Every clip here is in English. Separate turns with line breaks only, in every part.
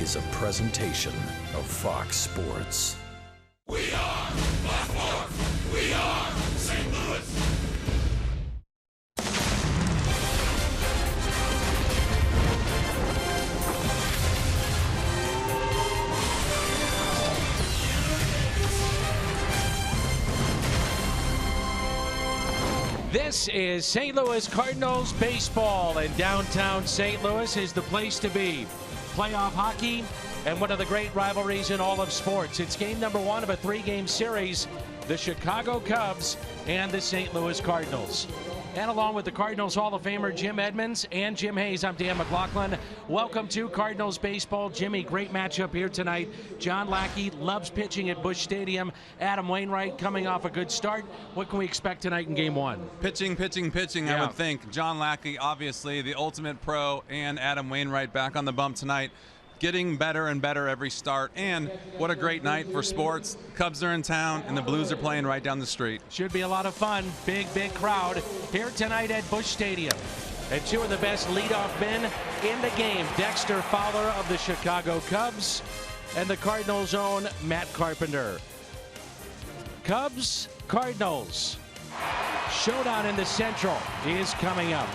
is a presentation of Fox Sports.
We are Baltimore. We are St. Louis.
This is St. Louis Cardinals baseball, and downtown St. Louis is the place to be. Playoff hockey and one of the great rivalries in all of sports. It's game number one of a three-game series, the Chicago Cubs and the St. Louis Cardinals. And along with the Cardinals Hall of Famer Jim Edmonds and Jim Hayes, I'm Dan McLaughlin. Welcome to Cardinals baseball. Jimmy, great matchup here tonight. John Lackey loves pitching at Busch Stadium. Adam Wainwright coming off a good start. What can we expect tonight in game one?
Pitching,
Yeah.
I would think. John Lackey, obviously the ultimate pro, and Adam Wainwright back on the bump tonight. Getting better and better every start, and what a great night for sports. Cubs are in town, and the Blues are playing right down the street.
Should be a lot of fun. Big crowd here tonight at Busch Stadium. And two of the best leadoff men in the game, Dexter Fowler of the Chicago Cubs and the Cardinals' own Matt Carpenter. Cubs, Cardinals. Showdown in the Central is coming up.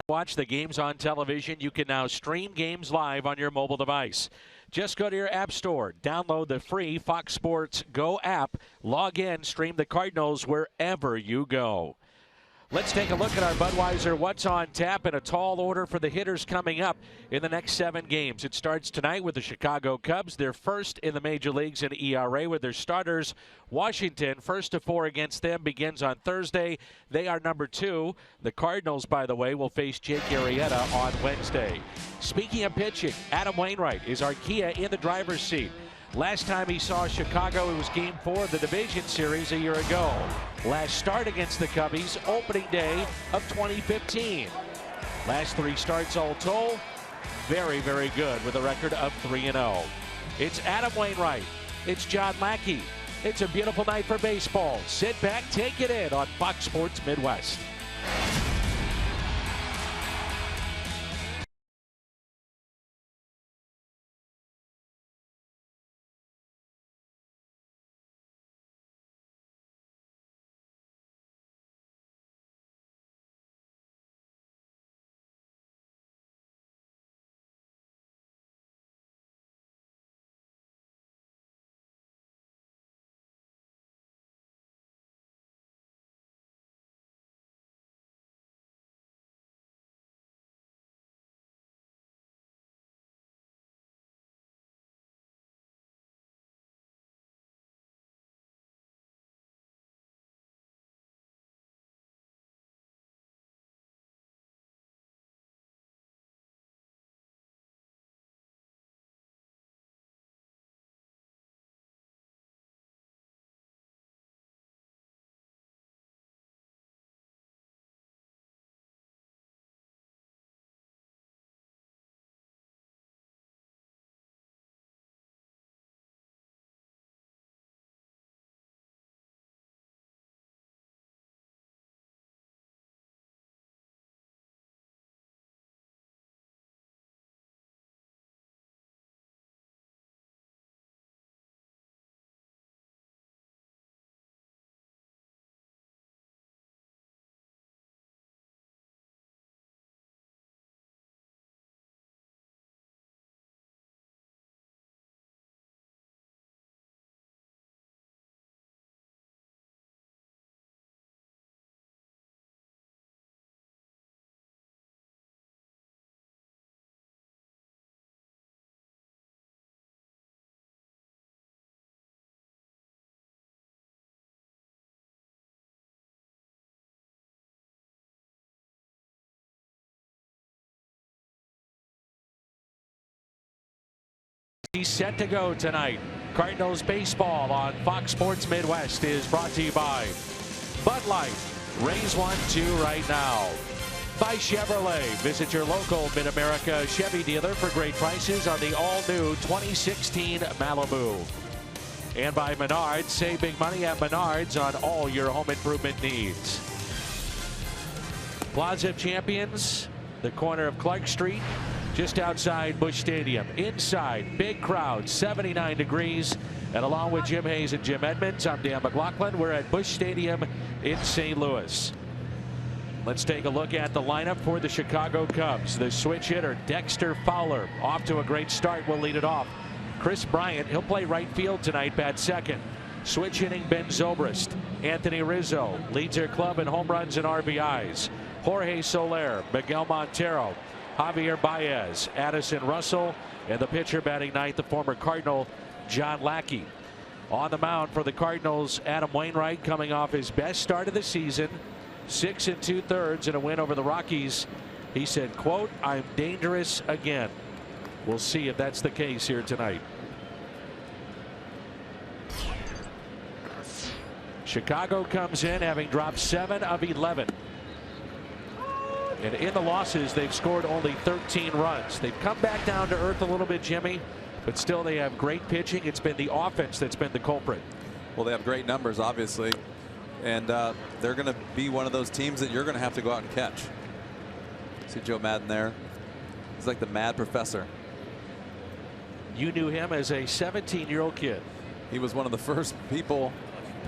Watch the games on television. You can now stream games live on your mobile device. Just go to your app store, download the free Fox Sports Go app, log in, stream the Cardinals wherever you go. Let's take a look at our Budweiser What's on Tap in a tall order for the hitters coming up in the next 7 games. It starts tonight with the Chicago Cubs. They're first in the major leagues in ERA with their starters. Washington, 1 to 4 against them, begins on Thursday. They are number 2. The Cardinals, by the way, will face Jake Arrieta on Wednesday. Speaking of pitching, Adam Wainwright is our Kia in the driver's seat. Last time he saw Chicago, it was Game 4 of the division series a year ago. Last start against the Cubbies, opening day of 2015. Last 3 starts all told, very, very good with a record of 3-0. It's Adam Wainwright. It's John Lackey. It's a beautiful night for baseball. Sit back, take it in on Fox Sports Midwest. He's set to go tonight. Cardinals baseball on Fox Sports Midwest is brought to you by Bud Light. Raise one, two right now. By Chevrolet. Visit your local Mid-America Chevy dealer for great prices on the all-new 2016 Malibu. And by Menards. Save big money at Menards on all your home improvement needs. Plaza of Champions, the corner of Clark Street, just outside Busch Stadium. Inside, big crowd, 79 degrees. And along with Jim Hayes and Jim Edmonds, I'm Dan McLaughlin. We're at Busch Stadium in St. Louis. Let's take a look at the lineup for the Chicago Cubs. The switch hitter, Dexter Fowler, off to a great start, will lead it off. Chris Bryant, he'll play right field tonight, bat second. Switch hitting, Ben Zobrist. Anthony Rizzo leads their club in home runs and RBIs. Jorge Soler, Miguel Montero, Javier Baez, Addison Russell, and the pitcher batting ninth, the former Cardinal, John Lackey. On the mound for the Cardinals, Adam Wainwright, coming off his best start of the season, 6 2/3 in a win over the Rockies. He said, quote, "I'm dangerous again." We'll see if that's the case here tonight. Chicago comes in having dropped 7 of 11. And in the losses, they've scored only 13 runs. They've come back down to earth a little bit, Jimmy, but still they have great pitching. It's been the offense that's been the culprit.
Well, they have great numbers, obviously, and they're going to be one of those teams that you're going to have to go out and catch. See Joe Madden there. He's like the mad professor.
You knew him as a 17-year-old kid.
He was one of the first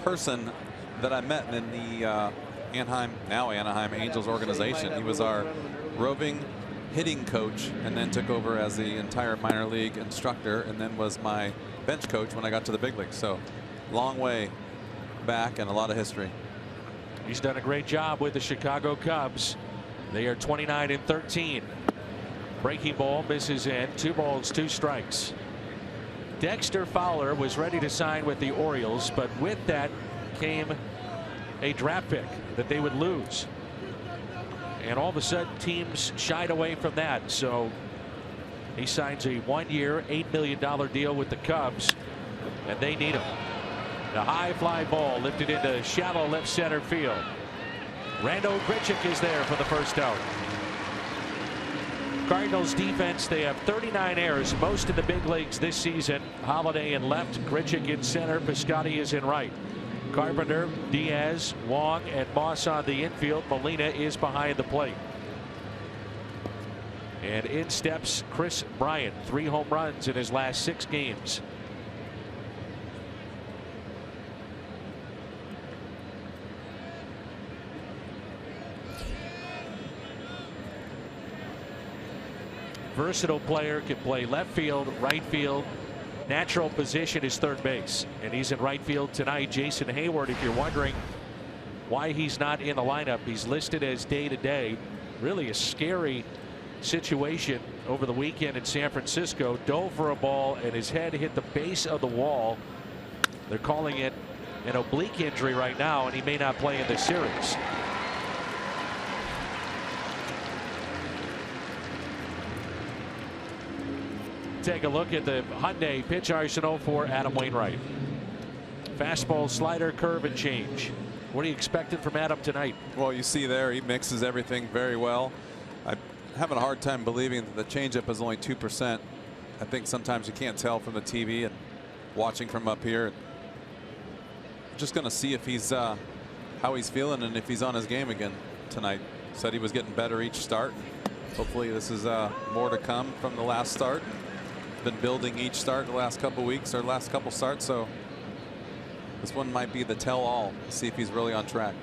person that I met in the Anaheim Angels organization. He was our roving hitting coach, and then took over as the entire minor league instructor, and then was my bench coach when I got to the big leagues. So long way back and a lot of history.
He's done a great job with the Chicago Cubs. They are 29-13. Breaking ball misses in. 2 balls, 2 strikes. Dexter Fowler was ready to sign with the Orioles, but with that came a draft pick that they would lose. And all of a sudden teams shied away from that. So he signs a 1-year, $8 million deal with the Cubs, and they need him. The high fly ball lifted into shallow left center field. Randall Grichuk is there for the first out. Cardinals defense, they have 39 errors, most in the big leagues this season. Holiday in left, Grichuk in center, Piscotty is in right. Carpenter, Diaz, Wong, and Moss on the infield. Molina is behind the plate. And in steps Chris Bryant, 3 home runs in his last 6 games. Versatile player, can play left field, right field. Natural position is third base, and he's in right field tonight. Jason Hayward, if you're wondering why he's not in the lineup, he's listed as day-to-day. Really a scary situation over the weekend in San Francisco. Dove for a ball and his head hit the base of the wall. They're calling it an oblique injury right now, and he may not play in this series. Take a look at the Hyundai pitch arsenal for Adam Wainwright. Fastball, slider, curve, and change. What are you expecting from Adam tonight?
Well, you see there, he mixes everything very well. I'm having a hard time believing that the changeup is only 2%. I think sometimes you can't tell from the TV and watching from up here. Just going to see if he's how he's feeling and if he's on his game again tonight. Said he was getting better each start. Hopefully this is more to come from the last start. Been building each start the last couple weeks or last couple starts, so this one might be the tell-all. See if he's really on track.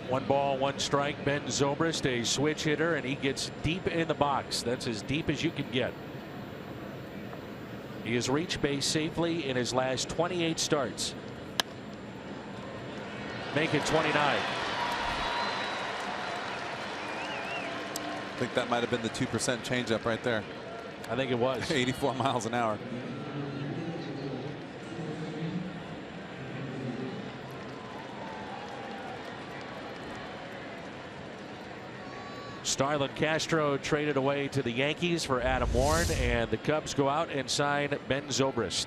1 ball, 1 strike. Ben Zobrist, a switch hitter, and he gets deep in the box. That's as deep as you can get. He has reached base safely in his last 28 starts. Make it 29.
I think that might have been the 2% changeup right there.
I think it was.
84 miles an hour.
Starlin Castro traded away to the Yankees for Adam Warren, and the Cubs go out and sign Ben Zobrist.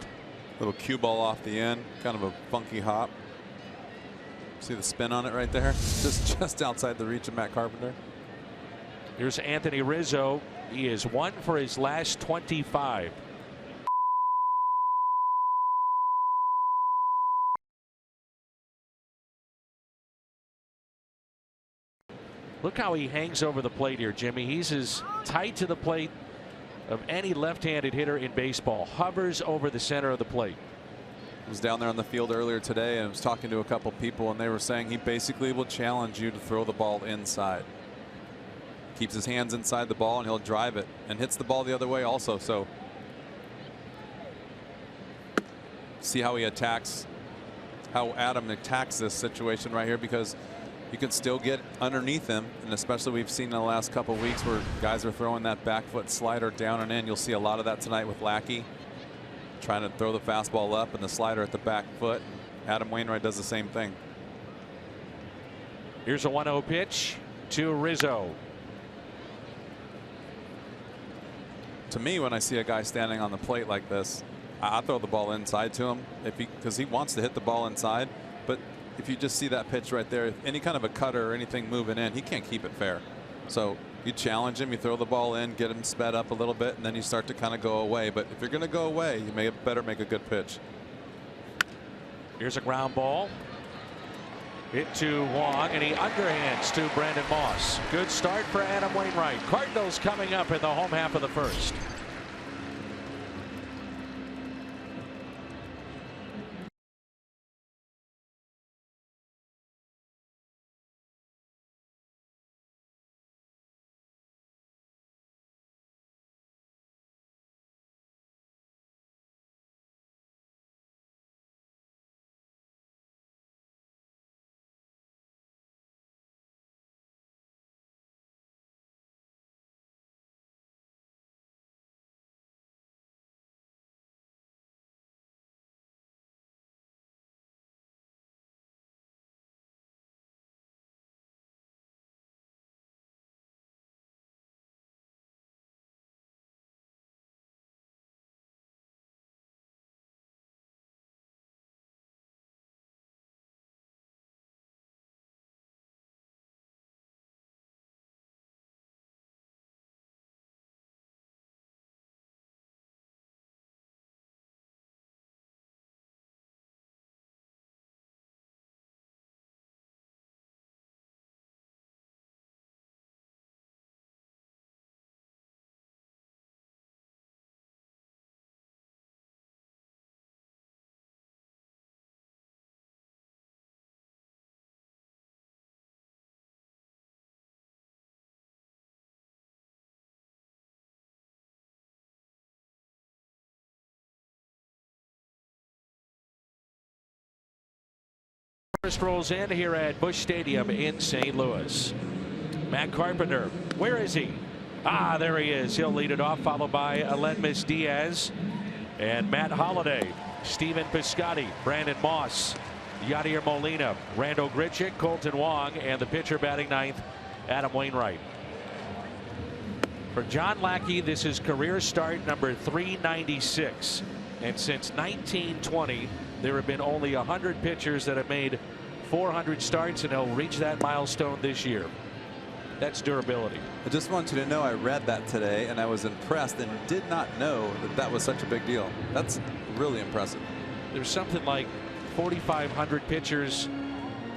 Little cue ball off the end, kind of a funky hop. See the spin on it right there? Just outside the reach of Matt Carpenter.
Here's Anthony Rizzo. He is 1 for his last 25. Look how he hangs over the plate here, Jimmy. He's as tight to the plate of any left-handed hitter in baseball. Hovers over the center of the plate.
I was down there on the field earlier today and was talking to a couple people, and they were saying he basically will challenge you to throw the ball inside. Keeps his hands inside the ball and he'll drive it, and hits the ball the other way also. So see how he attacks, how Adam attacks this situation right here, because you can still get underneath him, and especially we've seen in the last couple of weeks where guys are throwing that back foot slider down and in. You'll see a lot of that tonight with Lackey trying to throw the fastball up and the slider at the back foot. Adam Wainwright does the same thing.
Here's a 1-0 pitch to Rizzo.
To me, when I see a guy standing on the plate like this, I throw the ball inside to him because he wants to hit the ball inside. But if you just see that pitch right there, any kind of a cutter or anything moving in, he can't keep it fair. So you challenge him, you throw the ball in, get him sped up a little bit, and then you start to kind of go away. But if you're going to go away, you better make a good pitch.
Here's a ground ball. Hit to Wong, and he underhands to Brandon Moss. Good start for Adam Wainwright. Cardinals coming up in the home half of the first. Harvest rolls in here at Busch Stadium in St. Louis. Matt Carpenter, where is he? Ah, there he is. He'll lead it off, followed by Aledmys Diaz and Matt Holliday, Stephen Piscotty, Brandon Moss, Yadier Molina, Randall Grichuk, Colton Wong, and the pitcher batting ninth, Adam Wainwright. For John Lackey, this is career start number 396. And since 1920, there have been only 100 pitchers that have made 400 starts, and he'll reach that milestone this year. That's durability.
I just want you to know I read that today, and I was impressed and did not know that that was such a big deal. That's really impressive.
There's something like 4,500 pitchers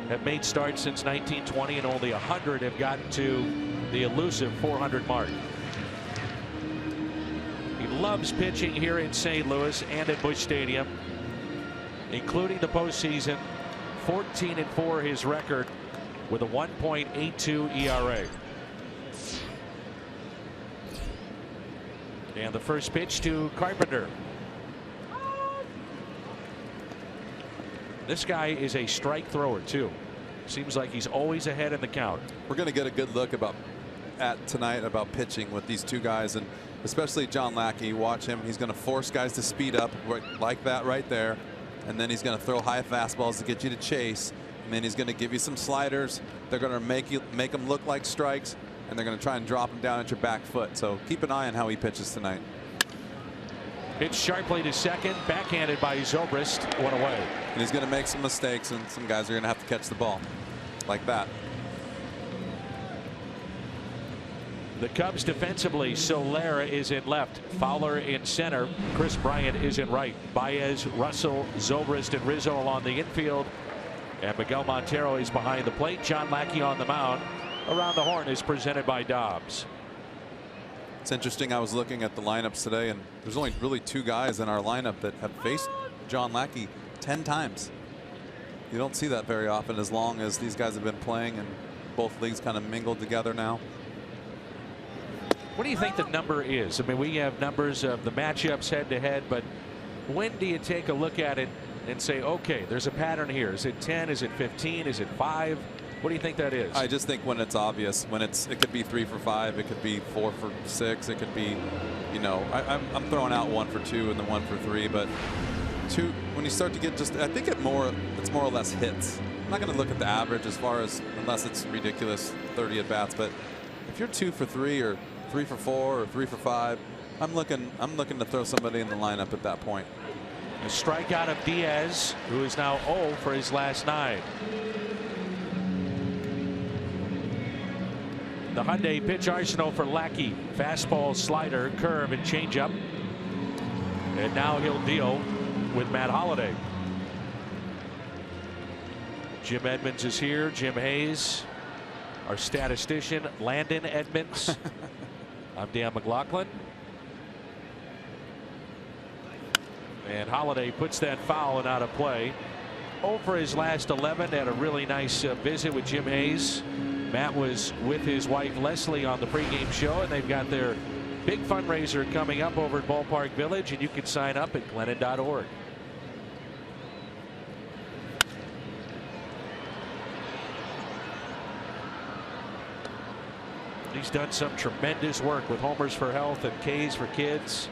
have made starts since 1920, and only 100 have gotten to the elusive 400 mark. He loves pitching here in St. Louis and at Busch Stadium, including the postseason. 14-4 his record with a 1.82 ERA. And the first pitch to Carpenter. This guy is a strike thrower too. Seems like he's always ahead in the count.
We're going to get a good look at tonight about pitching with these two guys, and especially John Lackey. Watch him. He's going to force guys to speed up like that right there, and then he's going to throw high fastballs to get you to chase, and then he's going to give you some sliders. They're going to make them look like strikes, and they're going to try and drop them down at your back foot. So keep an eye on how he pitches tonight.
Pitch sharply to second, backhanded by Zobrist, one away.
And he's going to make some mistakes, and some guys are going to have to catch the ball like that.
The Cubs defensively, Solera is in left, Fowler in center, Chris Bryant is in right, Baez, Russell, Zobrist, and Rizzo along the infield, and Miguel Montero is behind the plate. John Lackey on the mound. Around the Horn is presented by Dobbs.
It's interesting. I was looking at the lineups today, and there's only really two guys in our lineup that have faced John Lackey 10 times. You don't see that very often, as long as these guys have been playing and both leagues kind of mingled together now.
What do you think the number is? I mean, we have numbers of the matchups head to head, but when do you take a look at it and say, okay, there's a pattern here? Is it 10? Is it 15? Is it 5? What do you think that is?
I just think when it's obvious, when it could be 3 for 5, it could be 4 for 6, it could be, you know, I'm throwing out 1 for 2 and then 1 for 3, but when you start to get just, I think it's more or less hits. I'm not going to look at the average as far as, unless it's ridiculous 30 at bats, but if you're 2 for 3 or 3 for 4 or 3 for 5, I'm looking to throw somebody in the lineup at that point.
A strikeout of Diaz, who is now 0 for his last 9. The Hyundai pitch arsenal for Lackey: fastball, slider, curve, and changeup. And now he'll deal with Matt Holliday. Jim Edmonds is here. Jim Hayes, our statistician, Landon Edmonds. I'm Dan McLaughlin. And Holliday puts that foul and out of play. 0 for his last 11. Had a really nice visit with Jim Hayes. Matt was with his wife Leslie on the pregame show, and they've got their big fundraiser coming up over at Ballpark Village, and you can sign up at Glennon.org. He's done some tremendous work with Homers for Health and K's for Kids.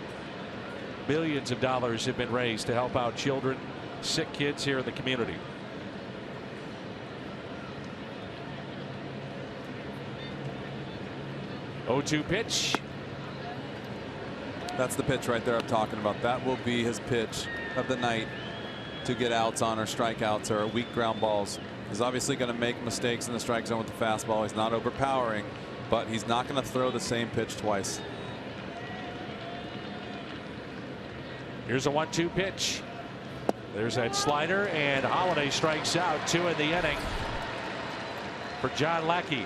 Millions of dollars have been raised to help out children, sick kids here in the community. Oh-2 pitch.
That's the pitch right there I'm talking about. That will be his pitch of the night to get outs on, or strikeouts, or weak ground balls. He's obviously going to make mistakes in the strike zone with the fastball. He's not overpowering, but he's not going to throw the same pitch twice.
Here's a 1-2 pitch. There's that slider, and Holliday strikes out. 2 in the inning for John Lackey.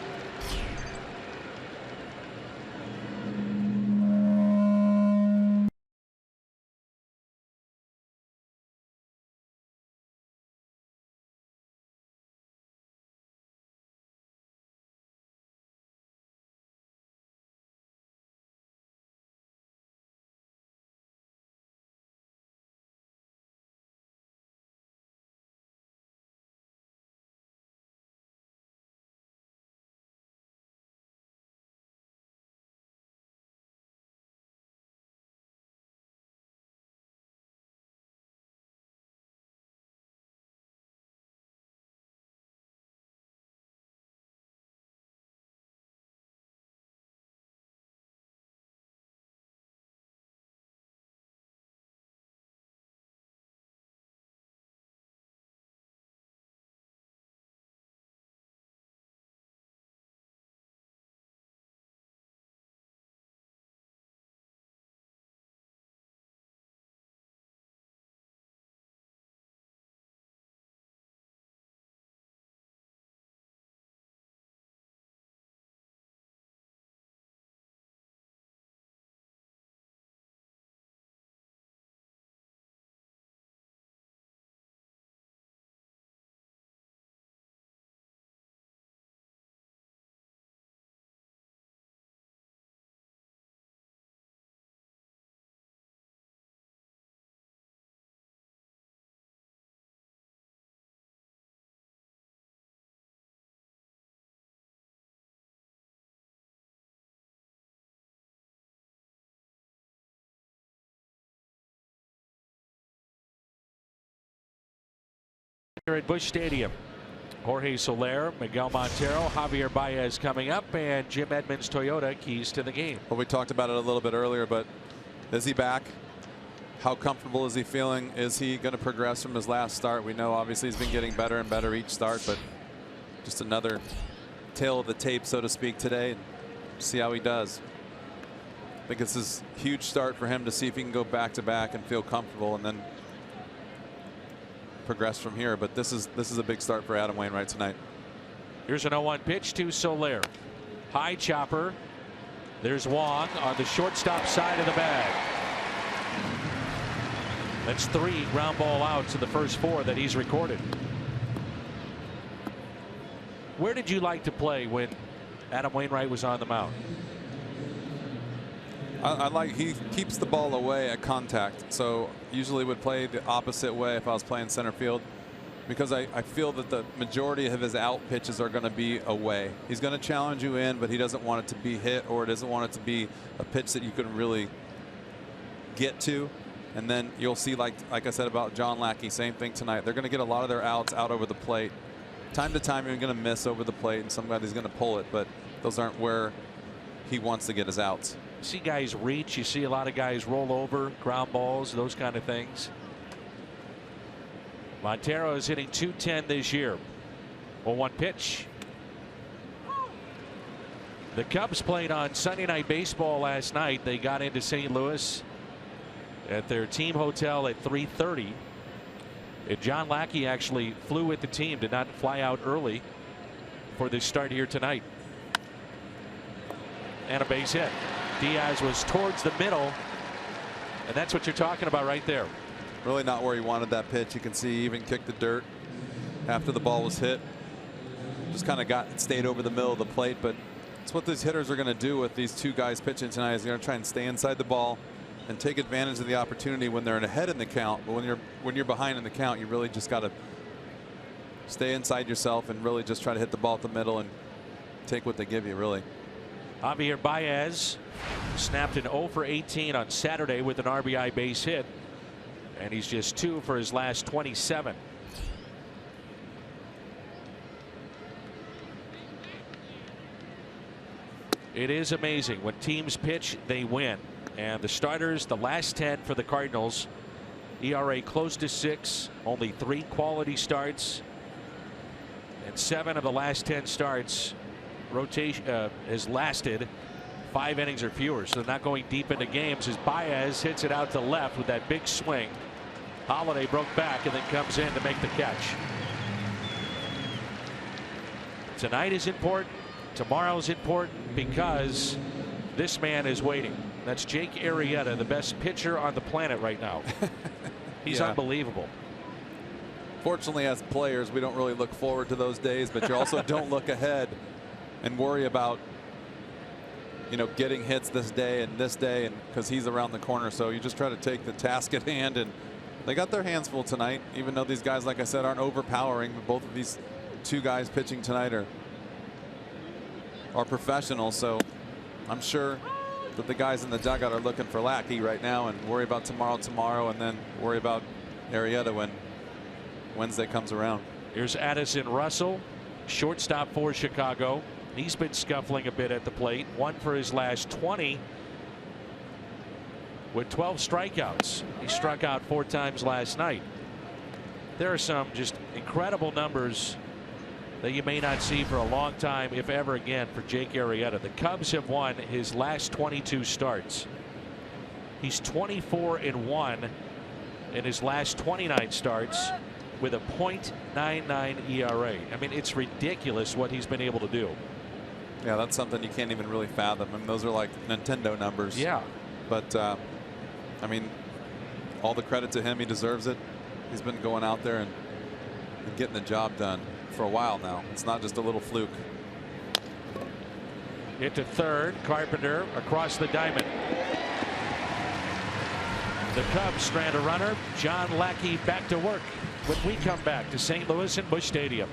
here at Busch Stadium. Jorge Soler, Miguel Montero, Javier Baez coming up, and Jim Edmonds Toyota keys to the game.
Well, we talked about it a little bit earlier, but is he back? How comfortable is he feeling? Is he going to progress from his last start? We know obviously he's been getting better and better each start, but just another tail of the tape, so to speak, today. And see how he does. I think this is a huge start for him to see if he can go back to back and feel comfortable and then progress from here. But this is a big start for Adam Wainwright tonight.
Here's an 0-1 pitch to Soler. High chopper. There's Wong on the shortstop side of the bag. That's 3 ground ball outs in the first 4 that he's recorded. Where did you like to play when Adam Wainwright was on the mound?
I like he keeps the ball away at contact, so usually would play the opposite way if I was playing center field, because I feel that the majority of his out pitches are going to be away. He's going to challenge you in, but he doesn't want it to be hit, or doesn't want it to be a pitch that you can really get to. And then you'll see, like I said about John Lackey, same thing tonight. They're going to get a lot of their outs out over the plate. Time to time you're going to miss over the plate and somebody's going to pull it, but those aren't where he wants to get his outs.
You see guys reach, you see a lot of guys roll over, ground balls, those kind of things. Montero is hitting .210 this year. 0-1 pitch. The Cubs played on Sunday Night Baseball last night. They got into St. Louis at their team hotel at 3:30. John Lackey actually flew with the team, did not fly out early for this start here tonight. And a base hit. Diaz was towards the middle, and that's what you're talking about right there.
Really not where he wanted that pitch. You can see he even kicked the dirt after the ball was hit. Just kind of stayed over the middle of the plate, but it's what these hitters are going to do with these 2 guys pitching tonight. Is they're going to try and stay inside the ball and take advantage of the opportunity when they're ahead in the count. But when you're behind in the count, you really just got to stay inside yourself and really just try to hit the ball at the middle and take what they give you, really.
Javier Baez snapped an 0 for 18 on Saturday with an RBI base hit, and he's just 2 for his last 27. It is amazing when teams pitch, they win. And the starters, the last 10 for the Cardinals, ERA close to 6, only 3 quality starts, and 7 of the last 10 starts rotation has lasted 5 innings or fewer, so they're not going deep into games. As Baez hits it out to left with that big swing, Holiday broke back and then comes in to make the catch. Tonight is important. Tomorrow is important because this man is waiting. That's Jake Arrieta, the best pitcher on the planet right now. He's unbelievable.
Fortunately, as players, we don't really look forward to those days, but you also don't look ahead and worry about, you know, getting hits this day and because he's around the corner. So you just try to take the task at hand, and they got their hands full tonight, even though these guys, like I said, aren't overpowering. But both of these 2 guys pitching tonight are professionals. So I'm sure that the guys in the dugout are looking for Lackey right now and worry about tomorrow, and then worry about Arrieta when Wednesday comes around.
Here's Addison Russell, shortstop for Chicago. He's been scuffling a bit at the plate. 1 for his last 20 with 12 strikeouts. He struck out 4 times last night. There are some just incredible numbers that you may not see for a long time, if ever again, for Jake Arrieta. The Cubs have won his last 22 starts. He's 24-1 in his last 29 starts with a .99 ERA. I mean, it's ridiculous what he's been able to do.
Yeah, that's something you can't even really fathom. I mean, those are like Nintendo numbers.
Yeah.
But I mean, all the credit to him. He deserves it. He's been going out there and getting the job done for a while now. It's not just a little fluke.
Hit to third. Carpenter across the diamond. The Cubs strand a runner. John Lackey back to work when we come back to St. Louis and Busch Stadium.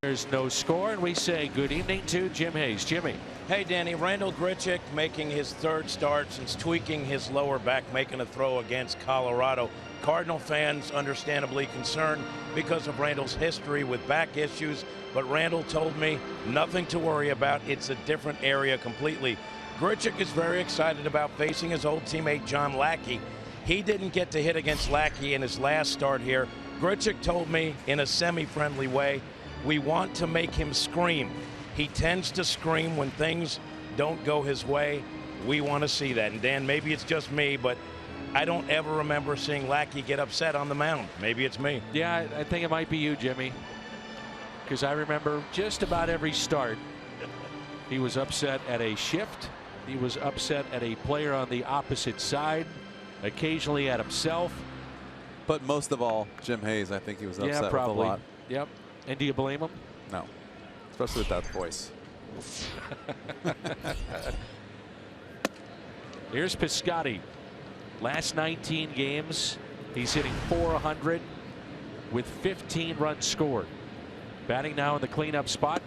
There's no score, and we say good evening to Jim Hayes. Jimmy.
Hey, Danny. Randall Grichuk making his third start since tweaking his lower back, making a throw against Colorado. Cardinal fans understandably concerned because of Randall's history with back issues, but Randall told me nothing to worry about. It's a different area completely. Grichuk is very excited about facing his old teammate John Lackey. He didn't get to hit against Lackey in his last start here. Grichuk told me in a semi-friendly way, we want to make him scream. He tends to scream when things don't go his way. We want to see that. And Dan, maybe it's just me, but I don't ever remember seeing Lackey get upset on the mound. Maybe it's me.
Yeah, I think it might be you, Jimmy, because I remember just about every start he was upset at a shift. He was upset at a player on the opposite side, occasionally at himself.
But most of all, Jim Hayes, I think he was upset with a lot.
Yep. And do you blame him?
No, especially with that voice.
Here's Piscotty. Last 19 games, he's hitting .400 with 15 runs scored. Batting now in the cleanup spot.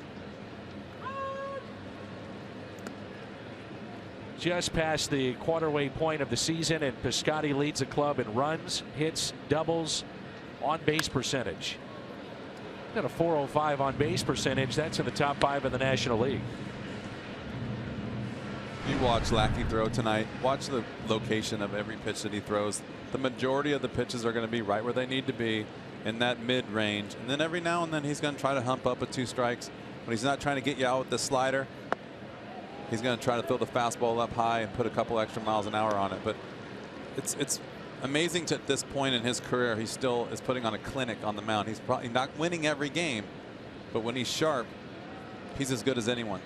Just past the quarterway point of the season, and Piscotty leads the club in runs, hits, doubles, on base percentage. Got a .405 on base percentage. That's in the top 5 in the National League.
You watch Lackey throw tonight. Watch the location of every pitch that he throws. The majority of the pitches are going to be right where they need to be in that mid range. And then every now and then he's going to try to hump up with 2 strikes. When he's not trying to get you out with the slider, he's going to try to throw the fastball up high and put a couple extra miles an hour on it. But it's amazing to at this point in his career, he still is putting on a clinic on the mound. He's probably not winning every game, but when he's sharp, he's as good as anyone.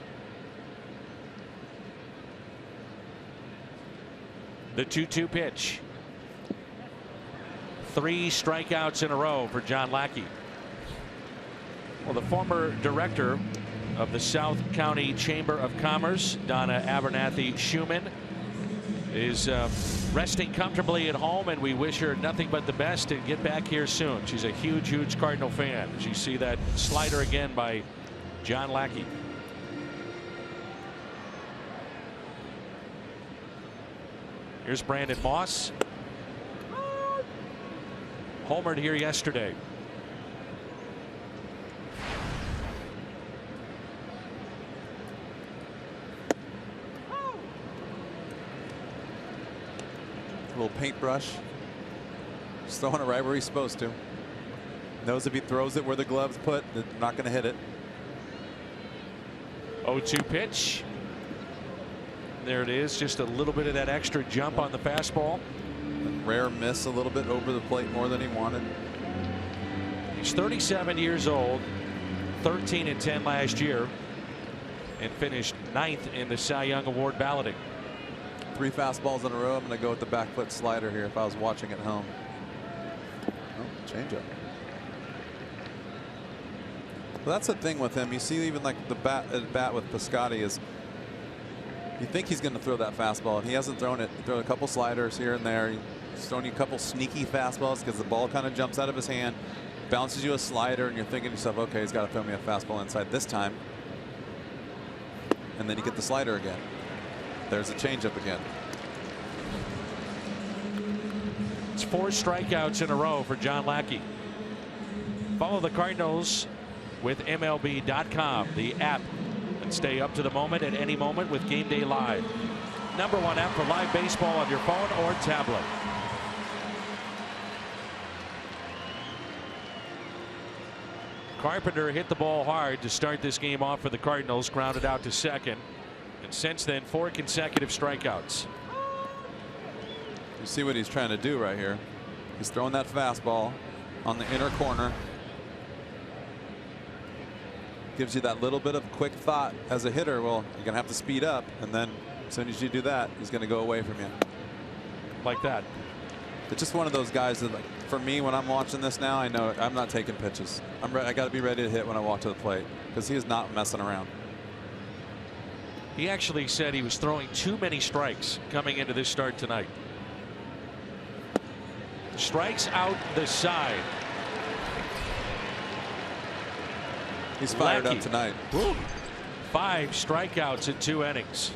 The 2-2 pitch. 3 strikeouts in a row for John Lackey. Well, the former director of the South County Chamber of Commerce, Donna Abernathy Schumann, is resting comfortably at home, and we wish her nothing but the best and get back here soon. She's a huge Cardinal fan. As you see that slider again by John Lackey. Here's Brandon Moss. Homered here yesterday.
A little paintbrush. Just throwing it right where he's supposed to. Knows if he throws it where the gloves put, they're not going to hit it.
0-2 pitch. There it is. Just a little bit of that extra jump on the fastball.
A rare miss a little bit over the plate more than he wanted.
He's 37 years old, 13-10 last year, and finished 9th in the Cy Young Award balloting.
3 fastballs in a row. I'm going to go with the back foot slider here if I was watching at home. Oh, changeup. Well, that's the thing with him. You see, even like the bat with Piscotty is, you think he's going to throw that fastball, and he hasn't thrown it. He threw a couple sliders here and there. He's thrown you a couple sneaky fastballs because the ball kind of jumps out of his hand, bounces you a slider, and you're thinking to yourself, okay, he's got to throw me a fastball inside this time. And then you get the slider again. There's a changeup again.
It's 4 strikeouts in a row for John Lackey. Follow the Cardinals with MLB.com, the app, and stay up to the moment at any moment with Game Day Live. #1 app for live baseball on your phone or tablet. Carpenter hit the ball hard to start this game off for the Cardinals, grounded out to second. And since then, 4 consecutive strikeouts.
You see what he's trying to do right here. He's throwing that fastball on the inner corner. Gives you that little bit of quick thought as a hitter. Well, you're going to have to speed up, and then as soon as you do that, he's going to go away from you.
Like that.
It's just one of those guys that, like, for me, when I'm watching this now, I know I'm not taking pitches. I got to be ready to hit when I walk to the plate because he is not messing around.
He actually said he was throwing too many strikes coming into this start tonight. Strikes out the side.
He's fired
Lackey.
up tonight.
Woo. 5 strikeouts in 2 innings.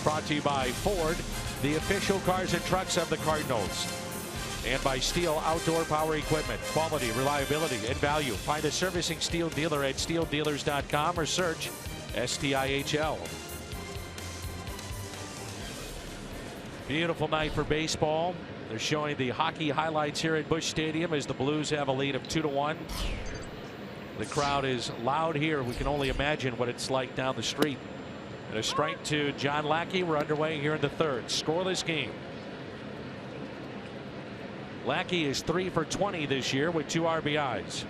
Brought to you by Ford, the official cars and trucks of the Cardinals. And by Steel Outdoor Power Equipment. Quality, reliability, and value. Find a servicing Steel dealer at steeldealers.com or search STIHL. Beautiful night for baseball. They're showing the hockey highlights here at Busch Stadium as the Blues have a lead of 2-1. The crowd is loud here. We can only imagine what it's like down the street. And a strike to John Lackey. We're underway here in the 3rd. Scoreless game. Lackey is 3 for 20 this year with 2 RBIs.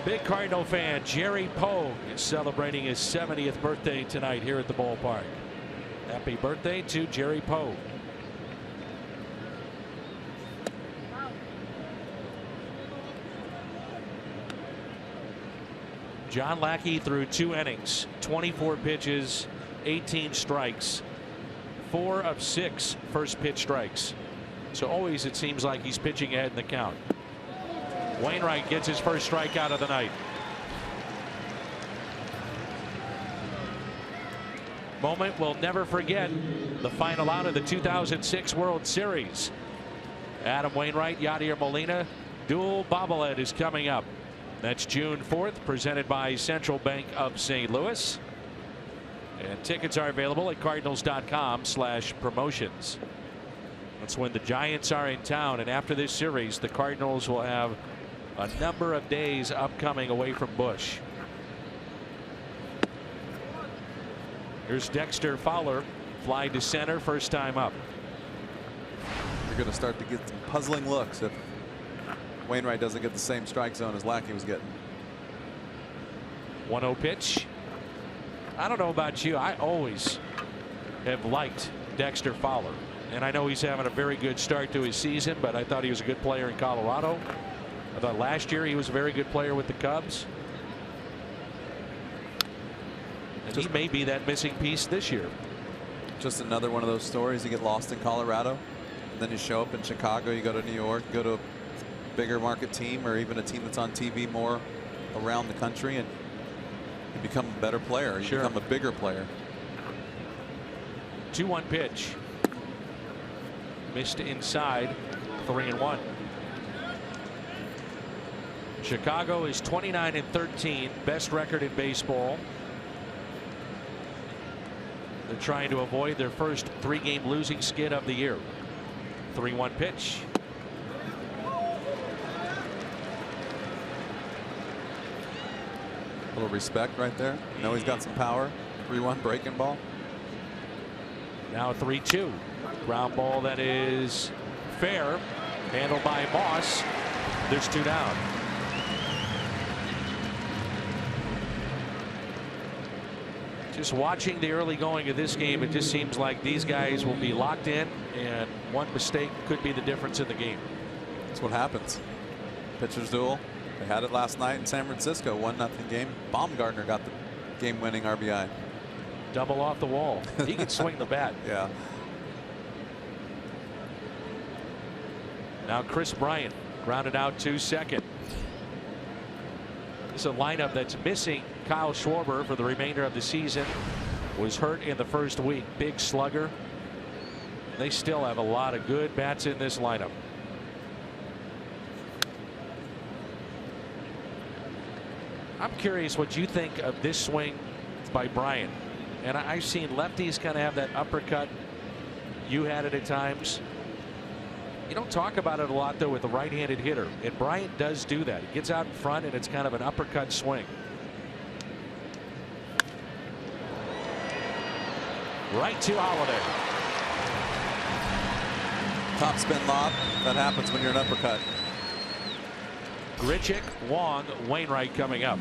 Big Cardinal fan Jerry Pogue is celebrating his 70th birthday tonight here at the ballpark. Happy birthday to Jerry Pogue. John Lackey threw 2 innings, 24 pitches, 18 strikes, 4 of 6 first pitch strikes. So always it seems like he's pitching ahead in the count. Wainwright gets his first strikeout of the night. Moment we'll never forget, the final out of the 2006 World Series. Adam Wainwright, Yadier Molina, dual bobblehead is coming up. That's June 4th, presented by Central Bank of St. Louis. And tickets are available at cardinals.com/promotions. That's when the Giants are in town. And after this series, the Cardinals will have a number of days upcoming away from Busch. Here's Dexter Fowler, fly to center, first time up.
You're going to start to get some puzzling looks if Wainwright doesn't get the same strike zone as Lackey was getting.
1-0 pitch. I don't know about you. I always have liked Dexter Fowler. And I know he's having a very good start to his season, but I thought he was a good player in Colorado. I thought last year he was a very good player with the Cubs. And he may be that missing piece this year.
Just another one of those stories. You get lost in Colorado, and then you show up in Chicago, you go to New York, go to a bigger market team or even a team that's on TV more around the country, and you become a better player. You become a bigger player.
2-1 pitch. Missed inside. 3-1. Chicago is 29-13, best record in baseball. They're trying to avoid their first 3-game losing skid of the year. 3-1 pitch.
A little respect right there. You know he's got some power. 3-1 breaking ball.
Now 3-2. Ground ball that is fair. Handled by Moss. There's 2 down. Just watching the early going of this game, it just seems like these guys will be locked in, and one mistake could be the difference in the game.
That's what happens. Pitchers duel. They had it last night in San Francisco. 1-0 game. Baumgartner got the game-winning RBI.
Double off the wall. He can swing the bat.
Yeah.
Now Chris Bryant grounded out to second. This is a lineup that's missing Kyle Schwarber for the remainder of the season. Was hurt in the first week. Big slugger. They still have a lot of good bats in this lineup. I'm curious what you think of this swing by Bryant. And I've seen lefties kind of have that uppercut. You had it at times. You don't talk about it a lot, though, with a right-handed hitter. And Bryant does do that. He gets out in front, and it's kind of an uppercut swing. Right to Holiday.
Top spin lob. That happens when you're an uppercut.
Grichuk, Wong, Wainwright coming up.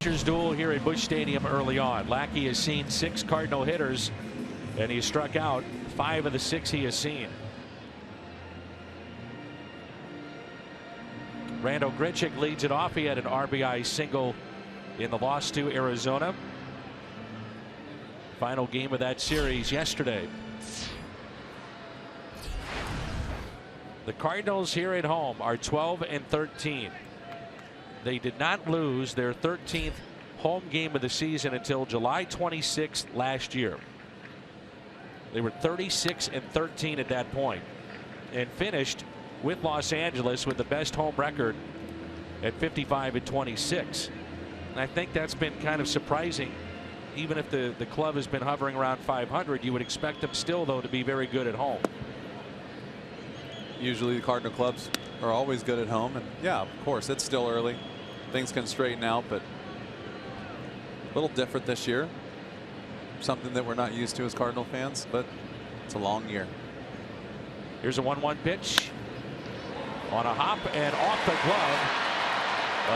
Pitchers duel here at Busch Stadium early on. Lackey has seen 6 Cardinal hitters, and he struck out 5 of the 6 he has seen. Randall Grichuk leads it off. He had an RBI single in the loss to Arizona. Final game of that series yesterday. The Cardinals here at home are 12-13. They did not lose their 13th home game of the season until July 26th last year. They were 36-13 at that point and finished with Los Angeles with the best home record at 55-26. And I think that's been kind of surprising. Even if the club has been hovering around 500, you would expect them still, though, to be very good at home.
Usually the Cardinal clubs are always good at home, and yeah, of course, it's still early. Things can straighten out, but a little different this year. Something that we're not used to as Cardinal fans, but it's a long year.
Here's a 1-1 pitch on a hop and off the glove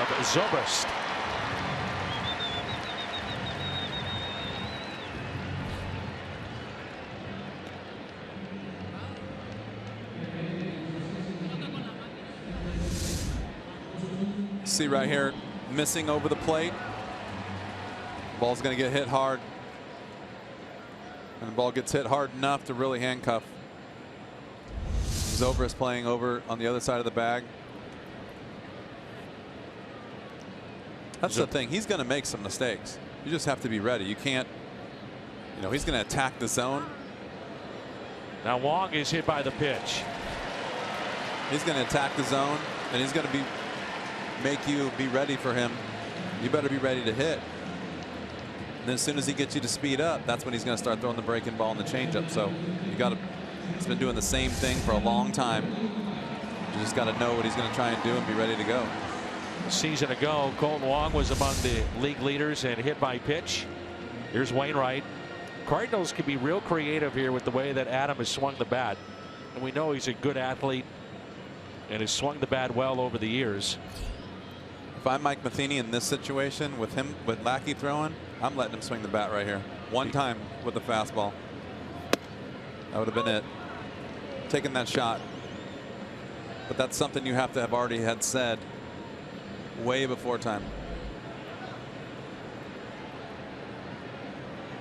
of Zobrist.
See right here, missing over the plate. Ball's going to get hit hard. And the ball gets hit hard enough to really handcuff. Zobrist playing over on the other side of the bag. That's the thing. He's going to make some mistakes. You just have to be ready. You can't, you know, he's going to attack the zone.
Now Wong is hit by the pitch.
He's going to attack the zone, and he's going to make you be ready for him. You better be ready to hit. And then as soon as he gets you to speed up, that's when he's going to start throwing the breaking ball and the changeup. So you got to. He's been doing the same thing for a long time. You just got to know what he's going to try and do and be ready to go.
A season ago, Colton Wong was among the league leaders in hit by pitch. Here's Wainwright. Cardinals can be real creative here with the way that Adam has swung the bat. And we know he's a good athlete and has swung the bat well over the years.
If I'm Mike Matheny in this situation with Lackey throwing, I'm letting him swing the bat right here. One time with the fastball. That would have been it. Taking that shot. But that's something you have to have already had said way before time.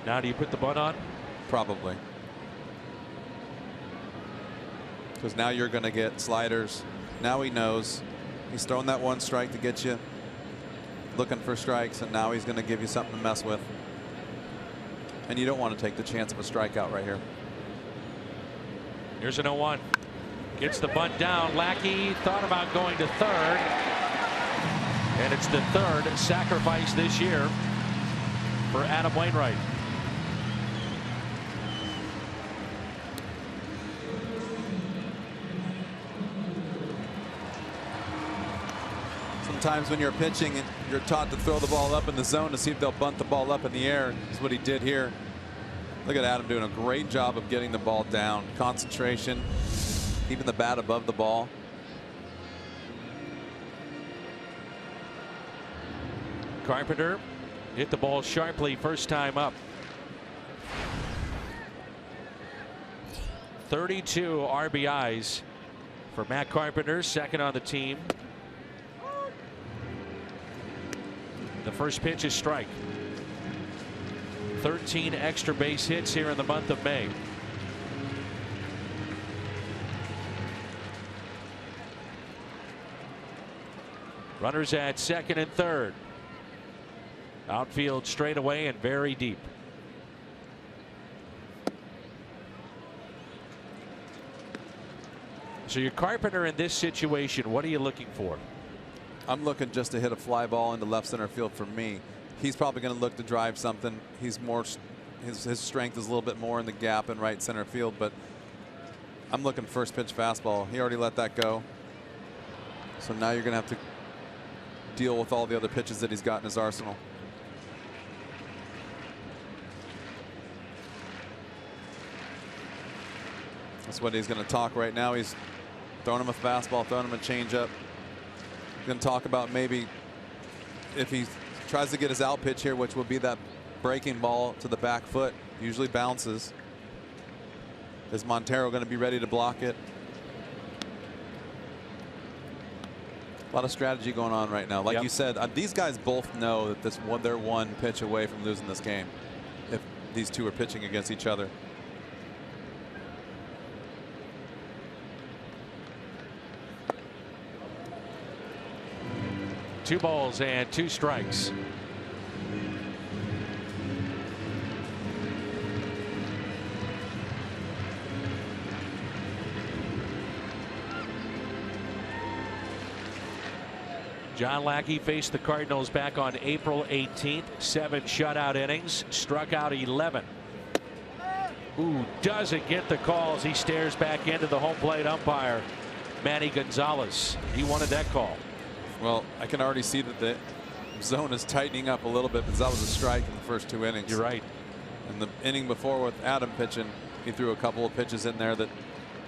Now do you put the bunt on?
Probably. Because now you're going to get sliders. Now he knows. He's throwing that one strike to get you looking for strikes, and now he's going to give you something to mess with. And you don't want to take the chance of a strikeout right here.
Here's an 0-1. Gets the bunt down. Lackey thought about going to third. And it's the third sacrifice this year for Adam Wainwright.
Sometimes when you're pitching, you're taught to throw the ball up in the zone to see if they'll bunt the ball up in the air. That's what he did here. Look at Adam doing a great job of getting the ball down. Concentration, keeping the bat above the ball.
Carpenter hit the ball sharply first time up. 32 RBIs for Matt Carpenter, second on the team. The first pitch is strike. 13 extra base hits here in the month of May. Runners at second and third. Outfield straight away and very deep. So your Carpenter in this situation, what are you looking for?
I'm looking just to hit a fly ball into left center field for me. He's probably going to look to drive something. He's more, his strength is a little bit more in the gap in right center field, but I'm looking first pitch fastball. He already let that go. So now you're going to have to deal with all the other pitches that he's got in his arsenal. That's what he's going to talk right now. He's throwing him a fastball, throwing him a changeup. He's going to talk about maybe if he tries to get his out pitch here, which will be that breaking ball to the back foot, usually bounces. Is Montero going to be ready to block it? A lot of strategy going on right now. Like you said, these guys both know that they're one pitch away from losing this game if these two are pitching against each other.
Two balls and two strikes. John Lackey faced the Cardinals back on April 18th. 7 shutout innings, struck out 11. Ooh, doesn't get the calls. He stares back into the home plate umpire, Manny Gonzalez. He wanted that call.
Well, I can already see that the zone is tightening up a little bit because that was a strike in the first 2 innings.
You're right.
And the inning before with Adam pitching, he threw a couple of pitches in there that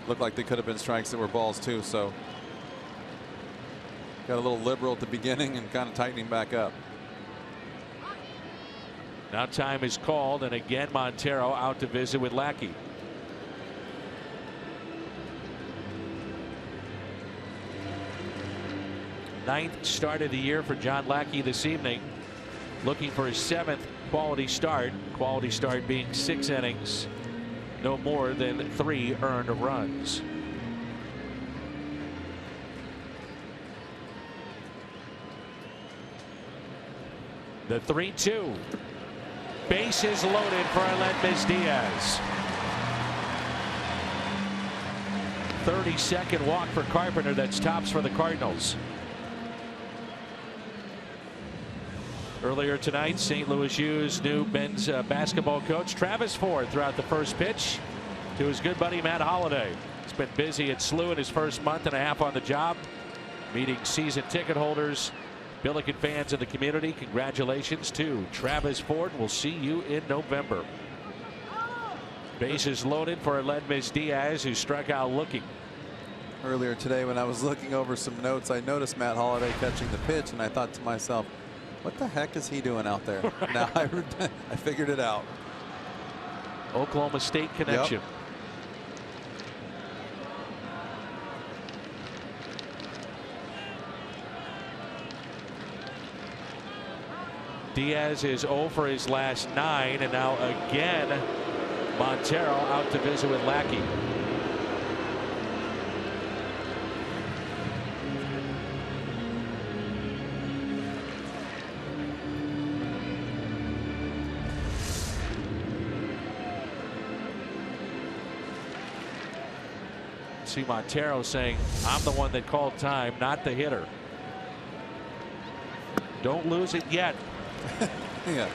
looked like they could have been strikes that were balls too. So got a little liberal at the beginning and kind of tightening back up.
Now time is called, and again Montero out to visit with Lackey. Ninth start of the year for John Lackey this evening, looking for his 7th quality start. Quality start being 6 innings, no more than 3 earned runs. The 3-2. Bases loaded for Aledmys Diaz. 32nd walk for Carpenter. That's tops for the Cardinals. Earlier tonight, St. Louis U's new men's basketball coach Travis Ford threw out the first pitch to his good buddy Matt Holliday. He's been busy at SLU in his first month and a half on the job, meeting season ticket holders, Billiken fans in the community. Congratulations to Travis Ford. We'll see you in November. Bases loaded for Aledmys Diaz, who struck out looking.
Earlier today, when I was looking over some notes, I noticed Matt Holliday catching the pitch, and I thought to myself, what the heck is he doing out there? Now I figured it out.
Oklahoma State connection.
Yep.
Diaz is 0 for his last 9, and now again Montero out to visit with Lackey. See Montero saying, I'm the one that called time, not the hitter. Don't lose it yet.
Yeah,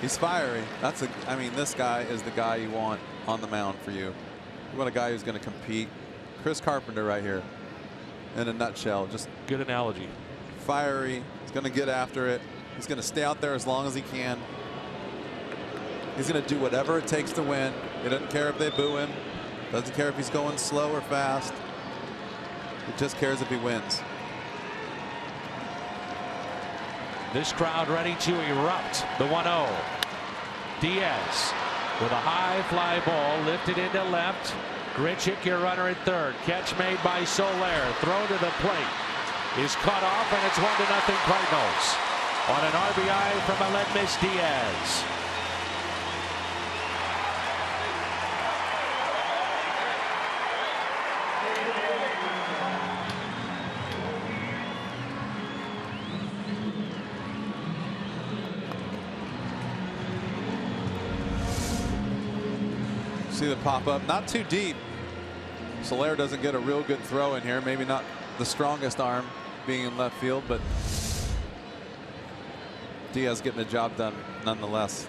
he's fiery. I mean, this guy is the guy you want on the mound for you. You want a guy who's going to compete. Chris Carpenter right here, in a nutshell. Just
good analogy.
Fiery. He's going to get after it. He's going to stay out there as long as he can. He's going to do whatever it takes to win. He doesn't care if they boo him. Doesn't care if he's going slow or fast. He just cares if he wins.
This crowd ready to erupt. The 1-0. Diaz with a high fly ball lifted into left. Grichuk, your runner at third. Catch made by Soler. Throw to the plate is cut off, and it's 1-0 Cardinals on an RBI from Aledmys Diaz.
See the pop up, not too deep. Soler doesn't get a real good throw in here. Maybe not the strongest arm being in left field, but Diaz getting the job done nonetheless.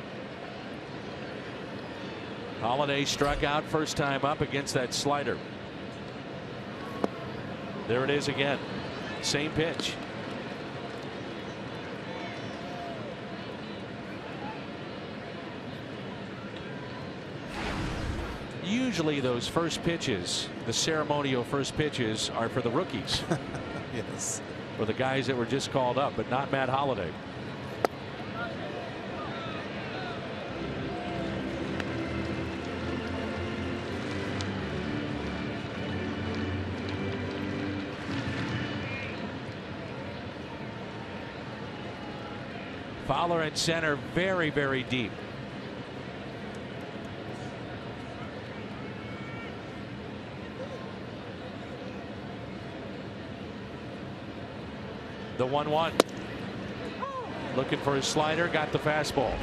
Holliday struck out first time up against that slider. There it is again. Same pitch. Usually those first pitches, the ceremonial first pitches, are for the rookies.
Yes.
For the guys that were just called up, but not Matt Holliday. Fowler at center, very, very deep. The 1-1. Looking for his slider, got the fastball.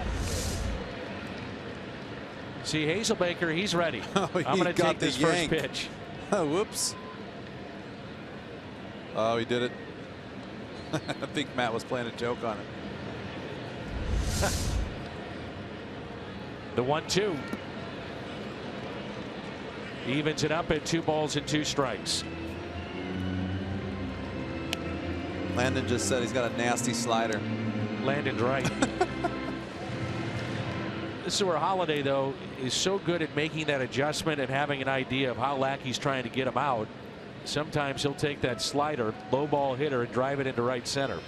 See Hazelbaker, he's ready.
Oh,
I'm going to take this first pitch.
Whoops. Oh, he did it. I think Matt was playing a joke on it.
The 1-2. Evens it up at 2 balls and 2 strikes.
Landon just said he's got a nasty slider.
Landon's right. This is where Holliday, though, is so good at making that adjustment and having an idea of how Lackey's trying to get him out. Sometimes he'll take that slider, low ball hitter, and drive it into right center.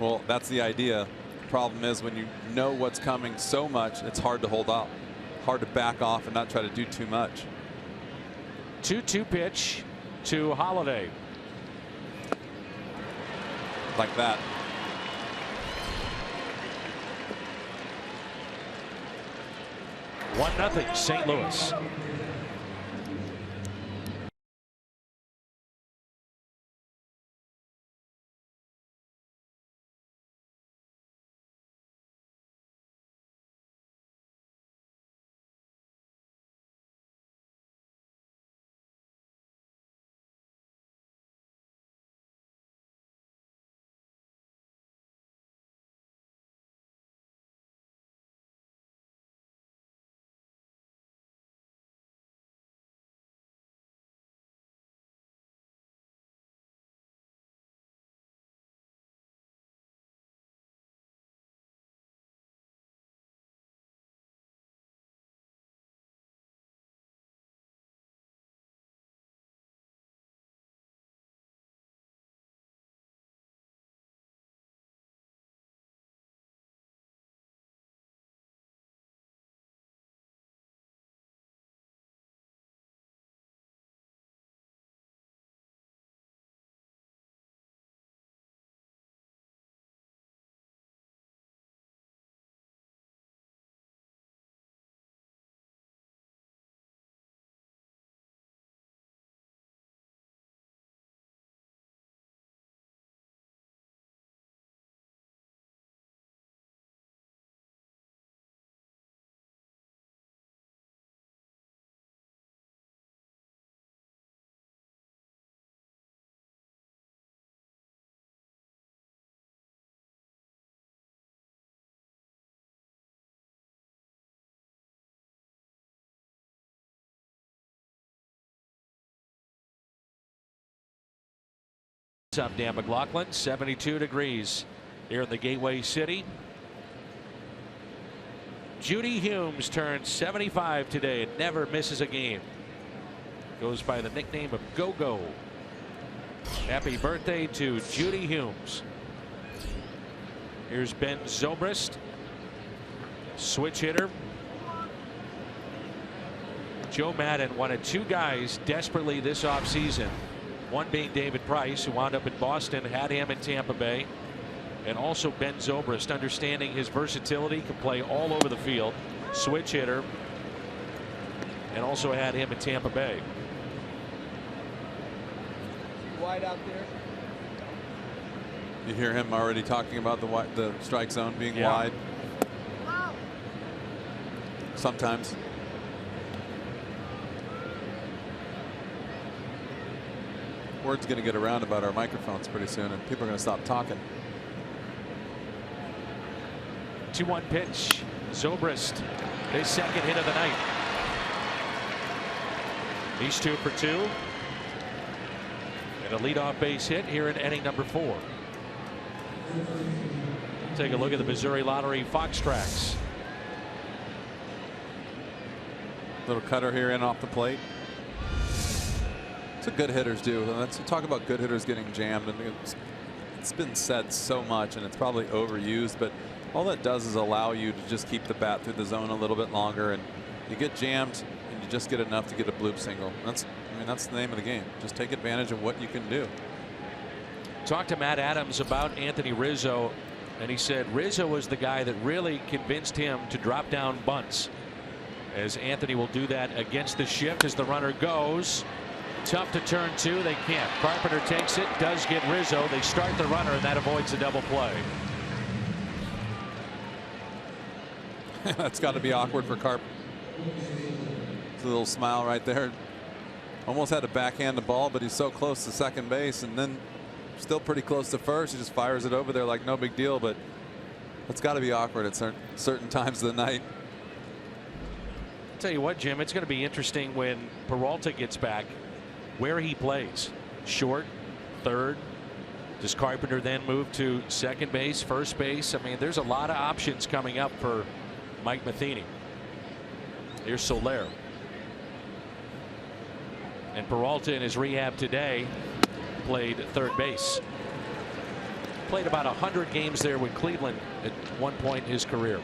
Well, that's the idea. Problem is, when you know what's coming so much, it's hard to hold up. Hard to back off and not try to do too much.
2-2 pitch to Holliday.
Like that.
1-0 St. Louis. clouds. I'm Dan McLaughlin. 72 degrees here in the Gateway City. Judy Humes turned 75 today and never misses a game. Goes by the nickname of Go-Go. Happy birthday to Judy Humes. Here's Ben Zobrist, switch hitter. Joe Madden wanted two guys desperately this offseason. One being David Price, who wound up in Boston, had him in Tampa Bay. And also Ben Zobrist, understanding his versatility, can play all over the field, switch hitter, and also had him in Tampa Bay.
Wide out there.
You hear him already talking about the strike zone being wide. Sometimes. Word's going to get around about our microphones pretty soon, and people are going to stop talking.
2-1 pitch. Zobrist, his second hit of the night. He's 2 for 2. And a leadoff base hit here in inning number 4. Take a look at the Missouri Lottery Fox tracks.
Little cutter here in off the plate. That's what good hitters do. Let's talk about good hitters getting jammed. And it's been said so much, and it's probably overused, but all that does is allow you to just keep the bat through the zone a little bit longer, and you get jammed and you just get enough to get a bloop single. That's the name of the game. Just take advantage of what you can do.
Talked to Matt Adams about Anthony Rizzo, and he said Rizzo was the guy that really convinced him to drop down bunts, as Anthony will do that against the shift as the runner goes. Tough to turn 2. They can't. Carpenter takes it, does get Rizzo. They start the runner, and that avoids a double play.
That's got to be awkward for Carp. It's a little smile right there. Almost had to backhand the ball, but he's so close to second base, and then still pretty close to first. He just fires it over there like no big deal, but it's got to be awkward at certain times of the night.
I'll tell you what, Jim, it's going to be interesting when Peralta gets back, where he plays. Short, third. Does Carpenter then move to second base, first base? I mean, there's a lot of options coming up for Mike Matheny. Here's Soler. And Peralta in his rehab today played third base. Played about 100 games there with Cleveland at one point in his career.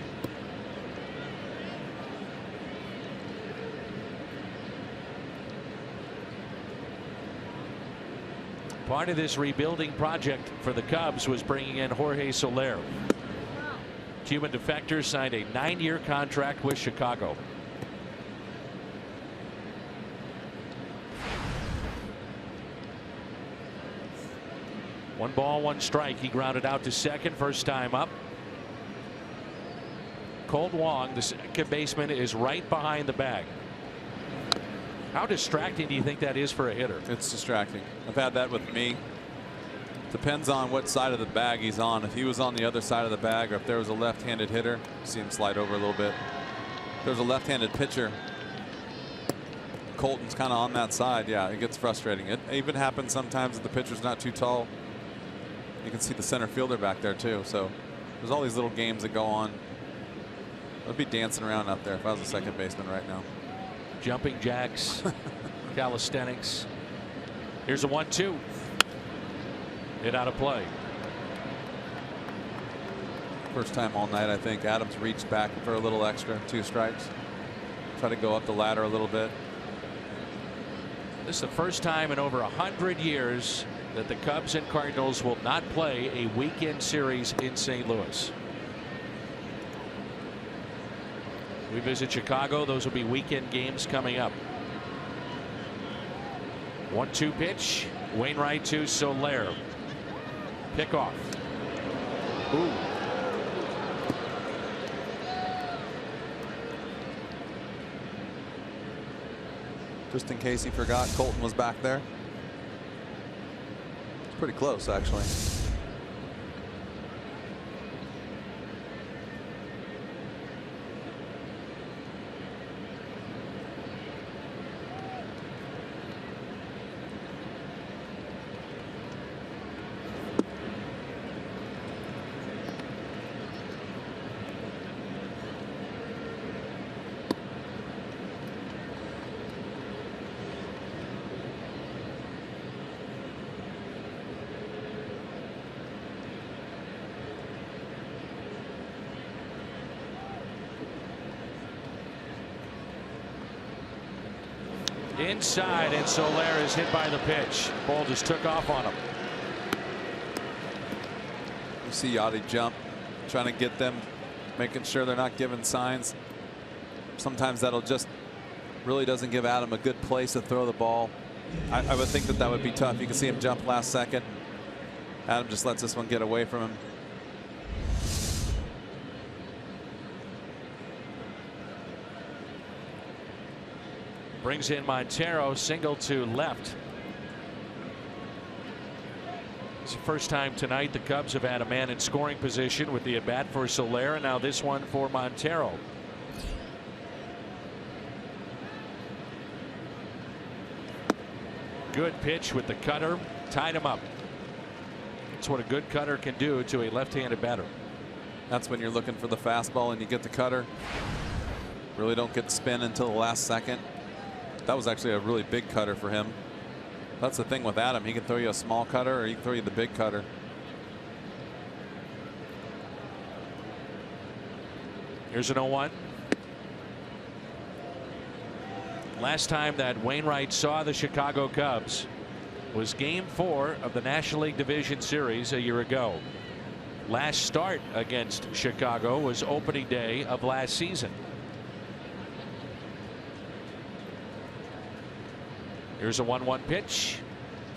Part of this rebuilding project for the Cubs was bringing in Jorge Soler. Cuban defector signed a 9-year contract with Chicago. One ball, one strike. He grounded out to second, first time up. Colt Wong, the second baseman, is right behind the bag. How distracting do you think that is for a hitter?
It's distracting. I've had that with me. Depends on what side of the bag he's on. If he was on the other side of the bag, or if there was a left-handed hitter, see him slide over a little bit. If there's a left-handed pitcher, Colton's kind of on that side. Yeah, it gets frustrating. It even happens sometimes if the pitcher's not too tall. You can see the center fielder back there too. So there's all these little games that go on. I'd be dancing around up there if I was a second baseman right now.
Jumping jacks, calisthenics. Here's a 1-2. Hit out of play.
First time all night, I think Adams reached back for a little extra. 2 strikes. Try to go up the ladder a little bit.
This is the first time in over 100 years that the Cubs and Cardinals will not play a weekend series in St. Louis. We visit Chicago. Those will be weekend games coming up. 1-2 pitch. Wainwright to Soler. Pickoff. Ooh.
Just in case he forgot, Colton was back there. It's pretty close, actually.
Inside, and Soler is hit by the pitch. Ball just took off on him.
You see Yadi jump, trying to get them, making sure they're not giving signs. Sometimes that'll just really doesn't give Adam a good place to throw the ball. I would think that that would be tough. You can see him jump last second. Adam just lets this one get away from him.
Brings in Montero, single to left. It's the first time tonight the Cubs have had a man in scoring position with the at bat for Soler, and now this one for Montero. Good pitch with the cutter, tied him up. That's what a good cutter can do to a left-handed batter.
That's when you're looking for the fastball and you get the cutter. Really don't get spin until the last second. That was actually a really big cutter for him. That's the thing with Adam. He can throw you a small cutter or he can throw you the big cutter.
Here's an 0-1. Last time that Wainwright saw the Chicago Cubs was Game 4 of the National League Division Series a year ago. Last start against Chicago was opening day of last season. Here's a 1-1 pitch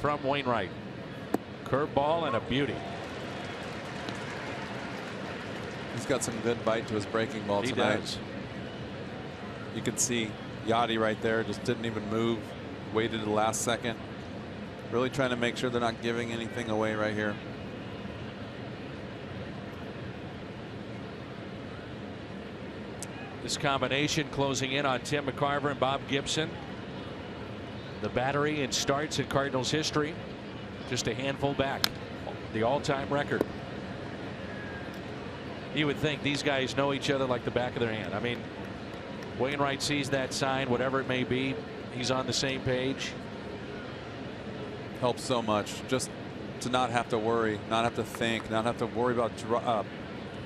from Wainwright. Curveball and a beauty.
He's got some good bite to his breaking ball tonight.
He does.
You can see Yadi right there, just didn't even move, waited the last second. Really trying to make sure they're not giving anything away right here.
This combination closing in on Tim McCarver and Bob Gibson. The battery in starts in Cardinals history, just a handful back. The all-time record. You would think these guys know each other like the back of their hand. I mean, Wainwright sees that sign, whatever it may be, he's on the same page.
Helps so much just to not have to worry, not have to think, not have to worry about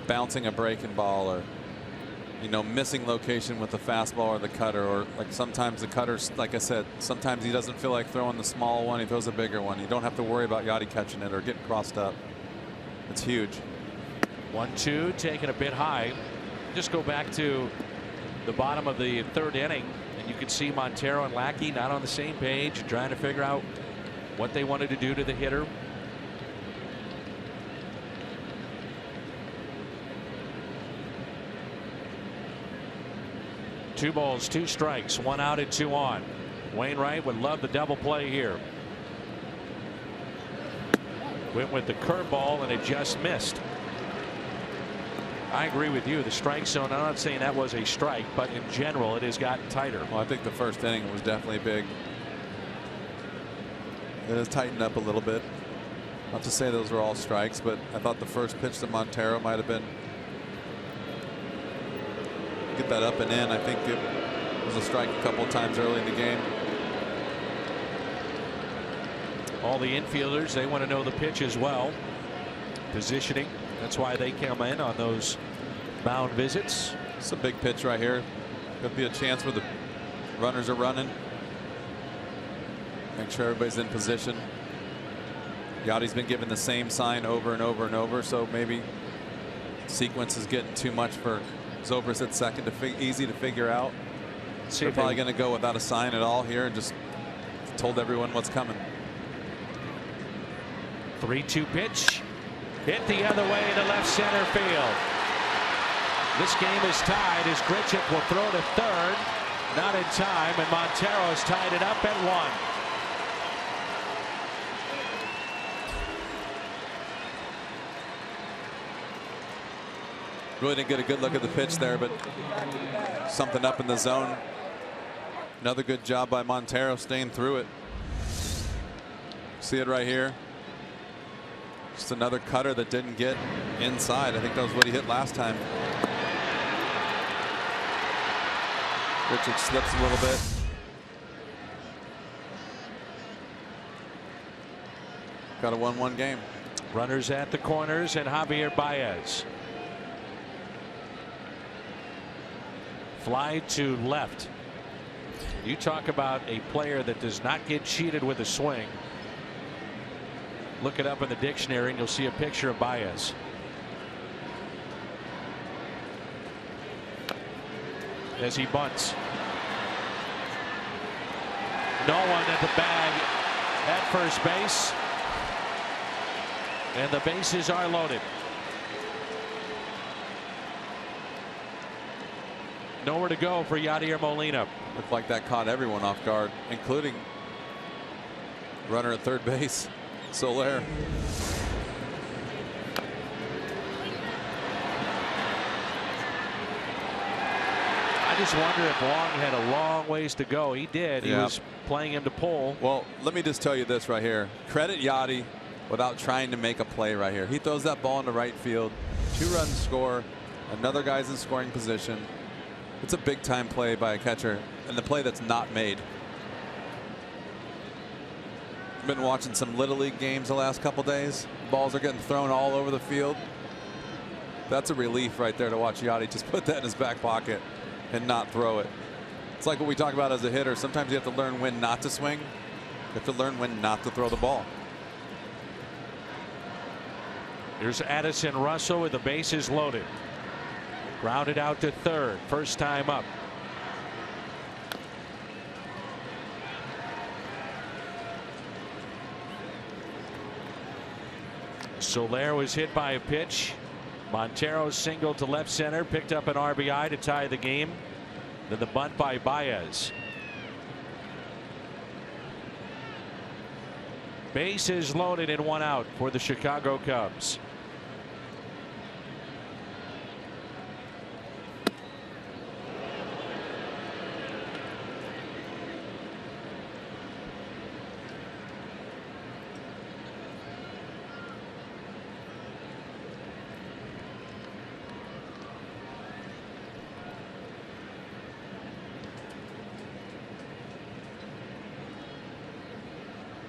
bouncing a breaking ball or, you know, missing location with the fastball or the cutter, or like sometimes the cutters, like I said, sometimes he doesn't feel like throwing the small one, he throws a bigger one. You don't have to worry about Yadi catching it or getting crossed up. It's huge.
1-2, taken a bit high. Just go back to the bottom of the third inning and you can see Montero and Lackey not on the same page, trying to figure out what they wanted to do to the hitter. Two balls, two strikes, one out and two on. Wainwright would love the double play here. Went with the curveball and it just missed. I agree with you. The strike zone, I'm not saying that was a strike, but in general it has gotten tighter.
Well, I think the first inning was definitely big. It has tightened up a little bit. Not to say those were all strikes, but I thought the first pitch to Montero might have been, get that up and in. I think it was a strike a couple of times early in the game.
All the infielders, they want to know the pitch as well. Positioning. That's why they come in on those mound visits.
It's a big pitch right here. Could be a chance where the runners are running. Make sure everybody's in position. Yadi's been given the same sign over and over and over, so maybe sequence is getting too much for Zobrist at second. Easy to figure out. They're probably going to go without a sign at all here and just told everyone what's coming.
3-2 pitch. Hit the other way to left center field. This game is tied as Grichuk will throw to third. Not in time, and Montero has tied it up at 1.
Really didn't get a good look at the pitch there, but something up in the zone. Another good job by Montero staying through it. See it right here. Just another cutter that didn't get inside. I think that was what he hit last time. Grichuk slips a little bit. Got a 1-1 game.
Runners at the corners and Javier Baez. Fly to left. You talk about a player that does not get cheated with a swing. Look it up in the dictionary and you'll see a picture of Baez. As he bunts. No one at the bag at first base. And the bases are loaded. Nowhere to go for Yadier Molina.
Looked like that caught everyone off guard, including runner at third base, Soler.
I just wonder if Wong had a long ways to go. He did. He was playing him to pull.
Well, let me just tell you this right here. Credit Yadi without trying to make a play right here. He throws that ball into right field. 2-run score. Another guy's in scoring position. It's a big time play by a catcher, and the play that's not made. I've been watching some Little League games the last couple days. Balls are getting thrown all over the field. That's a relief right there to watch Yadi just put that in his back pocket and not throw it. It's like what we talk about as a hitter. Sometimes you have to learn when not to swing. You have to learn when not to throw the ball.
Here's Addison Russell with the bases loaded. Grounded out to third. First time up. Soler was hit by a pitch. Montero singled to left center, picked up an RBI to tie the game. Then the bunt by Baez. Bases loaded and 1 out for the Chicago Cubs.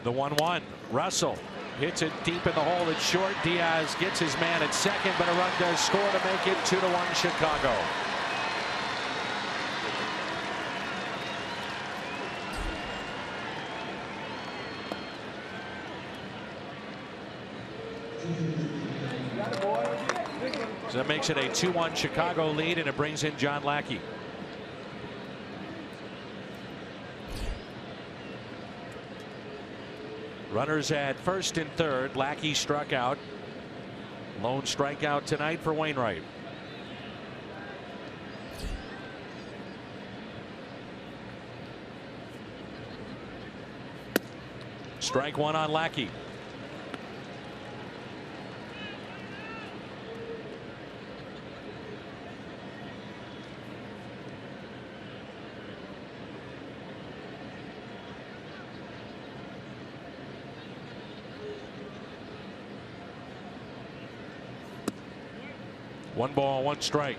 The 1-1. Russell hits it deep in the hole. It's short. Diaz gets his man at second, but a run does score to make it 2-1 Chicago. So that makes it a 2-1 Chicago lead, and it brings in John Lackey. Runners at first and third. Lackey struck out. Lone strikeout tonight for Wainwright. Strike one on Lackey. One ball, one strike.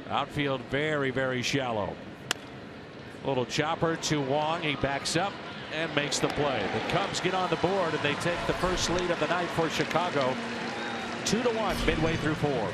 Outfield very, very shallow. Little chopper to Wong. He backs up and makes the play. The Cubs get on the board and they take the first lead of the night for Chicago. 2-1 midway through 4.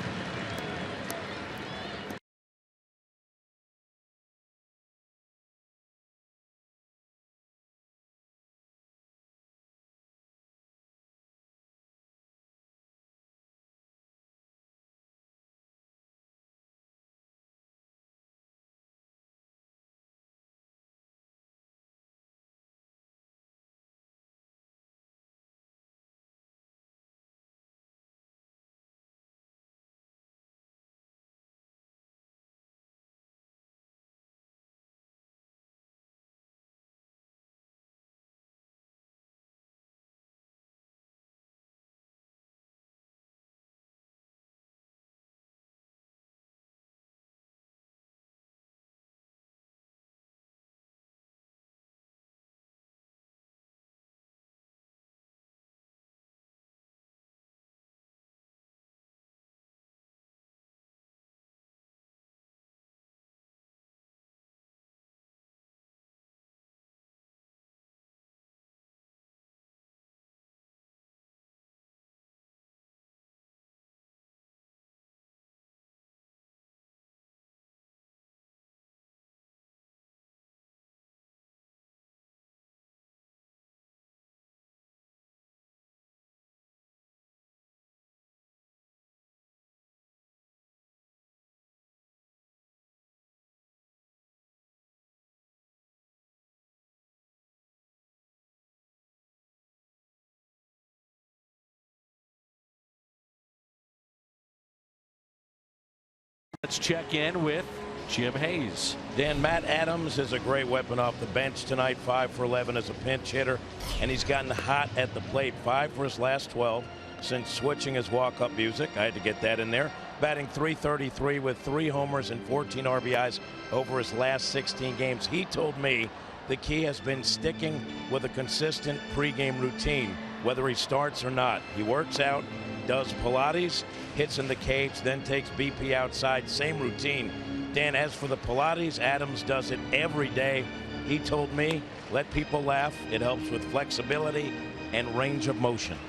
Let's check in with Jim Hayes.
Dan, Matt Adams is a great weapon off the bench tonight. 5 for 11 as a pinch hitter, and he's gotten hot at the plate. 5 for his last 12 since switching his walk-up music. I had to get that in there. Batting .333 with 3 homers and 14 RBIs over his last 16 games. He told me the key has been sticking with a consistent pregame routine, whether he starts or not. He works out, does Pilates, hits in the cage, then takes BP outside. Same routine. Dan, as for the Pilates, Adams does it every day. He told me, let people laugh. It helps with flexibility and range of motion.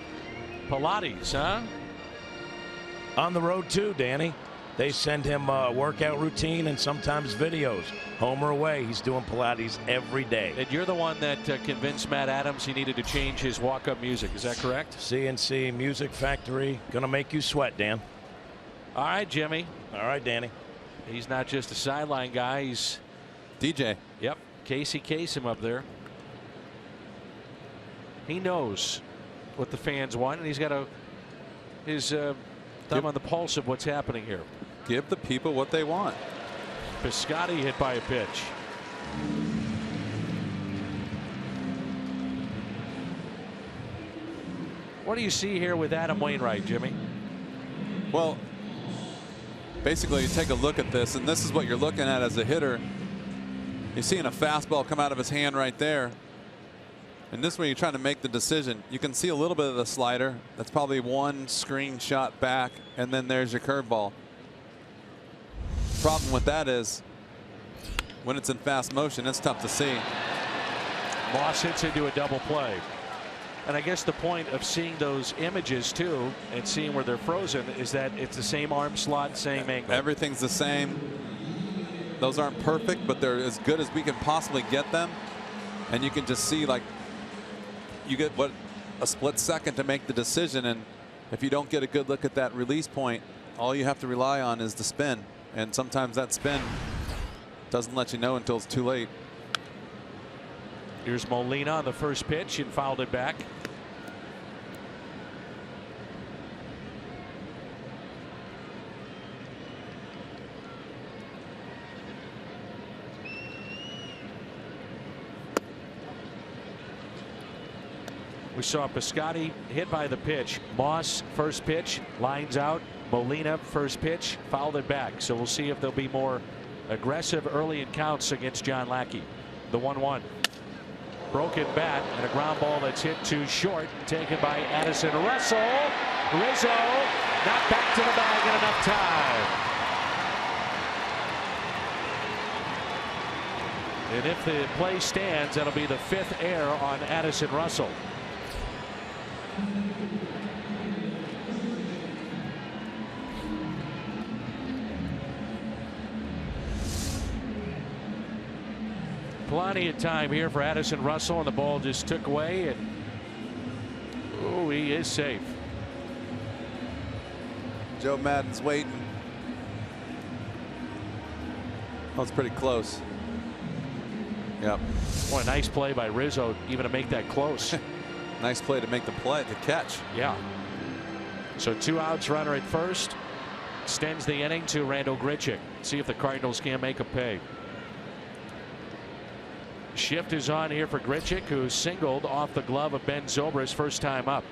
Pilates, huh?
On the road too, Danny. They send him a workout routine and sometimes videos. Home or away, he's doing Pilates every day.
And you're the one that convinced Matt Adams he needed to change his walk-up music. Is that correct?
CNC Music Factory. Gonna make you sweat, Dan.
All right, Jimmy.
All right, Danny.
He's not just a sideline guy. He's
DJ.
Yep. Casey Kasem up there. He knows what the fans want, and he's got his thumb on the pulse of what's happening here.
Give the people what they want.
Piscotty hit by a pitch. What do you see here with Adam Wainwright, Jimmy?
Well, basically, you take a look at this, and this is what you're looking at as a hitter. You're seeing a fastball come out of his hand right there. And this is where you're trying to make the decision. You can see a little bit of the slider. That's probably one screen shot back, and then there's your curveball. Problem with that is when it's in fast motion, it's tough to see.
Moss hits into a double play. And I guess the point of seeing those images too and seeing where they're frozen is that it's the same arm slot, same angle.
Everything's the same. Those aren't perfect, but they're as good as we can possibly get them. And you can just see, like, you get a split second to make the decision, and if you don't get a good look at that release point, all you have to rely on is the spin, and sometimes that spin doesn't let you know until it's too late.
Here's Molina on the first pitch and fouled it back. We saw Piscotty hit by the pitch. Moss first pitch, lines out. Molina first pitch, fouled it back. So we'll see if they'll be more aggressive early in counts against John Lackey. The 1-1. Broken bat and a ground ball that's hit too short, taken by Addison Russell. Rizzo not back to the bag in enough time. And if the play stands, that'll be the 5th error on Addison Russell. Plenty of time here for Addison Russell, and the ball just took away, and oh, he is safe.
Joe Madden's waiting. Oh, it's pretty close. Yep.
Boy, nice play by Rizzo even to make that close.
Nice play to make the play, the catch.
Yeah. So 2 outs, runner at first. Extends the inning to Randal Grichuk. See if the Cardinals can make a pay. Shift is on here for Grichuk, who singled off the glove of Ben Zobrist first time up.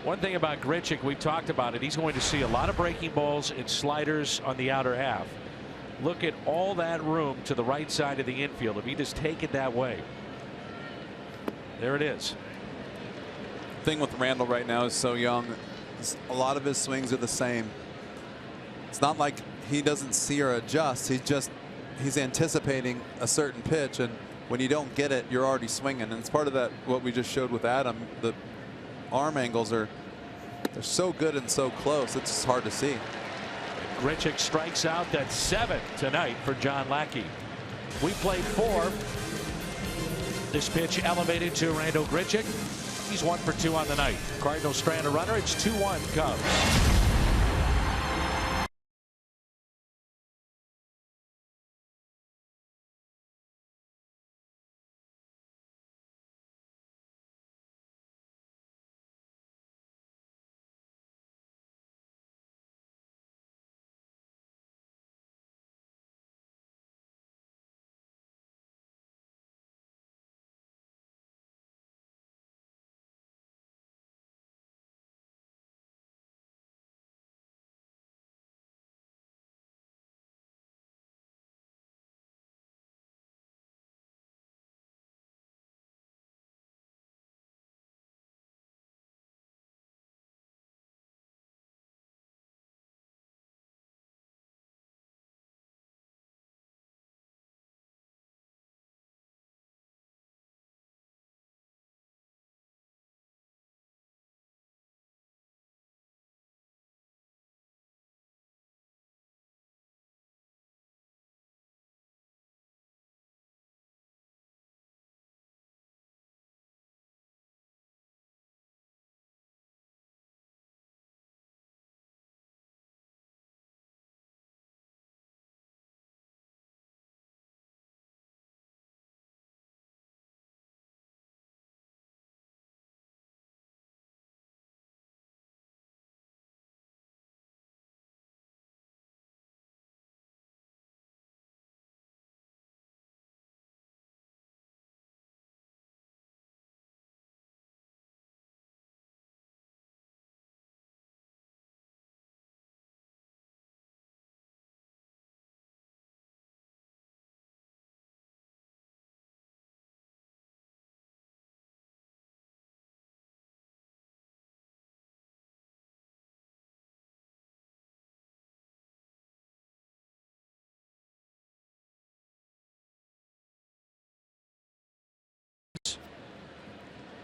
One thing about Grichuk, we talked about it, he's going to see a lot of breaking balls and sliders on the outer half. Look at all that room to the right side of the infield. If he just take it that way. There it is.
The thing with Randal right now is so young. A lot of his swings are the same. It's not like he doesn't see or adjust. He's anticipating a certain pitch, and when you don't get it, you're already swinging. And it's part of that what we just showed with Adam. The arm angles they're so good and so close. It's just hard to see.
Grichuk strikes out. That's 7 tonight for John Lackey. We played 4. This pitch elevated to Randal Grichuk. He's 1 for 2 on the night. Cardinals strand a runner. It's 2-1 Cubs.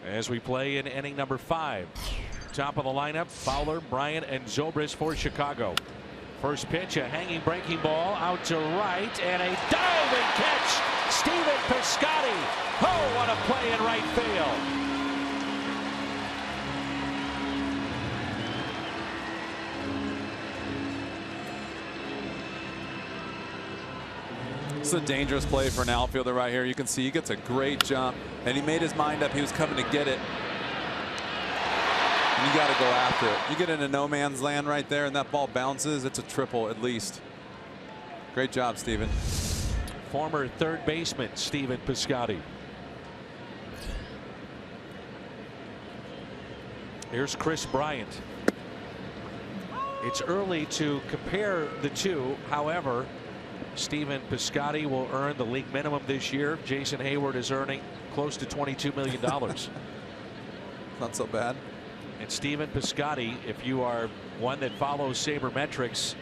as we play in inning number 5. Top of the lineup, Fowler, Bryant, and Zobrist for Chicago. First pitch, a hanging breaking ball out to right, and a diving catch. Stephen Piscotty. Oh, what a play in right field.
It's a dangerous play for an outfielder right here. You can see he gets a great jump, and he made his mind up. He was coming to get it. And you got to go after it. You get into no man's land right there, and that ball bounces. It's a triple at least. Great job, Stephen.
Former third baseman Stephen Piscotty. Here's Chris Bryant. It's early to compare the two. However, Stephen Piscotty will earn the league minimum this year. Jason Hayward is earning close to $22 million.
Not so bad.
And Stephen Piscotty, if you are one that follows sabermetrics,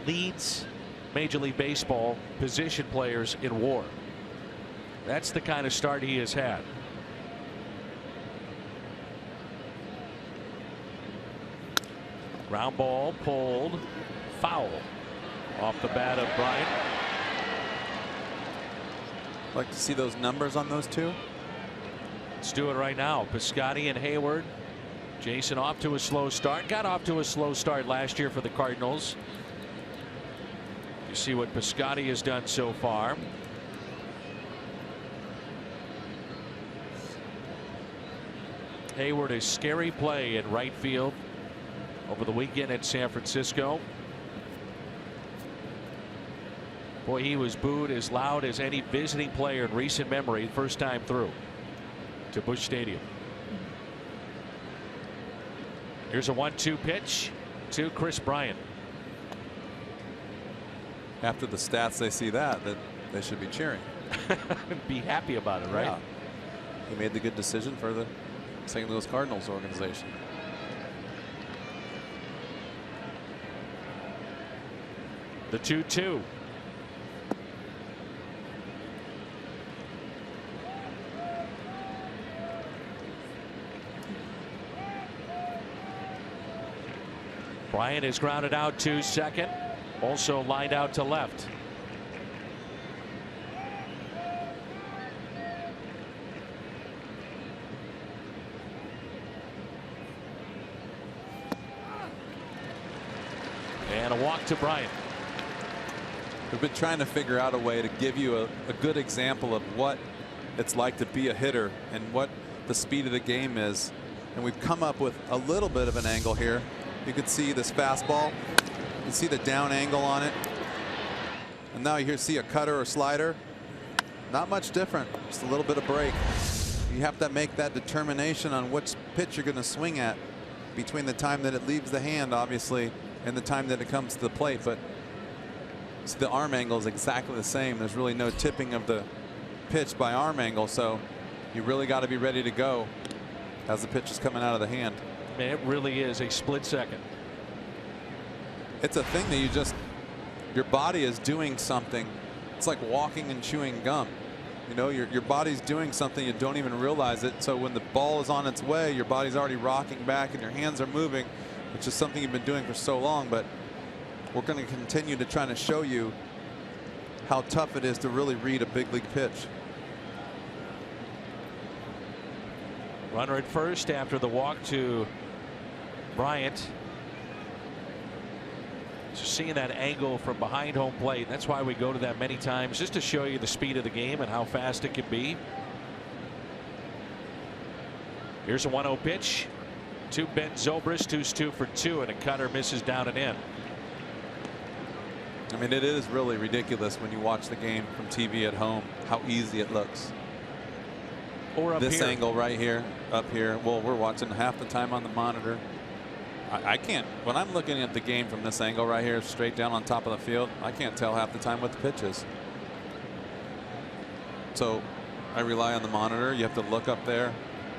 leads Major League Baseball position players in WAR. That's the kind of start he has had. Ground ball pulled, foul off the bat of Bryant.
Like to see those numbers on those two.
Let's do it right now. Piscotty and Hayward. Jason off to a slow start. Got off to a slow start last year for the Cardinals. You see what Piscotty has done so far. Hayward, a scary play in right field over the weekend in San Francisco. Boy, he was booed as loud as any visiting player in recent memory first time through to Busch Stadium. Here's a 1-2 pitch to Chris Bryant.
After the stats, they see that they should be cheering.
Be happy about it, right?
Yeah. He made the good decision for the St. Louis Cardinals organization.
The 2-2. Bryant is grounded out to second, also lined out to left. And a walk to Bryant.
We've been trying to figure out a way to give you a good example of what it's like to be a hitter and what the speed of the game is. And we've come up with a little bit of an angle here. You can see this fastball. You can see the down angle on it. And now you see a cutter or slider. Not much different. Just a little bit of break. You have to make that determination on which pitch you're going to swing at between the time that it leaves the hand, obviously, and the time that it comes to the plate. But see, the arm angle is exactly the same. There's really no tipping of the pitch by arm angle. So you really got to be ready to go as the pitch is coming out of the hand.
Man, it really is a split second.
It's a thing that your body is doing something. It's like walking and chewing gum. You know, your body's doing something, you don't even realize it. So when the ball is on its way, your body's already rocking back and your hands are moving, which is something you've been doing for so long. But we're going to continue to try to show you how tough it is to really read a big league pitch.
Runner at first after the walk to Bryant. So seeing that angle from behind home plate, that's why we go to that many times, just to show you the speed of the game and how fast it can be. Here's a 1-0 pitch to Ben Zobrist, who's 2 for 2, and a cutter misses down and in.
I mean, it is really ridiculous when you watch the game from TV at home how easy it looks.
Or up
this
here.
Angle right here, up here. Well, we're watching half the time on the monitor. I can't, when I'm looking at the game from this angle right here, straight down on top of the field, I can't tell half the time what the pitch is. So I rely on the monitor. You have to look up there.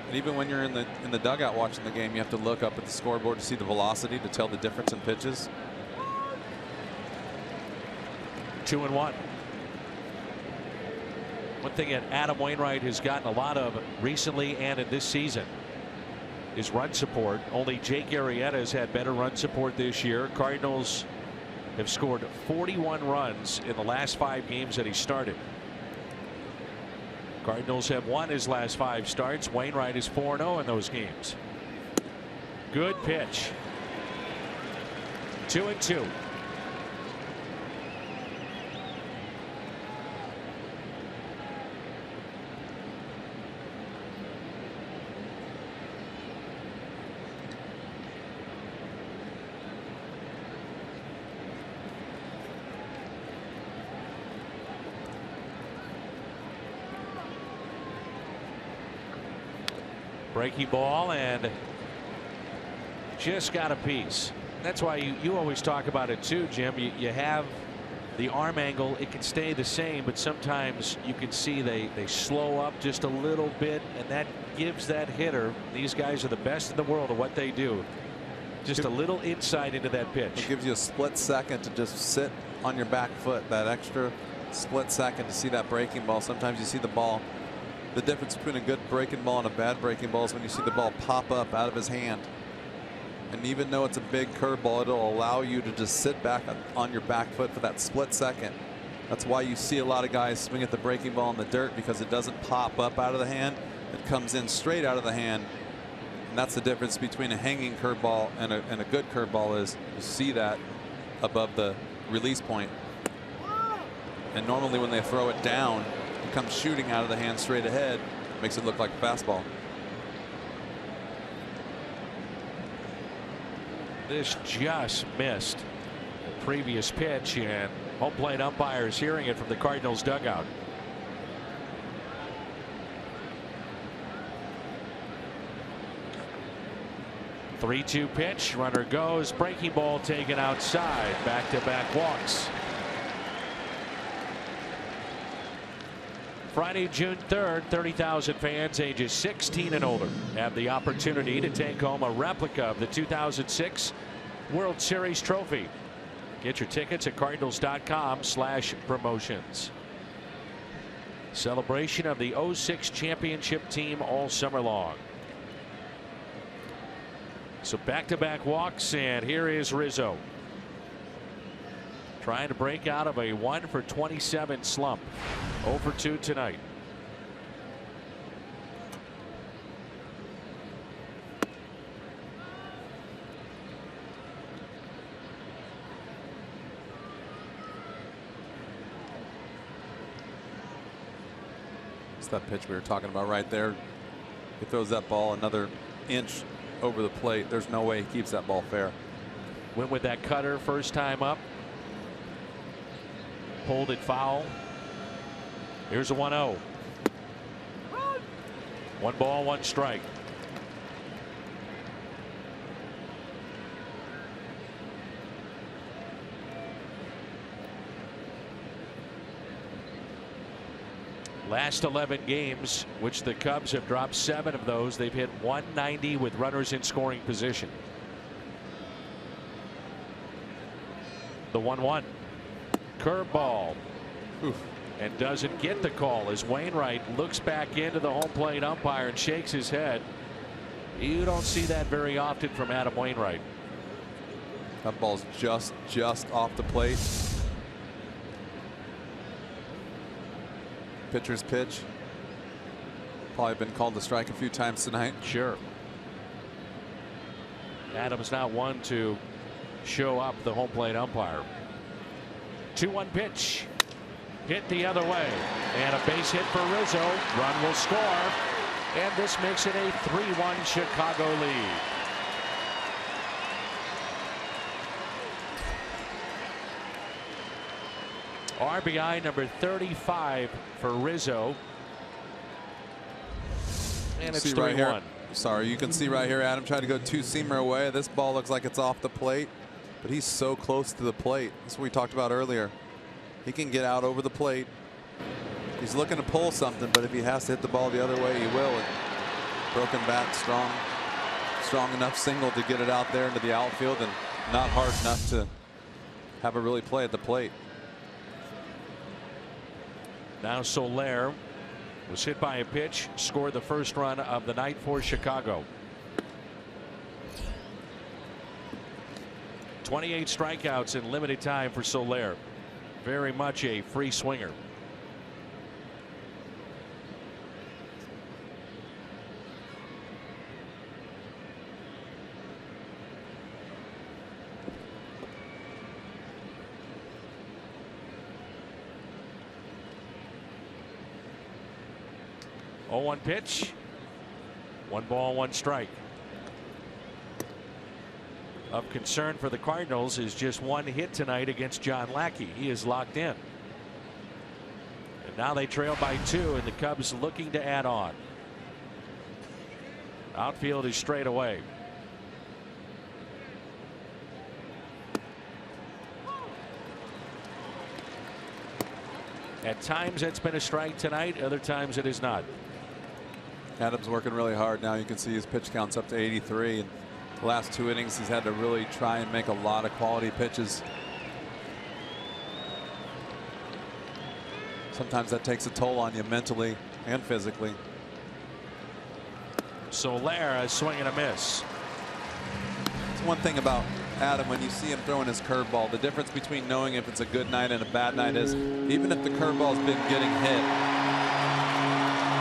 And even when you're in the dugout watching the game, you have to look up at the scoreboard to see the velocity to tell the difference in pitches.
2-1. One thing that Adam Wainwright has gotten a lot of recently and in this season is run support. Only Jake Arrieta has had better run support this year. Cardinals have scored 41 runs in the last 5 games that he started. Cardinals have won his last 5 starts. Wainwright is 4-0 in those games. Good pitch. 2-2. Breaking ball and just got a piece. That's why you always talk about it too, Jim. You have the arm angle. It can stay the same, but sometimes you can see they slow up just a little bit, and that gives that hitter, these guys are the best in the world at what they do, just a little insight into that pitch.
It gives you a split second to just sit on your back foot, that extra split second to see that breaking ball. Sometimes you see the ball. The difference between a good breaking ball and a bad breaking ball is when you see the ball pop up out of his hand. And even though it's a big curveball, it'll allow you to just sit back on your back foot for that split second. That's why you see a lot of guys swing at the breaking ball in the dirt, because it doesn't pop up out of the hand. It comes in straight out of the hand. And that's the difference between a hanging curveball and a good curveball, is you see that above the release point. And normally when they throw it down, it comes shooting out of the hand straight ahead, makes it look like a fastball.
This just missed the previous pitch, and home plate umpires hearing it from the Cardinals dugout. Three-two pitch, runner goes, breaking ball taken outside, back-to-back walks. Friday, June 3rd, 30,000 fans ages 16 and older have the opportunity to take home a replica of the 2006 World Series trophy. Get your tickets at cardinals.com/promotions. Celebration of the 06 championship team all summer long. So back-to-back walks, and here is Rizzo trying to break out of a 1-for-27 slump. 0-for-2 tonight.
It's that pitch we were talking about right there. He throws that ball another inch over the plate. There's no way he keeps that ball fair.
Went with that cutter first time up. Pulled it foul. Here's a 1-0. 1 ball, 1 strike. Last 11 games, which the Cubs have dropped 7 of those, they've hit 190 with runners in scoring position. The 1-1. Curveball. And doesn't get the call as Wainwright looks back into the home plate umpire and shakes his head. You don't see that very often from Adam Wainwright.
That ball's just off the plate. Pitcher's pitch. Probably been called to strike a few times tonight.
Sure. Adam's not one to show up the home plate umpire. 2-1 pitch. Hit the other way, and a base hit for Rizzo. Run will score, and this makes it a 3-1 Chicago lead. RBI number 35 for Rizzo, and it's 3-1.
Right here. Sorry, you can see right here Adam tried to go 2-seamer away. This ball looks like it's off the plate, but he's so close to the plate. That's what we talked about earlier. He can get out over the plate. He's looking to pull something, but if he has to hit the ball the other way, he will. And broken bat, strong enough single to get it out there into the outfield, and not hard enough to have a really play at the plate.
Now Soler Was hit by a pitch, scored the first run of the night for Chicago. 28 strikeouts in limited time for Soler. Very much a free swinger. Oh, 1 pitch. 1 ball, 1 strike. Of concern for the Cardinals is just 1 hit tonight against John Lackey. He is locked in. And now they trail by 2, and the Cubs looking to add on. Outfield is straight away. At times it's been a strike tonight, other times it is not.
Adams working really hard now. You can see his pitch counts up to 83. And the last 2 innings, he's had to really try and make a lot of quality pitches. Sometimes that takes a toll on you mentally and physically.
Soler, a swing and a miss.
It's one thing about Adam, when you see him throwing his curveball, the difference between knowing if it's a good night and a bad night is even if the curveball's been getting hit,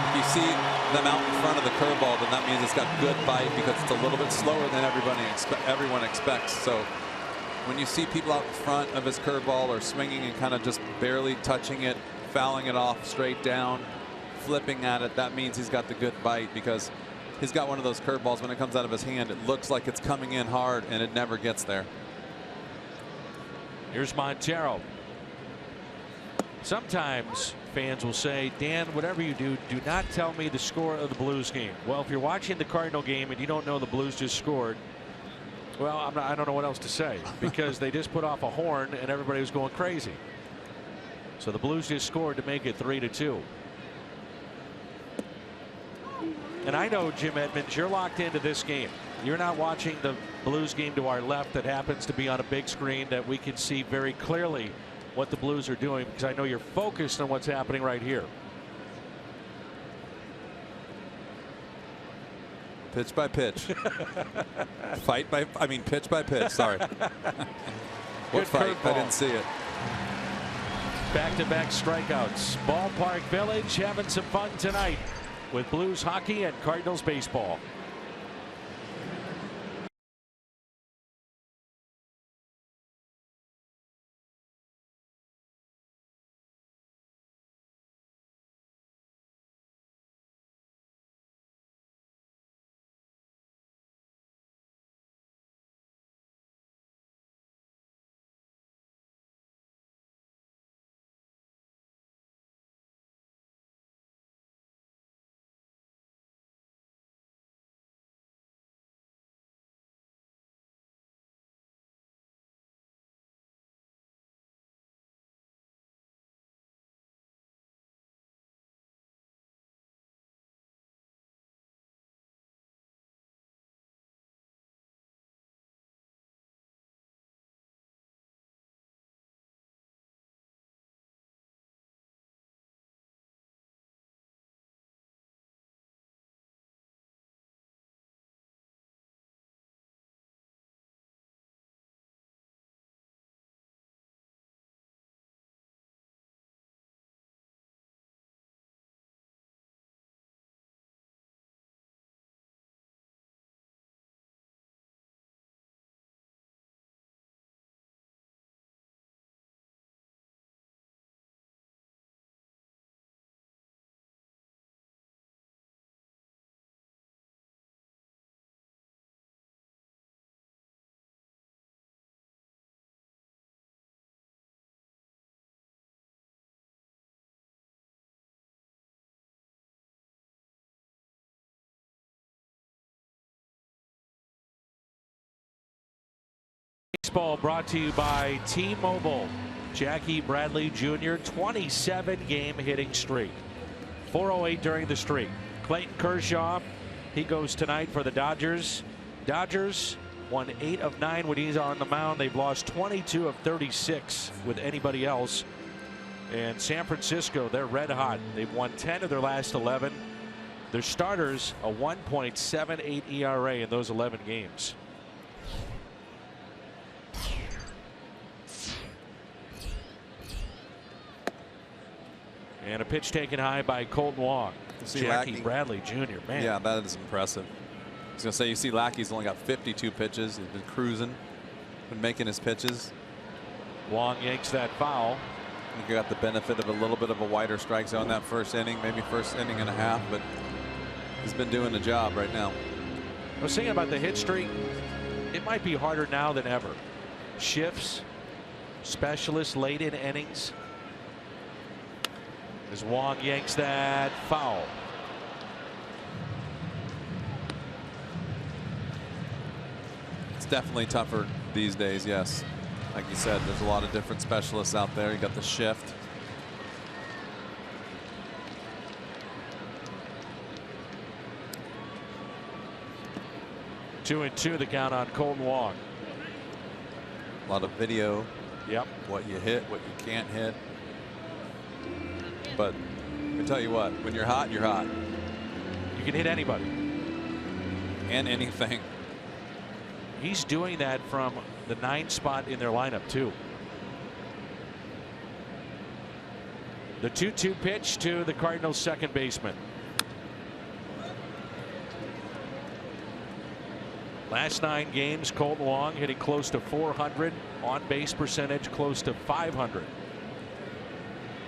if you see them out in front of the curveball, then that means it's got good bite because it's a little bit slower than everyone expects. So when you see people out in front of his curveball or swinging and kind of just barely touching it, fouling it off straight down, flipping at it, that means he's got the good bite, because he's got one of those curveballs when it comes out of his hand, it looks like it's coming in hard and it never gets there.
Here's Montero. Sometimes fans will say, Dan, whatever you do, do not tell me the score of the Blues game. Well, if you're watching the Cardinal game and you don't know the Blues just scored, well, I don't know what else to say, because they just put off a horn and everybody was going crazy. So the Blues just scored to make it 3-2. And I know, Jim Edmonds, you're locked into this game. You're not watching the Blues game to our left that happens to be on a big screen that we can see very clearly what the Blues are doing, because I know you're focused on what's happening right here.
Pitch by pitch. Pitch by pitch. Sorry. What fight? I didn't see it.
Back-to-back strikeouts. Ballpark Village having some fun tonight with Blues hockey and Cardinals baseball. Baseball brought to you by T-Mobile. Jackie Bradley Jr. 27-game hitting streak. 408 during the streak. Clayton Kershaw, he goes tonight for the Dodgers. Dodgers won 8 of 9 when he's on the mound. They've lost 22 of 36 with anybody else. And San Francisco, they're red hot. They've won 10 of their last 11. Their starters, a 1.78 ERA in those 11 games. And a pitch taken high by Colton Wong. Jackie Bradley Jr. Man.
Yeah, that is impressive. I was going to say, you see Lackey's only got 52 pitches. He's been cruising, been making his pitches.
Wong yanks that foul.
You got the benefit of a little bit of a wider strike zone that first inning, maybe first inning and a half, but he's been doing the job right now.
I was thinking about the hit streak. It might be harder now than ever. Shifts, specialists late in innings. As Wong yanks that foul.
It's definitely tougher these days, yes. Like you said, there's a lot of different specialists out there. You got the shift.
Two and two, the count on Colton Wong.
A lot of video.
Yep.
What you hit, what you can't hit. But I tell you what, when you're hot, you're hot.
You can hit anybody.
And anything.
He's doing that from the 9th spot in their lineup too. The 2-2 pitch to the Cardinals second baseman. Last 9 games, Colton Wong hitting close to 400, on base percentage close to 500.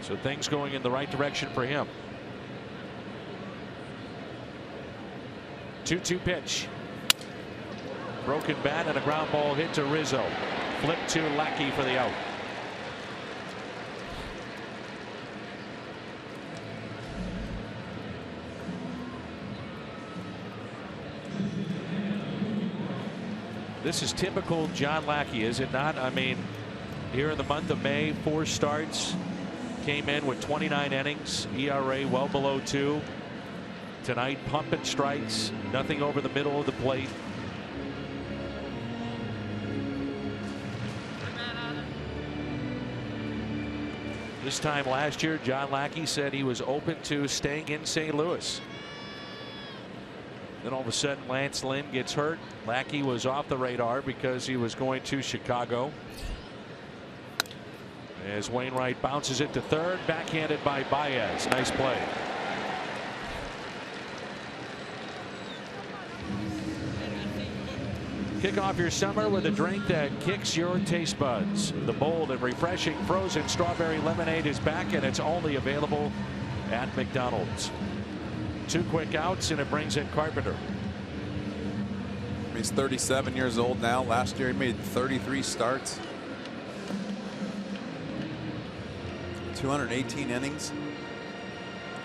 So things going in the right direction for him. 2-2 pitch. Broken bat and a ground ball hit to Rizzo. Flip to Lackey for the out. This is typical John Lackey, is it not? I mean, here in the month of May, 4 starts. Came in with 29 innings, ERA well below 2. Tonight, pumping strikes, nothing over the middle of the plate. This time last year, John Lackey said he was open to staying in St. Louis. Then all of a sudden, Lance Lynn gets hurt. Lackey was off the radar because he was going to Chicago. As Wainwright bounces it to third, backhanded by Baez. Nice play. Kick off your summer with a drink that kicks your taste buds. The bold and refreshing frozen strawberry lemonade is back, and it's only available at McDonald's. 2 quick outs, and it brings in Carpenter.
He's 37 years old now. Last year he made 33 starts. 218 innings.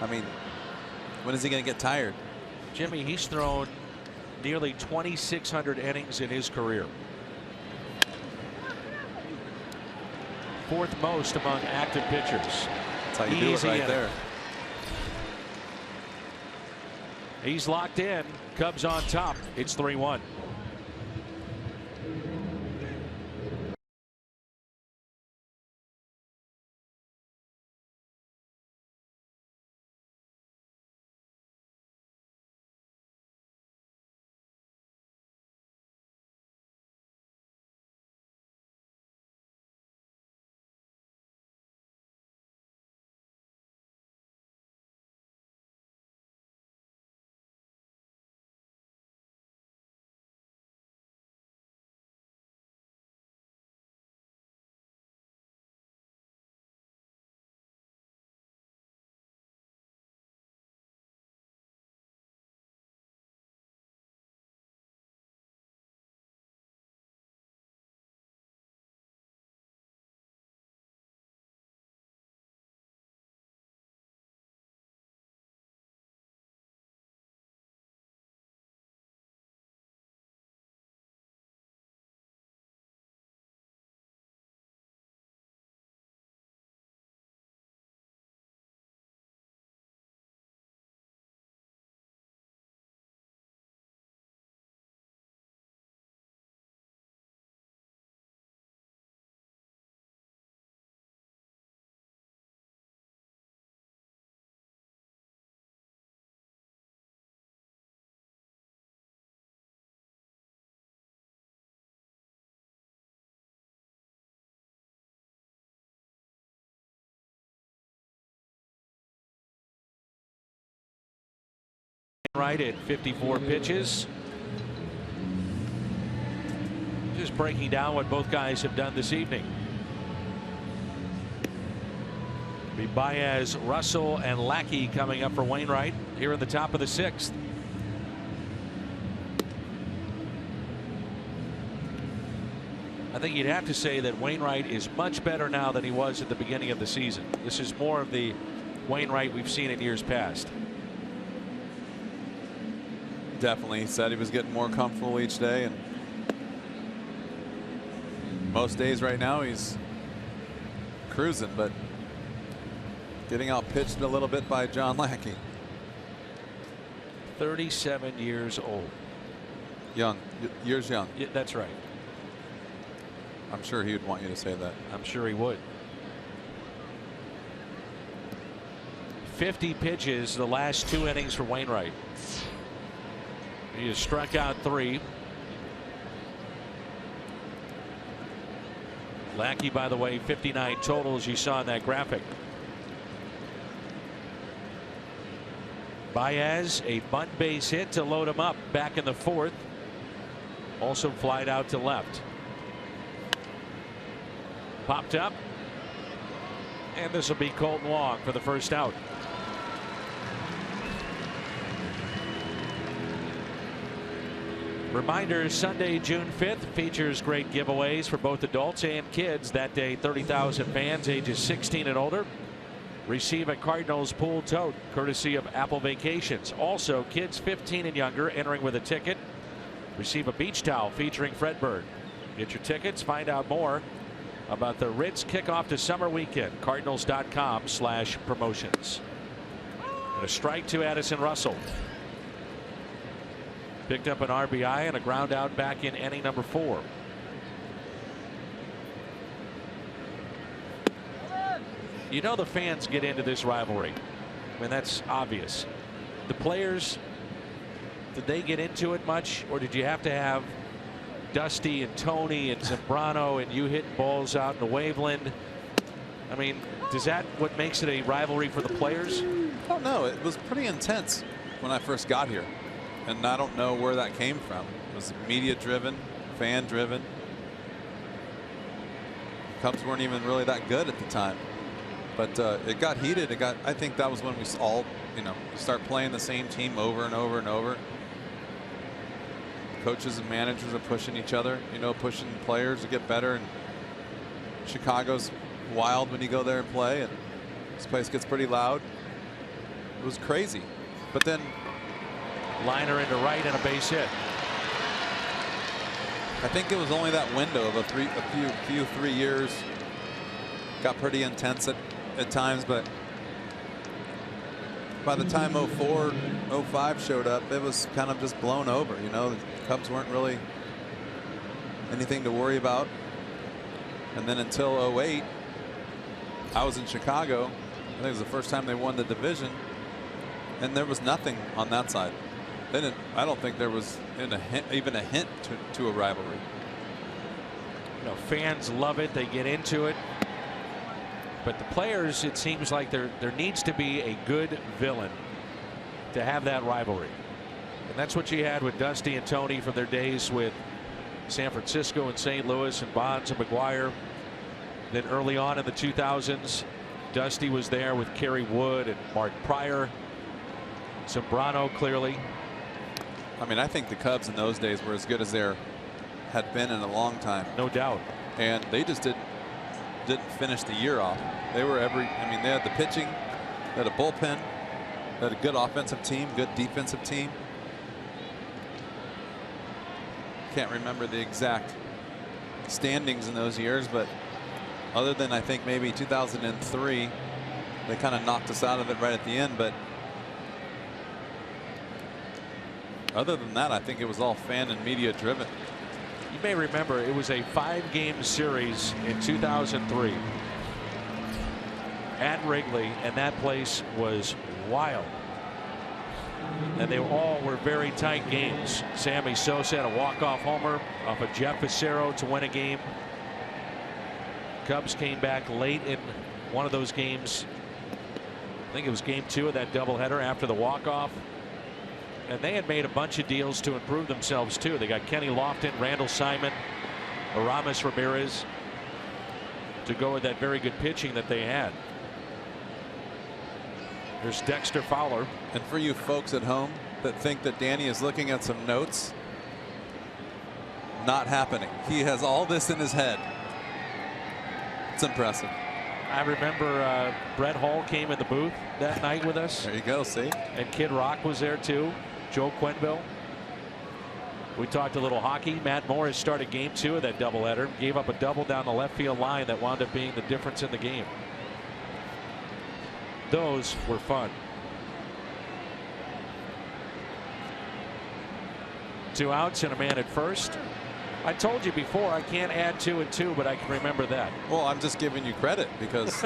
I mean, when is he going to get tired?
Jimmy, he's thrown nearly 2,600 innings in his career. 4th most among active pitchers.
That's how you do it right there.
He's locked in. Cubs on top. It's 3-1. Right at 54 pitches. Just breaking down what both guys have done this evening. Be Baez, Russell, and Lackey coming up for Wainwright here in the top of the 6th. I think you'd have to say that Wainwright is much better now than he was at the beginning of the season. This is more of the Wainwright we've seen in years past.
Definitely. He said he was getting more comfortable each day, and most days right now he's cruising, but getting out pitched a little bit by John Lackey.
37 years old.
Young. Years young.
Yeah, that's right.
I'm sure he would want you to say that.
I'm sure he would. 50 pitches the last 2 innings for Wainwright. He has struck out 3. Lackey, by the way, 59 totals you saw in that graphic. Baez, a bunt base hit to load him up back in the 4th. Also flied out to left. Popped up. And this will be Colton Long for the first out. Reminder, Sunday, June 5th features great giveaways for both adults and kids. That day, 30,000 fans ages 16 and older receive a Cardinals pool tote courtesy of Apple Vacations. Also, kids 15 and younger entering with a ticket receive a beach towel featuring Fredbird. Get your tickets. Find out more about the Ritz kickoff to summer weekend. Cardinals.com/promotions. And a strike to Addison Russell. Picked up an RBI and a ground out back in inning number 4. You know the fans get into this rivalry. I mean, that's obvious. The players, did they get into it much, or did you have to have Dusty and Tony and Zambrano and you hitting balls out in the Waveland? I mean, is that what makes it a rivalry for the players?
I don't know. It was pretty intense when I first got here. And I don't know where that came from. It was media driven, fan driven. Cubs weren't even really that good at the time, but it got heated. I think that was when we all, start playing the same team over and over and over. Coaches and managers are pushing each other, pushing players to get better. And Chicago's wild when you go there and play, and this place gets pretty loud. It was crazy, but then.
Liner into right and a base hit.
I think it was only that window of a few 3 years. Got pretty intense at times, but by the time 04, 05 showed up, it was kind of just blown over. The Cubs weren't really anything to worry about. And then until 08, I was in Chicago. I think it was the first time they won the division, and there was nothing on that side. I don't think there was even a hint to a rivalry.
Fans love it. They get into it. But the players, it seems like there needs to be a good villain to have that rivalry. And that's what you had with Dusty and Tony from their days with San Francisco and St. Louis and Bonds and McGuire. Then early on in the 2000s, Dusty was there with Kerry Wood and Mark Pryor. Zambrano, clearly.
I mean, I think the Cubs in those days were as good as they had been in a long time.
No doubt.
And they just didn't finish the year off. They were they had the pitching, they had a bullpen, they had a good offensive team, good defensive team. Can't remember the exact standings in those years, but other than I think maybe 2003, they kind of knocked us out of it right at the end. But other than that, I think it was all fan and media driven.
You may remember it was a 5-game series in 2003 at Wrigley, and that place was wild. And they all were very tight games. Sammy Sosa had a walk-off homer off of Jeff Fassero to win a game. Cubs came back late in one of those games. I think it was game 2 of that doubleheader after the walk-off. And they had made a bunch of deals to improve themselves too. They got Kenny Lofton, Randall Simon, Aramis Ramirez to go with that very good pitching that they had. There's Dexter Fowler.
And for you folks at home that think that Danny is looking at some notes, not happening. He has all this in his head. It's impressive.
I remember Brett Hall came in the booth that night with us.
There you go, see?
And Kid Rock was there too. Joe Quenneville. We talked a little hockey. Matt Morris started game 2 of that doubleheader. Gave up a double down the left field line that wound up being the difference in the game. Those were fun. 2 outs and a man at first. I told you before I can't add 2 and 2, but I can remember that.
Well, I'm just giving you credit because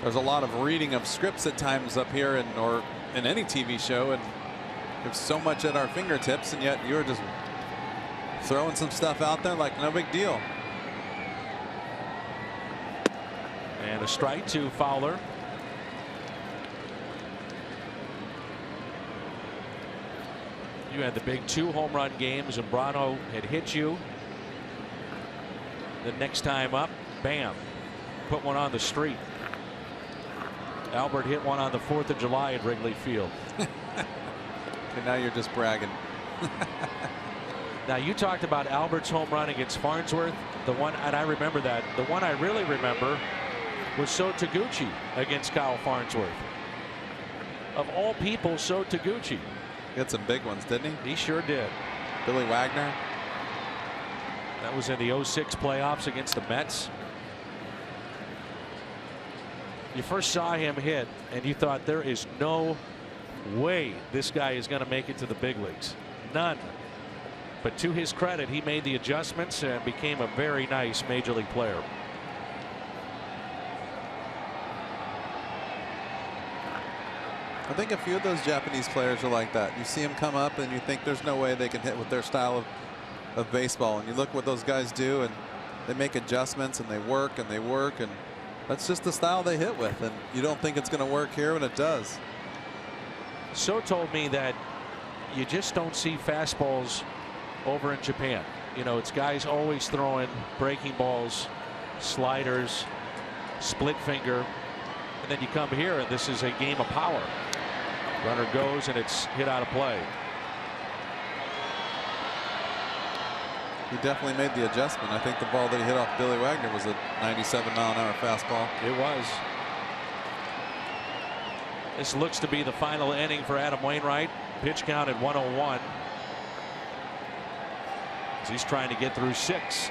there's a lot of reading of scripts at times up here or in any TV show, and there's so much at our fingertips, and yet you're just throwing some stuff out there like no big deal.
And a strike to Fowler. You had the big 2 home run games. Zambrano had hit you. The next time up, bam, put one on the street. Albert hit one on the 4th of July at Wrigley Field.
Okay, now you're just bragging.
Now you talked about Albert's home run against Farnsworth. The one, and I remember that. The one I really remember was So Taguchi against Kyle Farnsworth. Of all people, So Taguchi.
He had some big ones, didn't he?
He sure did.
Billy Wagner.
That was in the 06 playoffs against the Mets. You first saw him hit and you thought there is no way this guy is going to make it to the big leagues. None. But to his credit, he made the adjustments and became a very nice major league player.
I think a few of those Japanese players are like that. You see them come up and you think there's no way they can hit with their style of baseball, and you look what those guys do and they make adjustments and they work and they work, and that's just the style they hit with, and you don't think it's going to work here, and it does.
So told me that you just don't see fastballs over in Japan. You know, it's guys always throwing breaking balls, sliders, split finger, and then you come here and this is a game of power. Runner goes and it's hit out of play.
He definitely made the adjustment. I think the ball that he hit off Billy Wagner was a 97-mile-an-hour fastball.
It was. This looks to be the final inning for Adam Wainwright. Pitch count at 101. As he's trying to get through 6.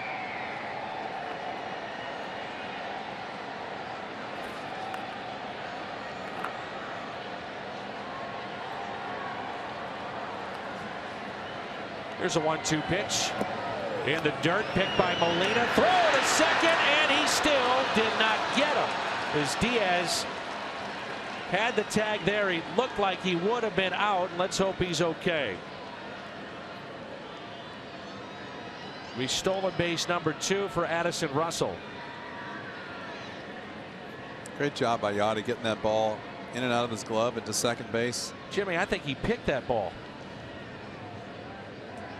Here's a 1-2 pitch. In the dirt, picked by Molina. Throw to second, and he still did not get him. As Diaz had the tag there, he looked like he would have been out. Let's hope he's okay. We stolen base number 2 for Addison Russell.
Great job by Yadi getting that ball in and out of his glove into second base.
Jimmy, I think he picked that ball.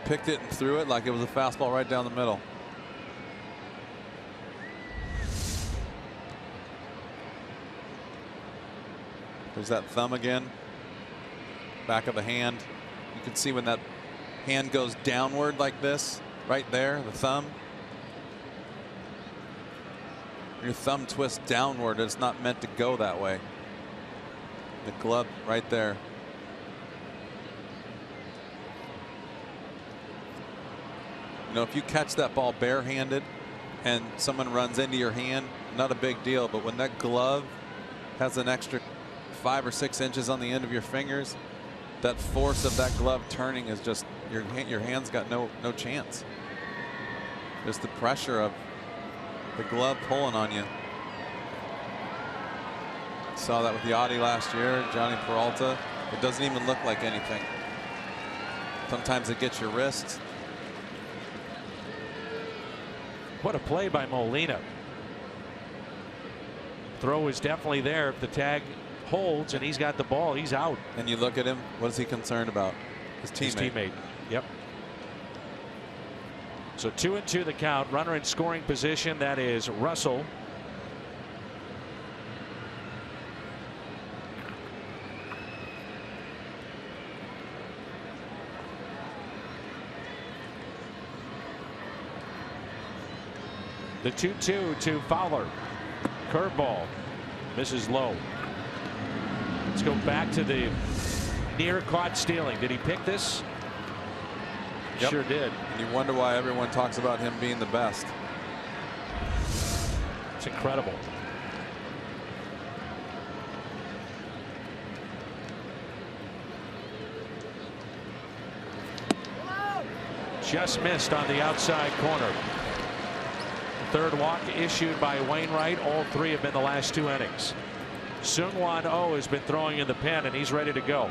Picked it and threw it like it was a fastball right down the middle. There's that thumb again. Back of the hand. You can see when that hand goes downward like this, right there, the thumb. Your thumb twists downward. It's not meant to go that way. The glove right there. You know, if you catch that ball barehanded and someone runs into your hand, not a big deal. But when that glove has an extra 5 or 6 inches on the end of your fingers, that force of that glove turning is just your hand's got no chance. Just the pressure of the glove pulling on you. Saw that with Yadi last year, Johnny Peralta. It doesn't even look like anything. Sometimes it gets your wrist.
What a play by Molina. Throw was definitely there. If the tag holds and he's got the ball, he's out.
And you look at him, what is he concerned about? His teammate.
His teammate. Yep. So 2-2 the count. Runner in scoring position. That is Russell. The 2-2 to Fowler. Curveball. Misses low. Let's go back to the near caught stealing. Did he pick this?
Yep.
Sure did.
And you wonder why everyone talks about him being the best.
It's incredible. Just missed on the outside corner. Third walk issued by Wainwright. All three have been the last 2 innings. Seung-Hwan Oh has been throwing in the pen and he's ready to go.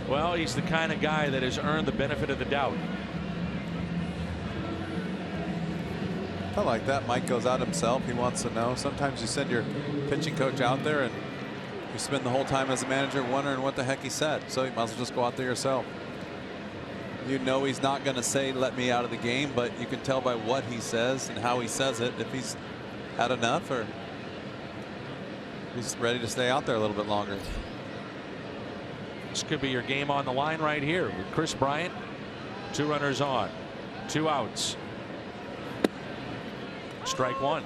Well, he's the kind of guy that has earned the benefit of the doubt.
I like that. Mike goes out himself. He wants to know. Sometimes you send your pitching coach out there and you spend the whole time as a manager wondering what the heck he said. So you might as well just go out there yourself. You know he's not going to say let me out of the game, but you can tell by what he says and how he says it if he's had enough or he's ready to stay out there a little bit longer.
This could be your game on the line right here with Chris Bryant. 2 runners on, 2 outs. Strike 1.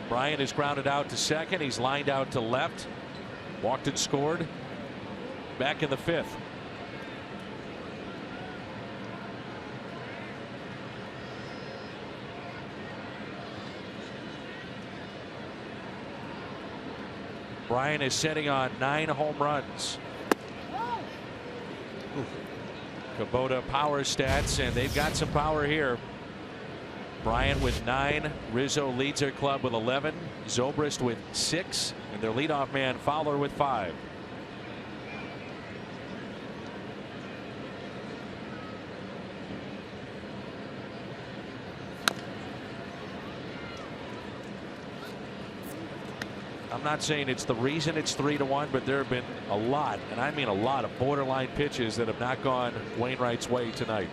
Bryant is grounded out to second. He's lined out to left. Walked and scored. Back in the 5th. Bryant is sitting on 9 home runs. Kubota power stats, and they've got some power here. Bryant with 9. Rizzo leads their club with 11. Zobrist with 6. And their leadoff man Fowler with 5. I'm not saying it's the reason it's 3-1, but there have been a lot, and I mean a lot, of borderline pitches that have not gone Wainwright's way tonight.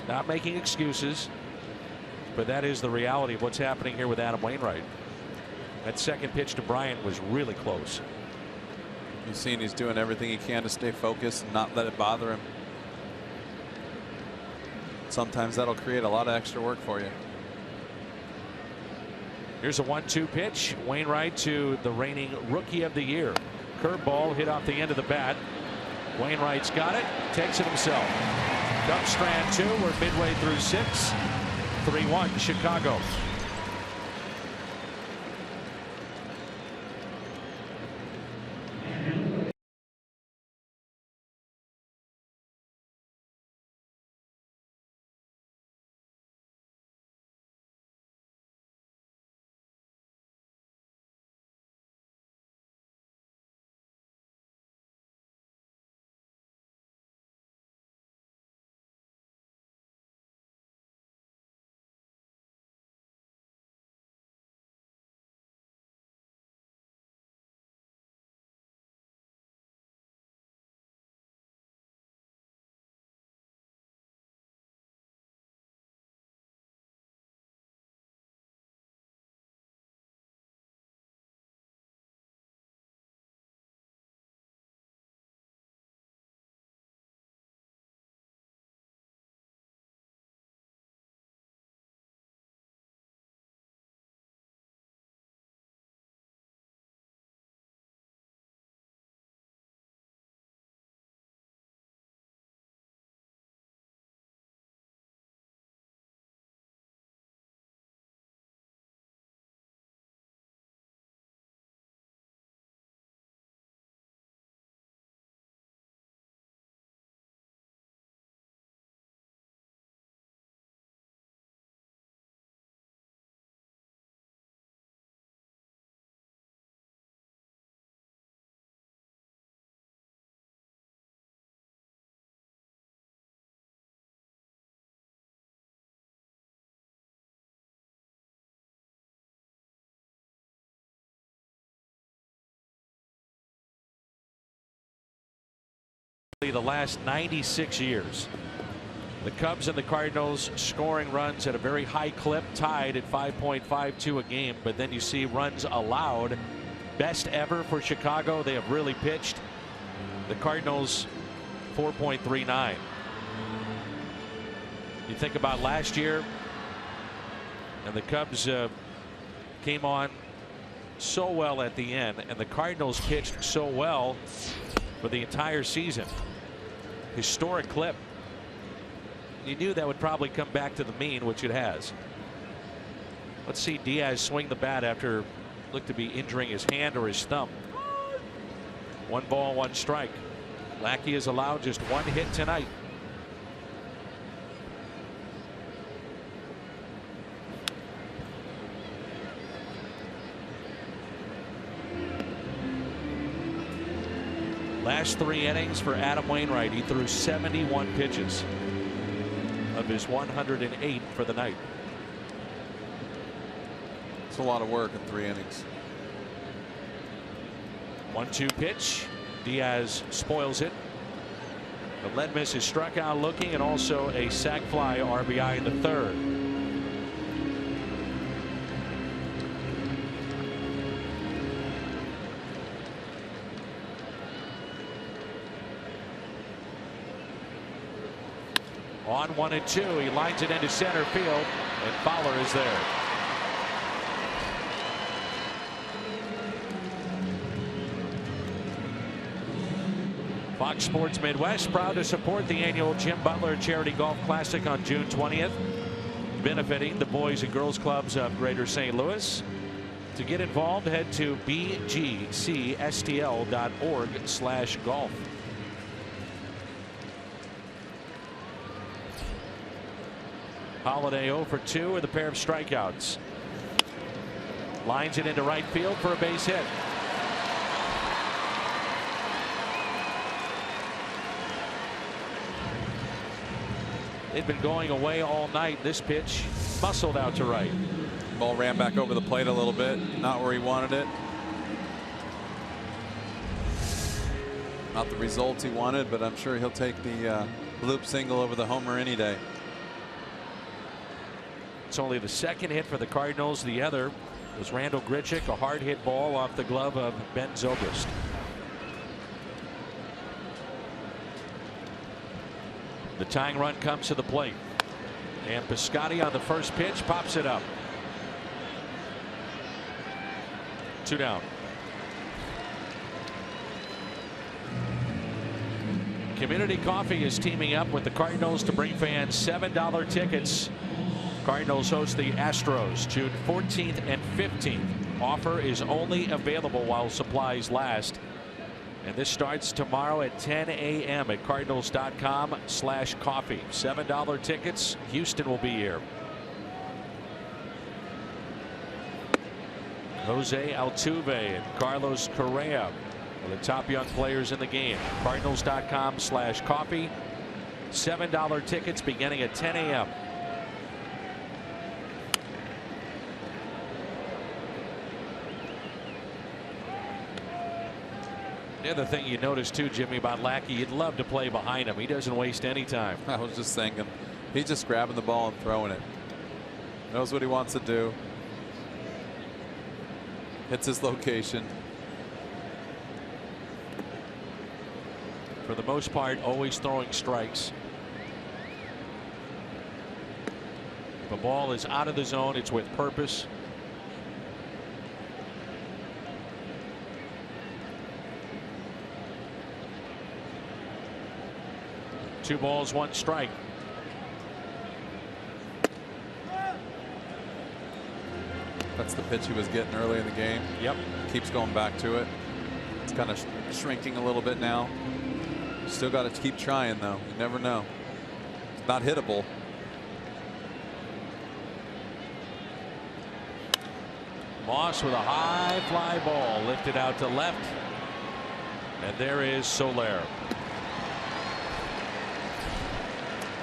Not making excuses, but that is the reality of what's happening here with Adam Wainwright. That second pitch to Bryant was really close.
You've seen he's doing everything he can to stay focused and not let it bother him. Sometimes that'll create a lot of extra work for you.
Here's a 1-2 pitch. Wainwright to the reigning Rookie of the Year. Curveball hit off the end of the bat. Wainwright's got it. Takes it himself. Dump strand 2. We're midway through 6. 3-1 Chicago. literally the last 96 years. The Cubs and the Cardinals scoring runs at a very high clip, tied at 5.52 a game. But then you see runs allowed, best ever for Chicago. They have really pitched. The Cardinals 4.39. You think about last year, and the Cubs came on so well at the end, and the Cardinals pitched so well for the entire season. Historic clip. You knew that would probably come back to the mean, which it has. Let's see Diaz swing the bat after looked to be injuring his hand or his thumb. 1 ball, 1 strike. Lackey is allowed just 1 hit tonight. Last 3 innings for Adam Wainwright. He threw 71 pitches of his 108 for the night.
It's a lot of work in 3 innings.
1-2 pitch. Diaz spoils it. The lead miss is struck out looking, and also a sac fly RBI in the 3rd. On 1-2, he lines it into center field, and Fowler is there. Fox Sports Midwest proud to support the annual Jim Butler Charity Golf Classic on June 20th, benefiting the Boys and Girls Clubs of Greater St. Louis. To get involved, head to bgcstl.org/golf. Holiday 0 for 2 with a pair of strikeouts. Lines it into right field for a base hit. They've been going away all night. This pitch muscled out to right.
Ball ran back over the plate a little bit, not where he wanted it. Not the results he wanted, but I'm sure he'll take the loop single over the homer any day.
It's only the 2nd hit for the Cardinals. The other was Randall Grichuk, a hard hit ball off the glove of Ben Zobrist. The tying run comes to the plate, and Piscotty on the first pitch pops it up. 2 down. Community Coffee is teaming up with the Cardinals to bring fans $7 tickets. Cardinals host the Astros June 14th and 15th. Offer is only available while supplies last. And this starts tomorrow at 10 a.m. at cardinals.com/coffee. $7 tickets. Houston will be here. Jose Altuve and Carlos Correa are the top young players in the game. Cardinals.com/coffee. $7 tickets beginning at 10 a.m. The other thing you notice too, Jimmy, about Lackey, you'd love to play behind him. He doesn't waste any time.
I was just thinking, he's just grabbing the ball and throwing it. Knows what he wants to do. Hits his location.
For the most part, always throwing strikes. If a ball is out of the zone, it's with purpose. Two balls, 1 strike.
That's the pitch he was getting early in the game.
Yep.
Keeps going back to it. It's kind of shrinking a little bit now. Still got to keep trying, though. You never know. It's not hittable.
Moss with a high fly ball lifted out to left. And there is Soler.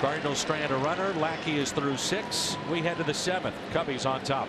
Cardinals strand a runner. Lackey is through 6. We head to the 7th. Cubbies on top.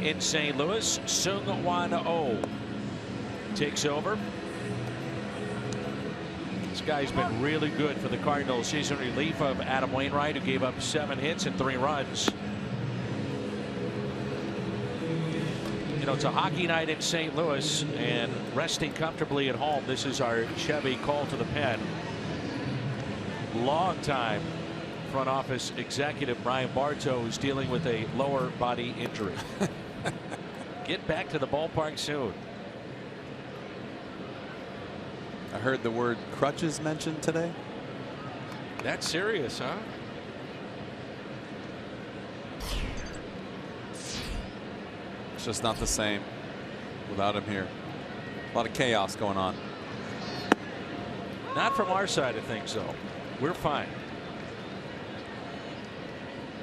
in St. Louis. Seung-Hwan Oh takes over. This guy's been really good for the Cardinals. He's in relief of Adam Wainwright, who gave up 7 hits and 3 runs. You know, it's a hockey night in St. Louis, and resting comfortably at home. This is our Chevy call to the pen. Long time front office executive Brian Bartow, who's dealing with a lower body injury. Get back to the ballpark soon.
I heard the word crutches mentioned today.
That's serious, huh?
It's just not the same without him here. A lot of chaos going on.
Not from our side of things, though. We're fine.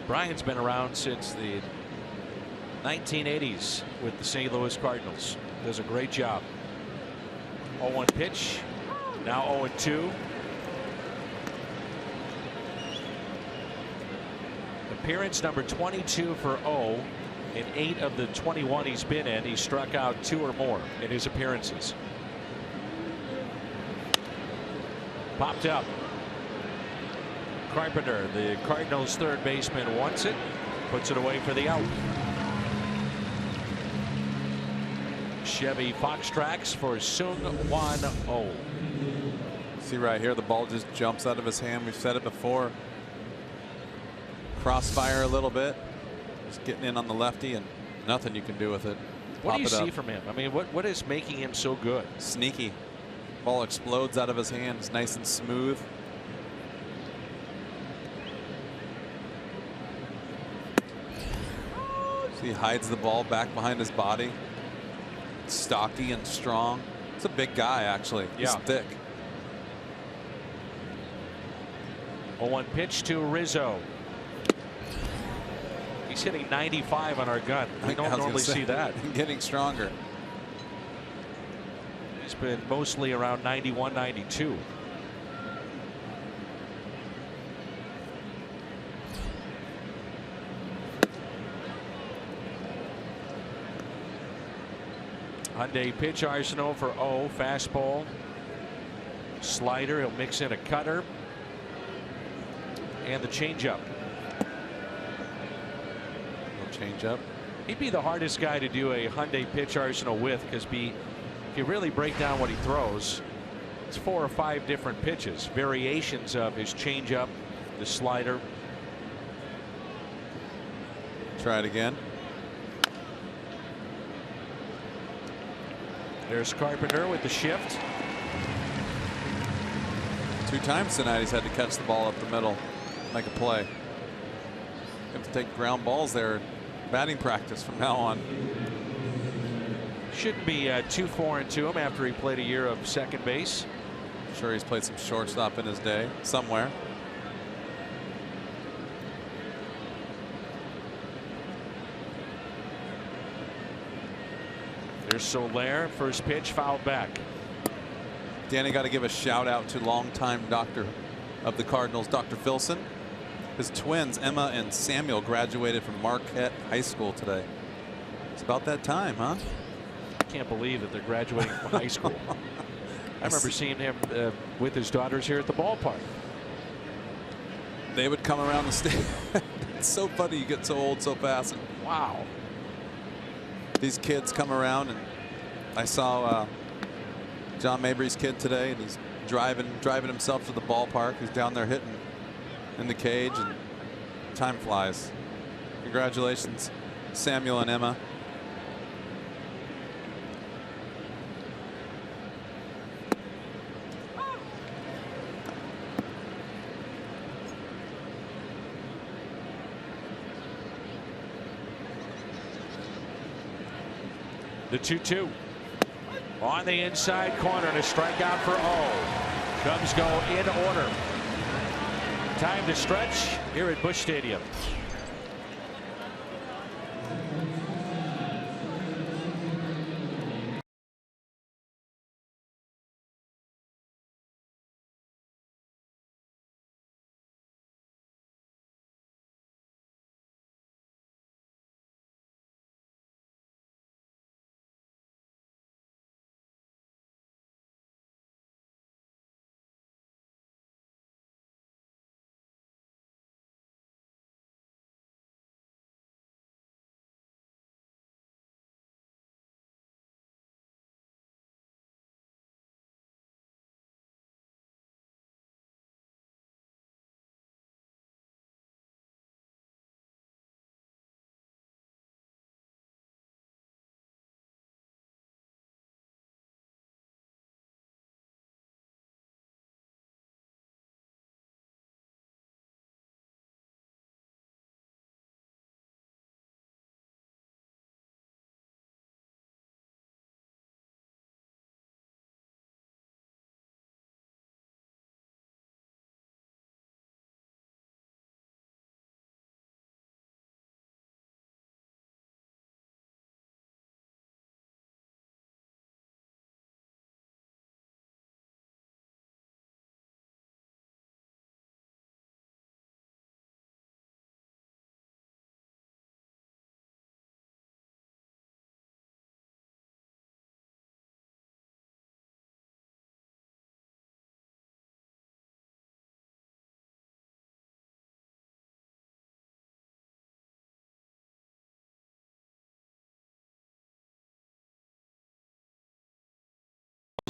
Brian's been around since the 1980s with the St. Louis Cardinals. Does a great job. 0-1 pitch. Now 0-2. Appearance number 22 for O. In 8 of the 21 he's been in, he struck out 2 or more in his appearances. Popped up. Carpenter, the Cardinals' third baseman, wants it, puts it away for the out. Chevy Fox tracks for Seung-Hwan Oh.
See right here, the ball just jumps out of his hand. We've said it before. Crossfire a little bit. Just getting in on the lefty, and nothing you can do with it.
What do you see from him? I mean, what is making him so good?
Sneaky. Ball explodes out of his hand. It's nice and smooth. So he hides the ball back behind his body. Stocky and strong. It's a big guy, actually. He's thick.
0-1 pitch to Rizzo. He's hitting 95 on our gun. We don't normally see that.
Getting stronger.
He's been mostly around 91, 92. Hyundai pitch arsenal for O. Fastball, slider. He'll mix in a cutter and the changeup.
Changeup.
He'd be the hardest guy to do a Hyundai pitch arsenal with, because if you really break down what he throws, it's 4 or 5 different pitches, variations of his changeup, the slider.
Try it again.
There's Carpenter with the shift.
2 times tonight he's had to catch the ball up the middle, make a play. Have to take ground balls there. Batting practice from now on.
Shouldn't be too foreign to him after he played a year of second base.
I'm sure he's played some shortstop in his day somewhere.
There's Soler. First pitch fouled back.
Danny, got to give a shout out to longtime doctor of the Cardinals, Dr. Filson. His twins, Emma and Samuel, graduated from Marquette High School today. It's about that time, huh?
I can't believe that they're graduating from high school. I remember seeing him with his daughters here at the ballpark.
They would come around the stage. It's so funny, you get so old so fast. And
wow.
These kids come around, and I saw John Mabry's kid today, and he's driving himself to the ballpark. He's down there hitting in the cage, and time flies. Congratulations, Samuel and Emma.
The 2-2 on the inside corner, and a strikeout for O. Cubs go in order. Time to stretch here at Busch Stadium.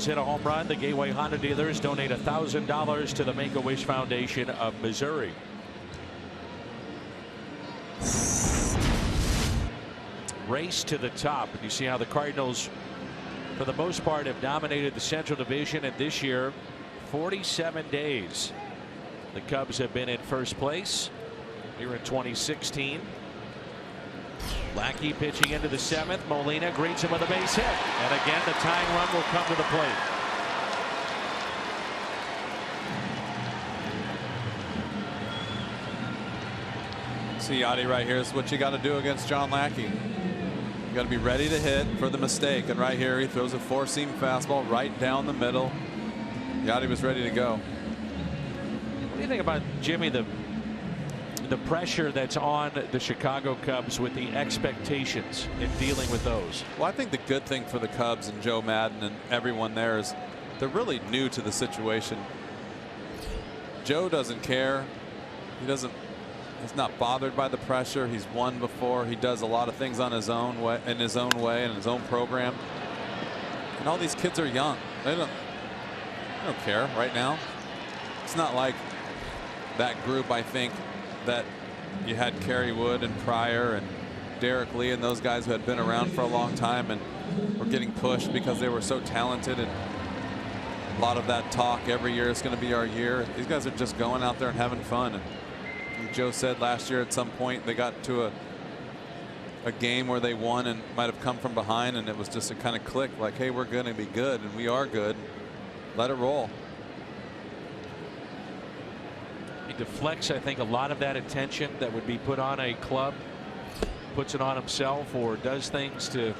hit a home run. The Gateway Honda dealers donate $1,000 to the Make-A-Wish Foundation of Missouri. Race to the top, and you see how the Cardinals, for the most part, have dominated the Central Division, and this year, 47 days, the Cubs have been in first place here in 2016. Lackey pitching into the 7th. Molina greets him with a base hit, and again the tying run will come to the plate.
See, Yadi, right here is what you got to do against John Lackey. You got to be ready to hit for the mistake, and right here he throws a 4-seam fastball right down the middle. Yadi was ready to go.
What do you think about, Jimmy, the pressure that's on the Chicago Cubs with the expectations in dealing with those?
Well, I think the good thing for the Cubs and Joe Madden and everyone there is they're really new to the situation. Joe doesn't care. He's not bothered by the pressure. He's won before. He does a lot of things on his own way, in his own program. And all these kids are young. They don't care right now. It's not like that group, I think, that you had Kerry Wood and Pryor and Derek Lee and those guys who had been around for a long time and were getting pushed because they were so talented, and a lot of that talk every year is going to be our year. These guys are just going out there and having fun. And Joe said last year at some point they got to a game where they won and might have come from behind, and it was just a kind of click, like, hey, we're going to be good, and we are good. Let it roll.
He deflects, I think, a lot of that attention that would be put on a club, puts it on himself, or does things to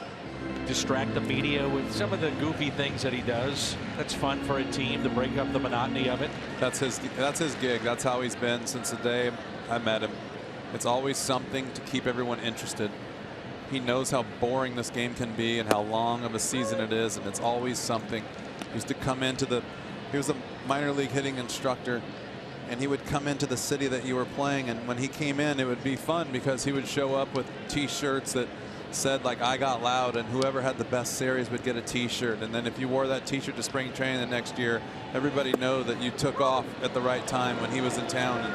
distract the media with some of the goofy things that he does. That's fun for a team to break up the monotony of it.
That's his gig. That's how he's been since the day I met him. It's always something to keep everyone interested. He knows how boring this game can be and how long of a season it is, and it's always something. He used to come into he was a minor league hitting instructor, and he would come into the city that you were playing, and when he came in, it would be fun because he would show up with t-shirts that said, like, I got loud, and whoever had the best series would get a t-shirt. And then if you wore that t-shirt to spring training the next year, everybody know that you took off at the right time when he was in town. And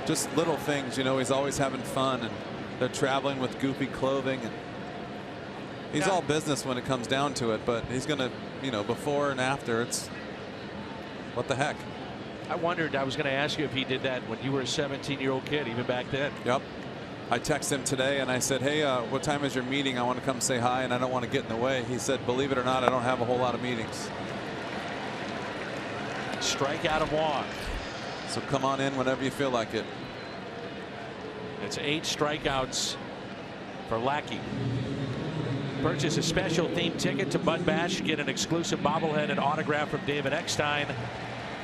just little things, you know. He's always having fun, and they're traveling with goofy clothing, and he's all business when it comes down to it. But he's gonna, you know, before and after, it's what the heck.
I wondered, I was going to ask you if he did that when you were a 17-year-old kid, even back then.
Yep. I texted him today and I said, hey, what time is your meeting? I want to come say hi, and I don't want to get in the way. He said, believe it or not, I don't have a whole lot of meetings.
Strikeout of Wong.
So come on in whenever you feel like it.
It's 8 strikeouts for Lackey. Purchase a special themed ticket to Bud Bash. Get an exclusive bobblehead and autograph from David Eckstein.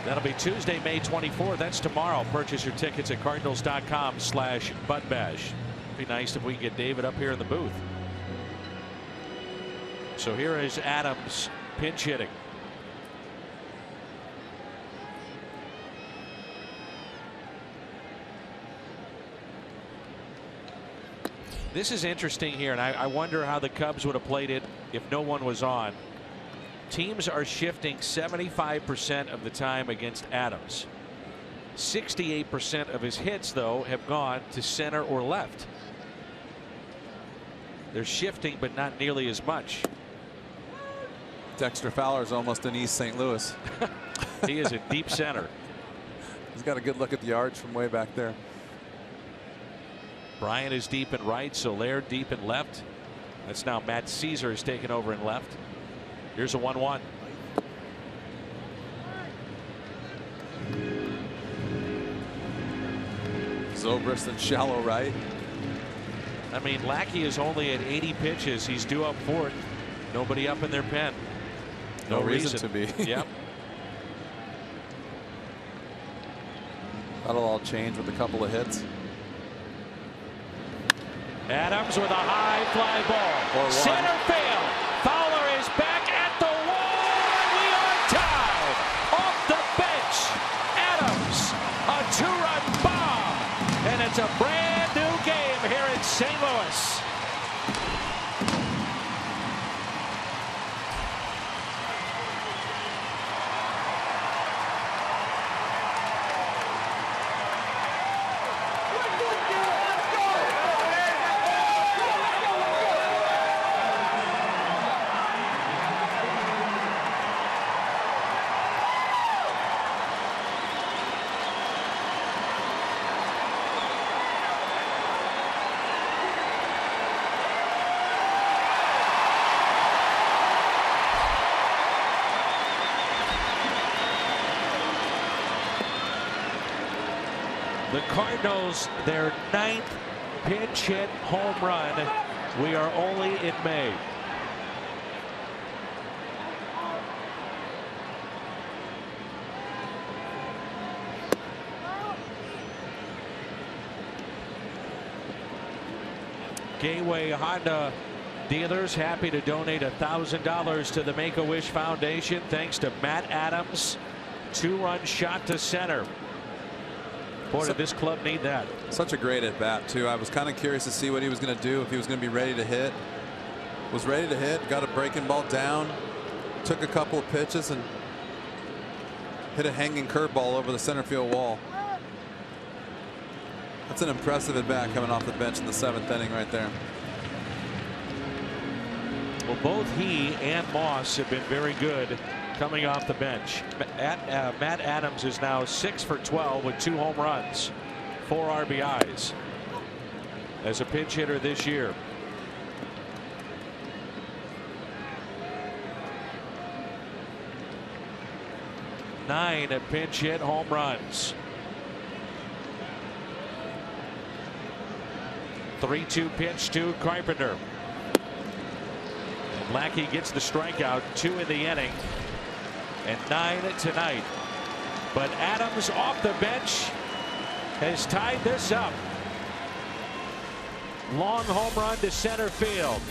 That'll be Tuesday, May 24th. That's tomorrow. Purchase your tickets at cardinals.com/budbash. Be nice if we can get David up here in the booth. So here is Adams pinch hitting. This is interesting here, and I wonder how the Cubs would have played it if no one was on. Teams are shifting 75% of the time against Adams. 68% of his hits, though, have gone to center or left. They're shifting, but not nearly as much.
Dexter Fowler's almost in East St. Louis.
He is a deep center.
He's got a good look at the yards from way back there.
Bryant is deep in right, Soler deep in left. That's now Matt Caesar has taken over in left. Here's a 1-1.
Zobrist in shallow right.
I mean, Lackey is only at 80 pitches. He's due up for it. Nobody up in their pen.
No reason to be.
Yep.
That'll all change with a couple of hits.
Adams with a high fly ball. Center field. Fowler is back at the wall. We are tied. Off the bench. Adams, a 2-run bomb. And it's a brand new game here in St. Louis. The Cardinals, their 9th pinch hit home run. We are only in May. Gateway Honda dealers happy to donate $1,000 to the Make-A-Wish Foundation thanks to Matt Adams. 2-run shot to center. Boy, did this club need that.
Such a great at bat too. I was kind of curious to see what he was going to do, if he was going to be ready to hit. Was ready to hit, got a breaking ball down, took a couple of pitches and hit a hanging curveball over the center field wall. That's an impressive at bat coming off the bench in the 7th inning right there.
Well, both he and Moss have been very good coming off the bench. Matt Adams is now 6 for 12 with 2 home runs, 4 RBIs as a pinch hitter this year. Nine pinch hit home runs. 3-2 pitch to Carpenter. And Lackey gets the strikeout, 2 in the inning, and 9 tonight. But Adams off the bench has tied this up. Long home run to center field.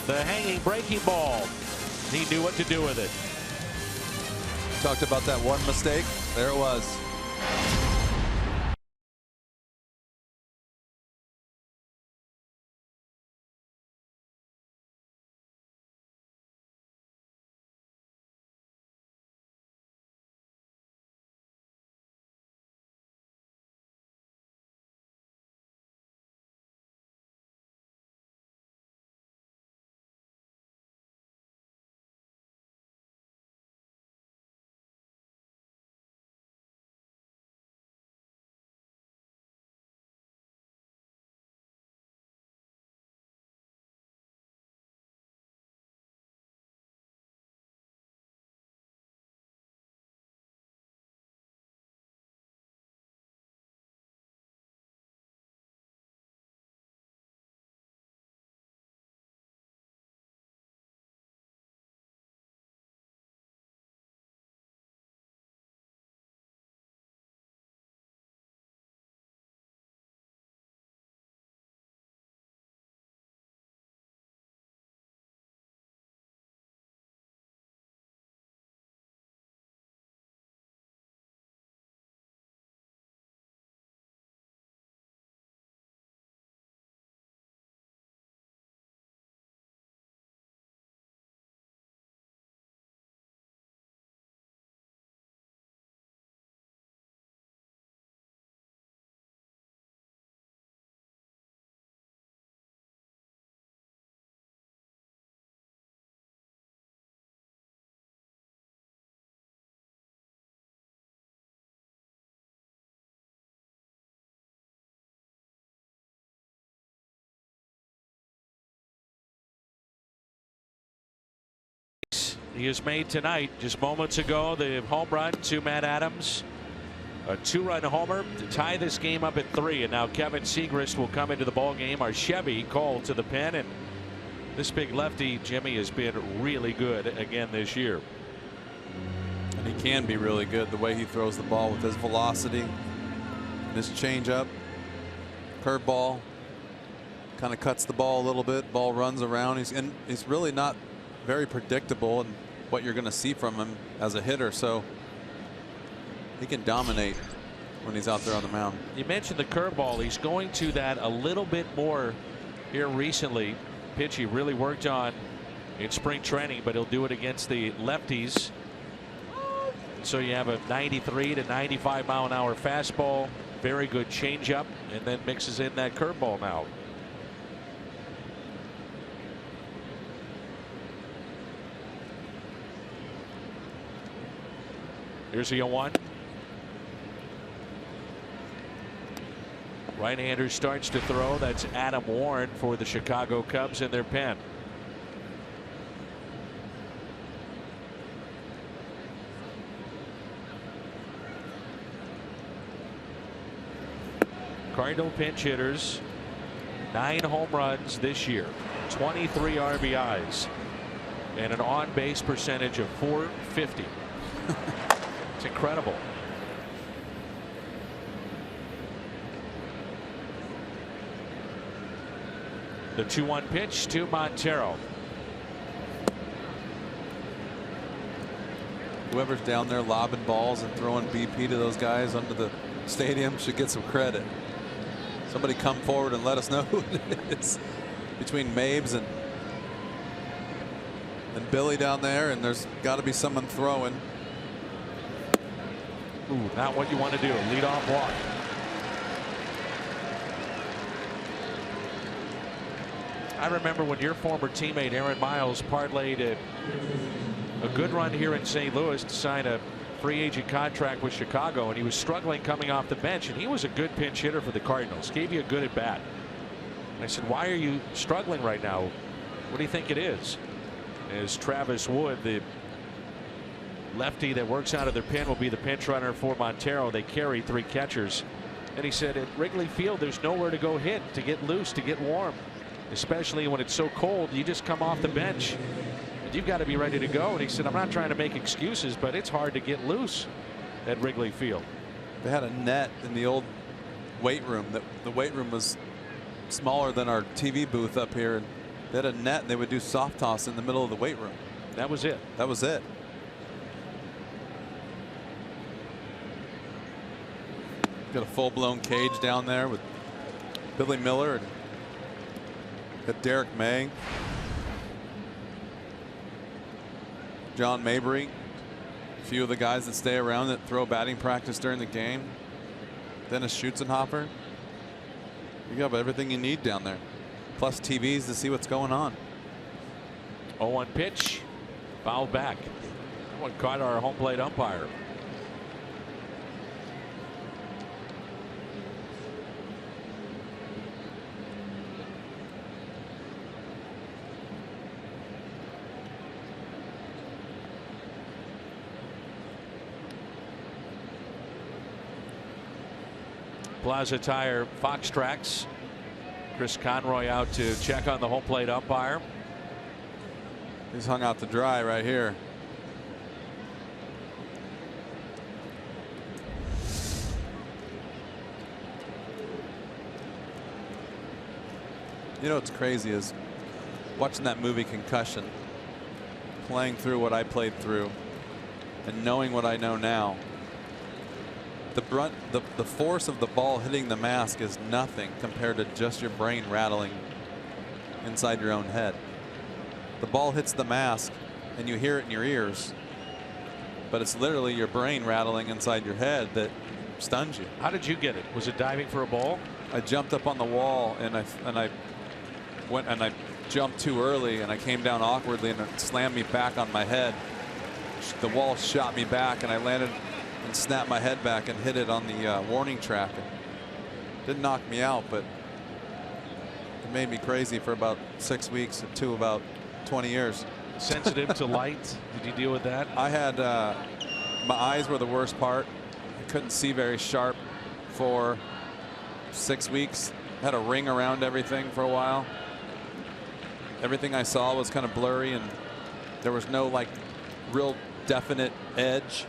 The hanging breaking ball. He knew what to do with it.
Talked about that one mistake. There it was.
He has made tonight. Just moments ago, the home run to Matt Adams. A 2-run homer to tie this game up at 3. And now Kevin Segrist will come into the ball game. Our Chevy called to the pen. And this big lefty, Jimmy, has been really good again this year.
And he can be really good the way he throws the ball with his velocity, his changeup, curveball. Kind of cuts the ball a little bit. Ball runs around. He's really not very predictable in what you're going to see from him as a hitter. So he can dominate when he's out there on the mound.
You mentioned the curveball. He's going to that a little bit more here recently. Pitch he really worked on in spring training, but he'll do it against the lefties. So you have a 93 to 95 mile an hour fastball, very good changeup, and then mixes in that curveball now. Here's the 0-1. Right-hander starts to throw. That's Adam Warren for the Chicago Cubs in their pen. Cardinal pinch hitters, 9 home runs this year, 23 RBIs, and an on-base percentage of .450. It's incredible. The 2-1 pitch to Montero.
Whoever's down there lobbing balls and throwing BP to those guys under the stadium should get some credit. Somebody come forward and let us know who it is. Between Mabes and Billy down there, and there's got to be someone throwing.
Ooh, not what you want to do. Lead off walk. I remember when your former teammate Aaron Miles parlayed a good run here in St. Louis to sign a free agent contract with Chicago, and he was struggling coming off the bench, and he was a good pinch hitter for the Cardinals. Gave you a good at bat. And I said, why are you struggling right now? What do you think it is? As Travis Wood, the lefty that works out of their pen, will be the pinch runner for Montero. They carry 3 catchers. And he said at Wrigley Field there's nowhere to go hit, to get loose, to get warm, especially when it's so cold. You just come off the bench and you've got to be ready to go. And he said, I'm not trying to make excuses, but it's hard to get loose at Wrigley Field.
They had a net in the old weight room. The weight room was smaller than our TV booth up here, and they had a net, and they would do soft toss in the middle of the weight room.
That was it.
That was it. Got a full-blown cage down there with Billy Miller and got Derek May, John Mabry, a few of the guys that stay around that throw batting practice during the game. Dennis Schutzenhofer. You got everything you need down there, plus TVs to see what's going on.
0-1 pitch, fouled back. That one caught our home plate umpire. Plaza Tire Fox Tracks. Chris Conroy out to check on the home plate umpire.
He's hung out to dry right here. You know what's crazy is watching that movie Concussion, playing through what I played through, and knowing what I know now. The force of the ball hitting the mask is nothing compared to just your brain rattling inside your own head. The ball hits the mask and you hear it in your ears, but it's literally your brain rattling inside your head that stuns you.
How did you get it? Was it diving for a ball?
I jumped up on the wall and I jumped too early, and I came down awkwardly, and it slammed me back on my head. The wall shot me back, and I landed and snapped my head back and hit it on the warning track. It didn't knock me out, but it made me crazy for about 6 weeks to about 20 years.
Sensitive to light. Did you deal with that?
I had my eyes were the worst part. I couldn't see very sharp for 6 weeks. Had a ring around everything for a while. Everything I saw was kind of blurry, and there was no like real definite edge.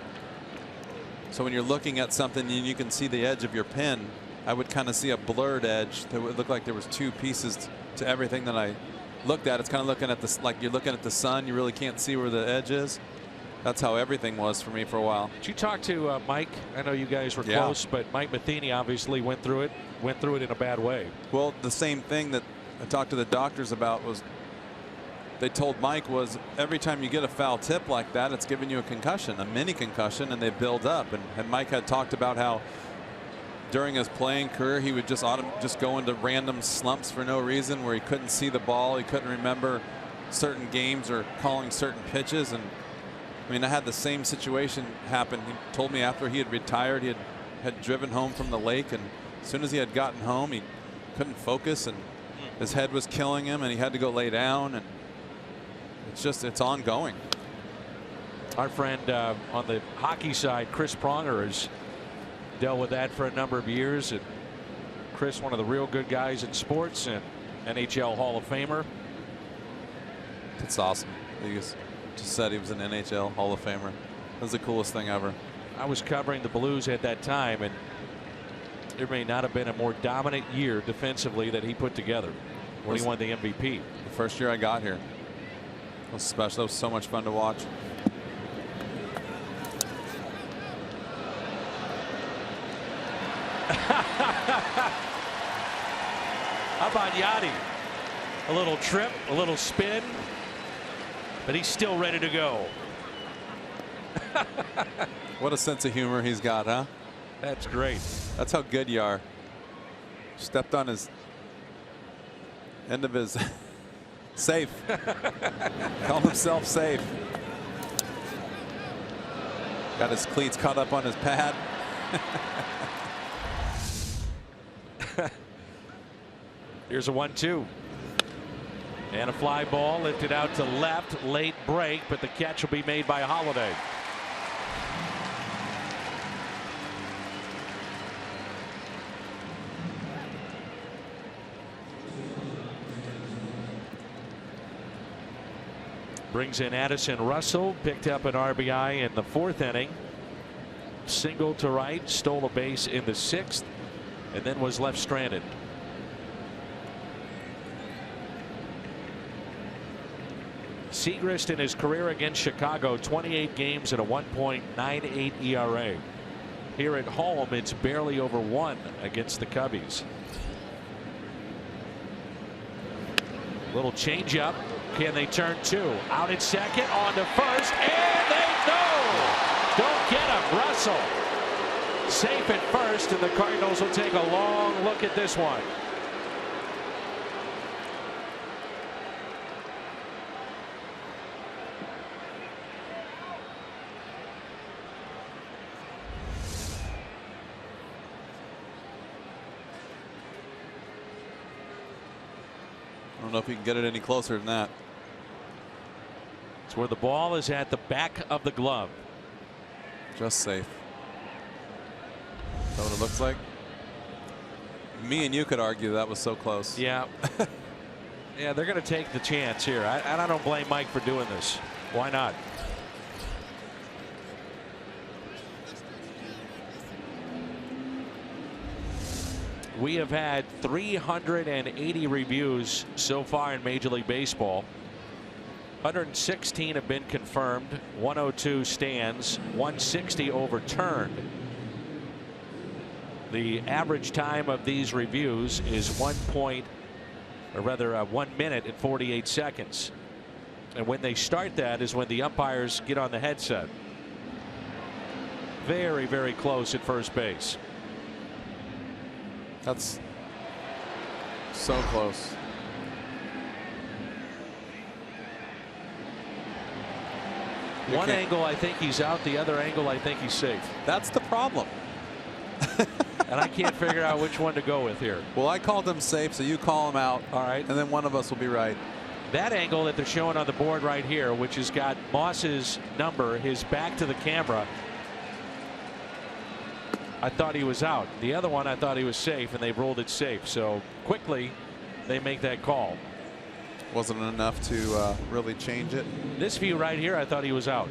So when you're looking at something and you can see the edge of your pen, I would kind of see a blurred edge that would look like there was 2 pieces to everything that I looked at. It's kind of looking at this like you're looking at the sun. You really can't see where the edge is. That's how everything was for me for a while.
Did you talk to Mike? I know you guys were close, but Mike Matheny obviously went through it in a bad way.
Well, the same thing that I talked to the doctors about was they told Mike was every time you get a foul tip like that, it's giving you a concussion, a mini concussion, and they build up. And Mike had talked about how during his playing career he would just go into random slumps for no reason, where he couldn't see the ball, he couldn't remember certain games or calling certain pitches. And I mean, I had the same situation happen. He told me after he had retired, he had driven home from the lake, and as soon as he had gotten home, he couldn't focus, and his head was killing him, and he had to go lay down. And it's ongoing.
Our friend on the hockey side, Chris Pronger, has dealt with that for a number of years. And Chris, one of the real good guys in sports and NHL Hall of Famer.
That's awesome. He just said he was an NHL Hall of Famer. That's the coolest thing ever.
I was covering the Blues at that time, and there may not have been a more dominant year defensively that he put together when he won the MVP.
The first year I got here. It was special. It was so much fun to watch.
How about Yadi? A little trip, a little spin, but he's still ready to go.
What a sense of humor he's got, huh?
That's great.
That's how good you are. Stepped on his end of his safe. Called himself safe. Got his cleats caught up on his pad.
Here's a 1-2. And a fly ball lifted out to left. Late break, but the catch will be made by Holiday. Brings in Addison Russell, picked up an RBI in the 4th inning. Single to right, stole a base in the 6th, and then was left stranded. Segrist in his career against Chicago, 28 games at a 1.98 ERA. Here at home, it's barely over 1 against the Cubbies. Little changeup. Can they turn 2? Out at second, on to first, and they don't get him. Russell safe at first, and the Cardinals will take a long look at this one.
I don't know if you can get it any closer than that.
It's where the ball is at the back of the glove.
Just safe. Is that what it looks like? Me and you could argue that was so close.
Yeah. Yeah, they're going to take the chance here. And I don't blame Mike for doing this. Why not? We have had 380 reviews so far in Major League Baseball. 116 have been confirmed, 102 stands, 160 overturned. The average time of these reviews is 1 minute and 48 seconds. And when they start that is when the umpires get on the headset. Very, very close at first base.
That's so close.
One angle I think he's out, the other angle I think he's safe.
That's the problem.
And I can't figure out which one to go with here.
Well, I called him safe, so you call him out.
All right.
And then one of us will be right.
That angle that they're showing on the board right here, which has got Moss's number, his back to the camera, I thought he was out. The other one I thought he was safe, and they ruled it safe. So quickly they make that call.
Wasn't enough to really change it.
This view right here, I thought he was out.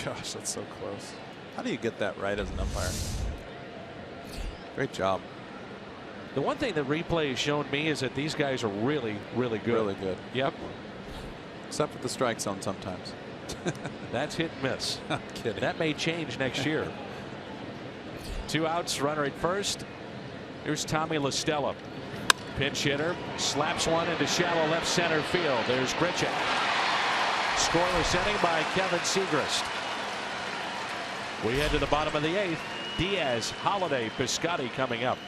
Gosh, that's so close. How do you get that right as an umpire? Great job.
The one thing that replay has shown me is that these guys are really, really good.
Really good.
Yep.
Except for the strike zone sometimes.
That's hit and miss.
I'm kidding.
That may change next year. 2 outs, runner at first. Here's Tommy La Stella. Pinch hitter, slaps one into shallow left center field. There's Grichuk. Scoreless inning by Kevin Segrist. We head to the bottom of the 8th. Diaz, Holiday, Piscotty coming up.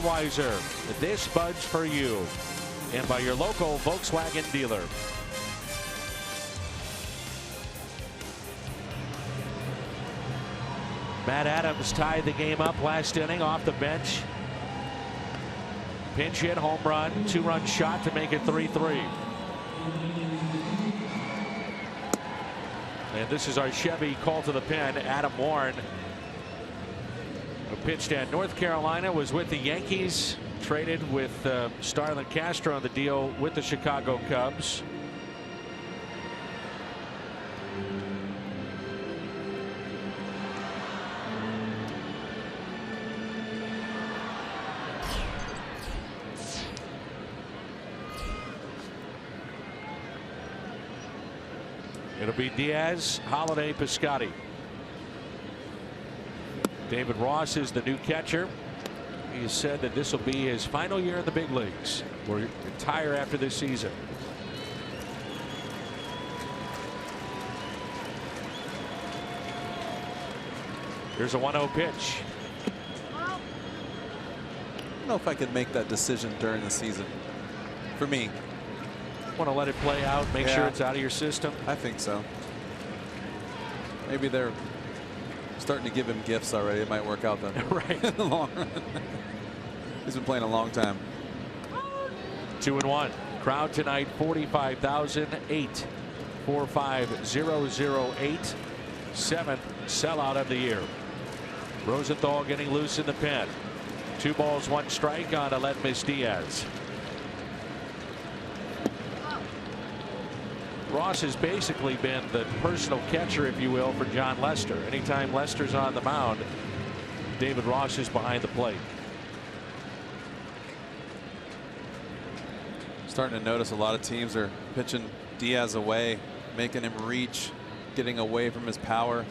Budweiser. This Bud's for you. And by your local Volkswagen dealer. Matt Adams tied the game up last inning off the bench. Pinch hit, home run, 2-run shot to make it 3-3. And this is our Chevy call to the pen. Adam Warren, who pitched at North Carolina, was with the Yankees, traded with Starlin Castro on the deal with the Chicago Cubs. It'll be Diaz, Holiday, Piscotty. David Ross is the new catcher. He has said that this will be his final year in the big leagues. Will retire after this season. Here's a 1-0 pitch.
I don't know if I could make that decision during the season. For me.
Want to let it play out, make sure it's out of your system?
I think so. Maybe they're starting to give him gifts already. It might work out then.
Right.
In the long run. He's been playing a long time.
2-1. Crowd tonight 45,008. 45008. 7th sellout of the year. Rosenthal getting loose in the pen. 2 balls, 1 strike on Aledmys Diaz. Ross has basically been the personal catcher, if you will, for John Lester. Anytime Lester's on the mound, David Ross is behind the plate.
Starting to notice a lot of teams are pitching Diaz away, making him reach, getting away from his power.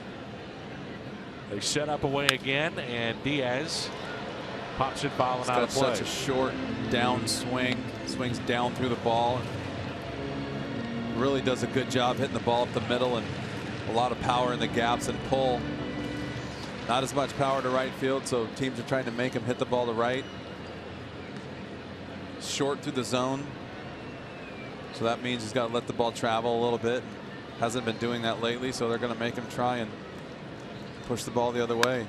They set up away again, and Diaz pops it fouling out of play.
Such a short down swing, swings down through the ball. Really does a good job hitting the ball up the middle, and a lot of power in the gaps and pull. Not as much power to right field, so teams are trying to make him hit the ball to right. Short through the zone, so that means he's got to let the ball travel a little bit. Hasn't been doing that lately, so they're going to make him try and push the ball the other way.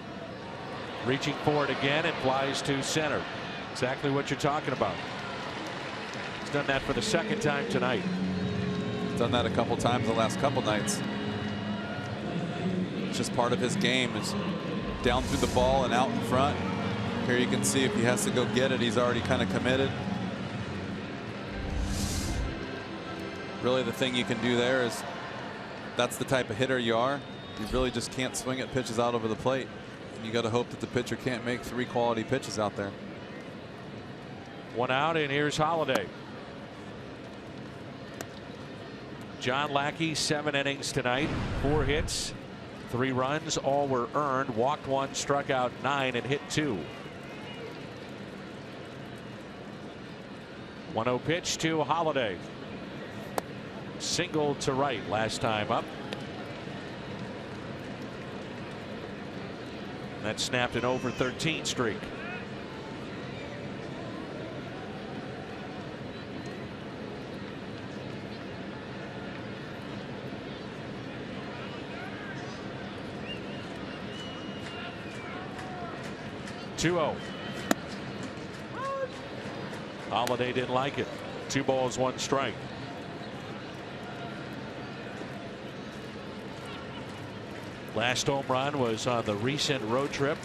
Reaching for it again, and flies to center. Exactly what you're talking about. He's done that for the 2nd time tonight.
Done that a couple times the last couple nights. It's just part of his game, is down through the ball and out in front. Here you can see if he has to go get it, he's already kind of committed. Really the thing you can do there is, that's the type of hitter you are. You really just can't swing at pitches out over the plate. And you got to hope that the pitcher can't make 3 quality pitches out there.
1 out, and here's Holiday. John Lackey, 7 innings tonight, 4 hits, 3 runs, all were earned, walked 1, struck out 9, and hit 2. 1-0 pitch to Holiday. Single to right last time up. That snapped an over 13 streak. Holiday didn't like it. 2 balls, 1 strike. Last home run was on the recent road trip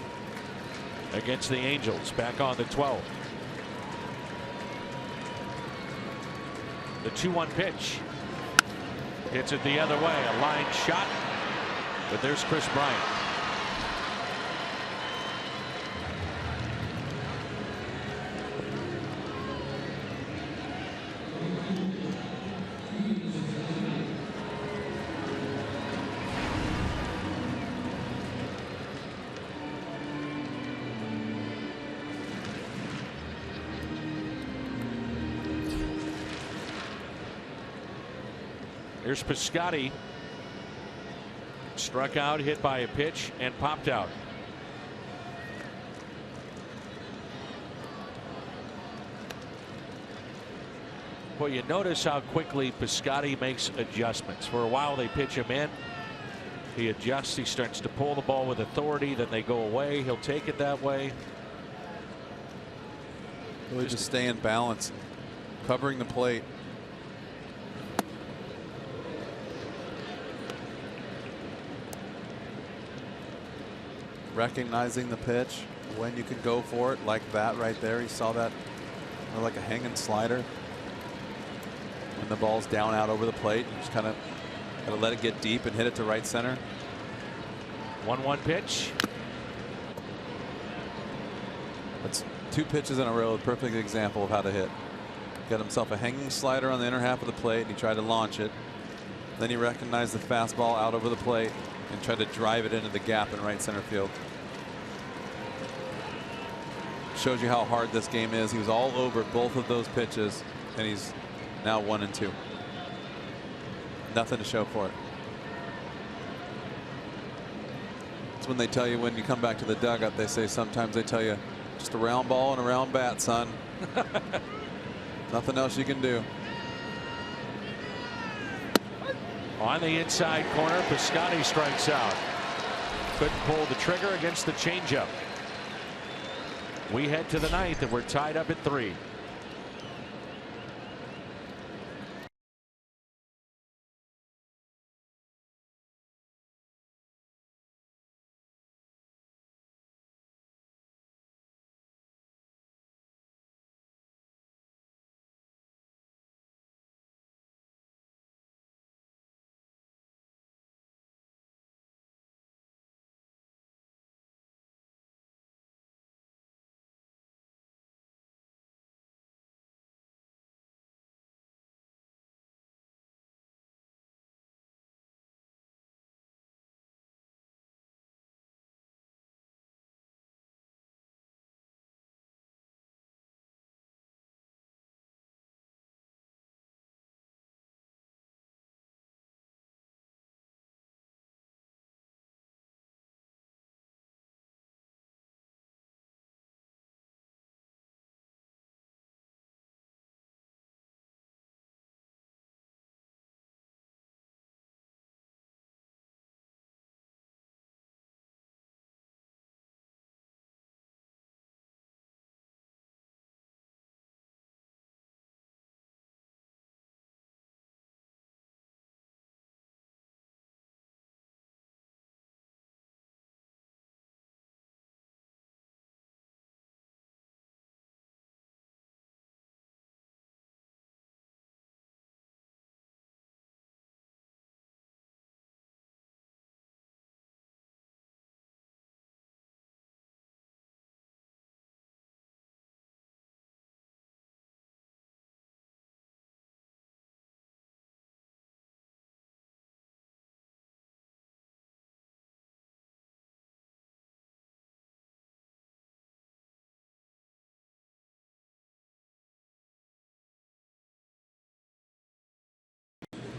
against the Angels back on the 12th. The 2-1 pitch. Hits it the other way. A line shot. But there's Chris Bryant. Here's Piscotty. Struck out, hit by a pitch, and popped out. Well, you notice how quickly Piscotty makes adjustments. For a while they pitch him in. He adjusts. He starts to pull the ball with authority. Then they go away. He'll take it that way.
Really just stay in balance, covering the plate. Recognizing the pitch when you can go for it, like that right there. He saw that like a hanging slider. When the ball's down out over the plate, you just kind of got to let it get deep and hit it to right center.
1-1 pitch.
That's 2 pitches in a row. A perfect example of how to hit. Got himself a hanging slider on the inner half of the plate, and he tried to launch it. Then he recognized the fastball out over the plate and tried to drive it into the gap in right center field. Shows you how hard this game is. He was all over both of those pitches, and he's now 1-2. Nothing to show for it. It's when they tell you when you come back to the dugout, they say sometimes they tell you just a round ball and a round bat, son. Nothing else you can do.
On the inside corner, Piscotty strikes out. Couldn't pull the trigger against the changeup. We head to the 9th, and we're tied up at 3.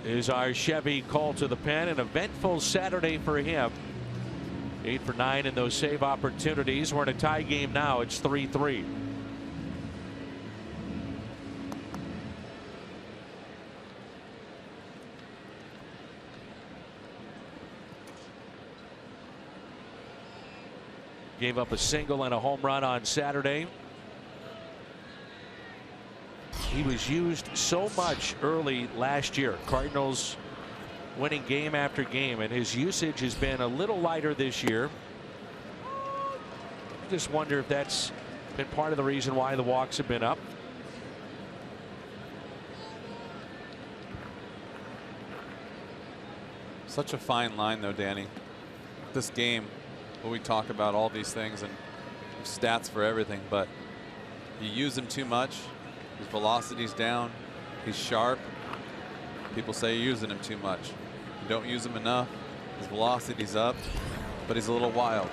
Is our Chevy call to the pen. An eventful Saturday for him. 8 for 9 in those save opportunities. We're in a tie game now. It's 3-3. Gave up a single and a home run on Saturday. He was used so much early last year. Cardinals winning game after game, and his usage has been a little lighter this year. I just wonder if that's been part of the reason why the walks have been up.
Such a fine line, though, Danny. This game, when we talk about all these things and stats for everything, but you use him too much. His velocity's down. He's sharp. People say you're using him too much. You don't use him enough. His velocity's up, but he's a little wild.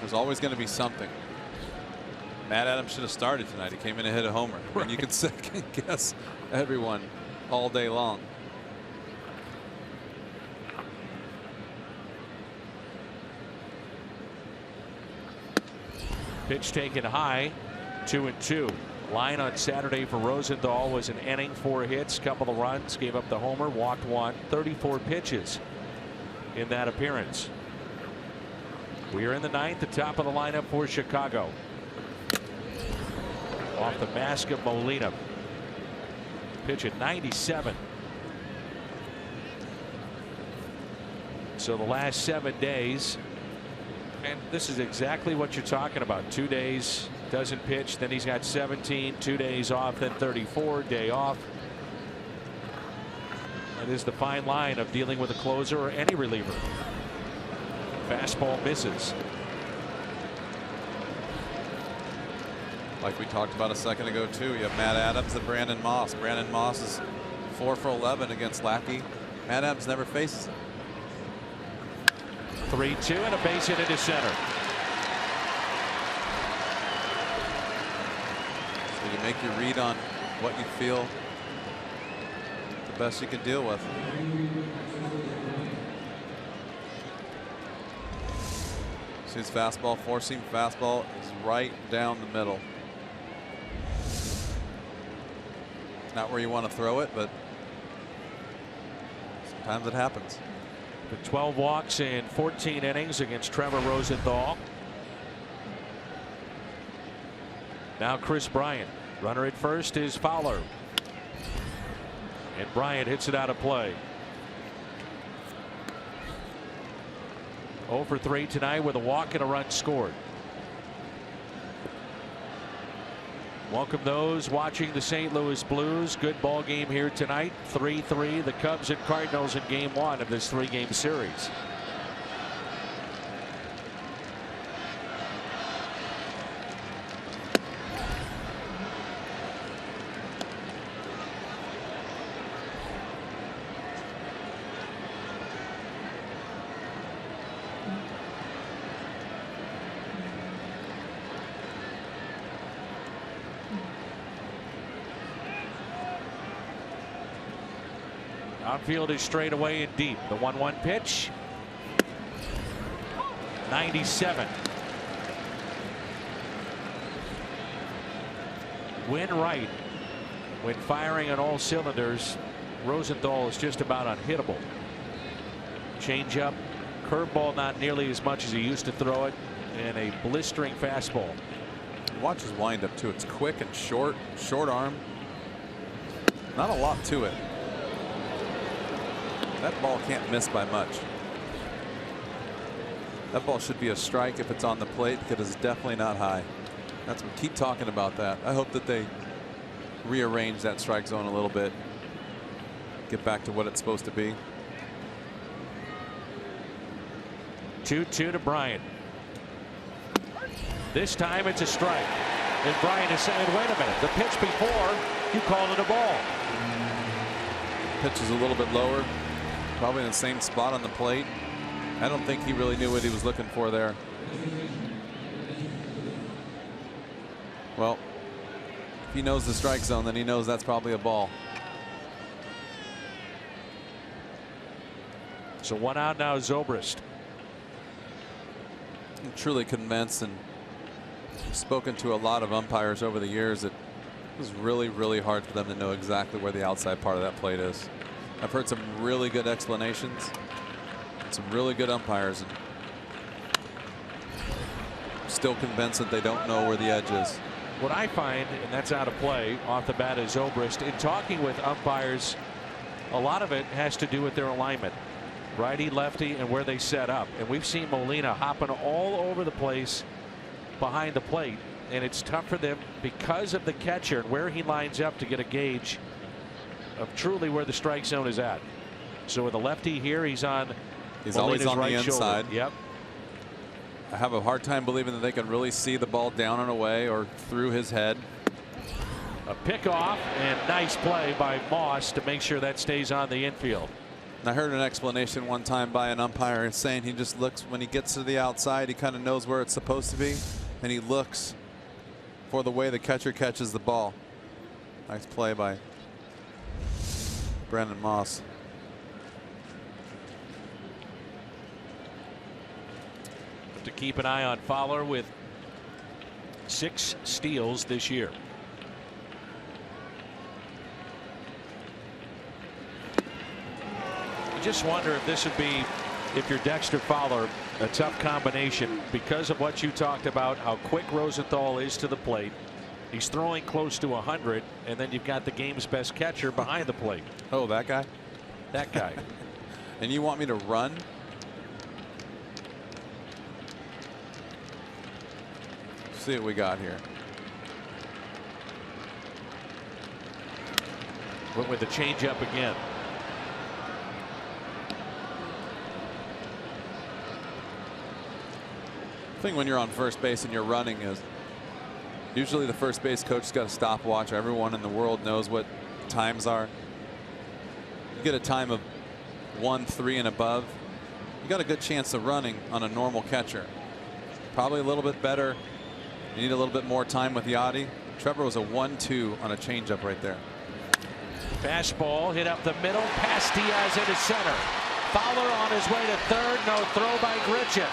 There's always going to be something. Matt Adams should have started tonight. He came in and hit a homer. Right. And you can second guess everyone all day long.
Pitch taken high. 2-2. Line on Saturday for Rosenthal was an inning, 4 hits, couple of runs, gave up the homer, walked 1, 34 pitches in that appearance. We are in the 9th, the top of the lineup for Chicago. Off the mask of Molina. Pitch at 97. So the last 7 days, and this is exactly what you're talking about. 2 days doesn't pitch, then he's got 17, 2 days off, then 34, day off. That is the fine line of dealing with a closer or any reliever. Fastball misses.
Like we talked about a second ago too, you have Matt Adams and Brandon Moss. Brandon Moss is 4 for 11 against Lackey. Matt Adams never faces him.
3-2 and a base hit into center.
So you make your read on what you feel the best you can deal with. See his fastball, 4-seam fastball is right down the middle. Not where you want to throw it, but sometimes it happens.
The 12 walks in 14 innings against Trevor Rosenthal. Now Chris Bryant. Runner at first is Fowler. And Bryant hits it out of play. 0 for 3 tonight with a walk and a run scored. Welcome those watching the St. Louis Blues. Good ball game here tonight. 3-3 the Cubs and Cardinals in game 1 of this 3-game series. Outfield is straight away and deep. The 1-1 pitch. 97. Wainwright, when firing on all cylinders, Rosenthal is just about unhittable. Changeup, curveball not nearly as much as he used to throw it, and a blistering fastball.
Watch his windup too. It's quick and short arm. Not a lot to it. That ball can't miss by much. That ball should be a strike if it's on the plate, because it's definitely not high. That's what, keep talking about that. I hope that they rearrange that strike zone a little bit. Get back to what it's supposed to be.
2-2 to Bryant. This time it's a strike. And Bryant is saying, wait a minute, the pitch before, you called it a ball.
Pitch is a little bit lower. Probably in the same spot on the plate. I don't think he really knew what he was looking for there. Well, if he knows the strike zone, then he knows that's probably a ball.
So 1 out now, Zobrist.
I'm truly convinced, and I've spoken to a lot of umpires over the years, that it was really, really hard for them to know exactly where the outside part of that plate is. I've heard some really good explanations, some really good umpires, and I'm still convinced that they don't know where the edge is.
What I find, and that's out of play off the bat, is Zobrist. In talking with umpires, a lot of it has to do with their alignment. Righty, lefty, and where they set up. And we've seen Molina hopping all over the place behind the plate, and it's tough for them because of the catcher and where he lines up to get a gauge of truly where the strike zone is at. So with the lefty here, he's on.
He's always on the inside.
Shoulder. Yep.
I have a hard time believing that they can really see the ball down and away or through his head.
A pickoff and nice play by Moss to make sure that stays on the infield.
And I heard an explanation one time by an umpire saying he just looks when he gets to the outside, he kind of knows where it's supposed to be, and he looks for the way the catcher catches the ball. Nice play by Brandon Moss.
To keep an eye on Fowler with 6 steals this year. just wonder if this would be, if you're Dexter Fowler, a tough combination because of what you talked about, how quick Rosenthal is to the plate. He's throwing close to 100, and then you've got the game's best catcher behind the plate.
Oh, that guy?
That guy.
And you want me to run? See what we got here.
Went with the changeup again.
The thing when you're on first base and you're running is usually the first base coach's got a stopwatch. Everyone in the world knows what times are. You get a time of 1-3 and above, you got a good chance of running on a normal catcher. Probably a little bit better. You need a little bit more time with Yadi. Trevor was a 1-2 on a changeup right there.
Fastball hit up the middle, past Diaz into center. Fowler on his way to third. No throw by Grichuk.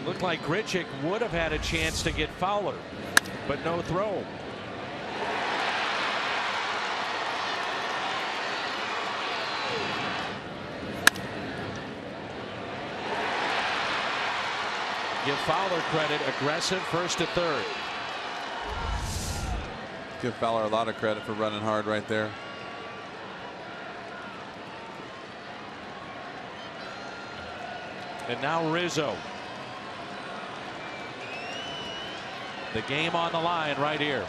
Looked like Grichuk would have had a chance to get Fowler, but no throw. Give Fowler credit, aggressive first to third.
Give Fowler a lot of credit for running hard right there.
And now Rizzo. The game on the line right here.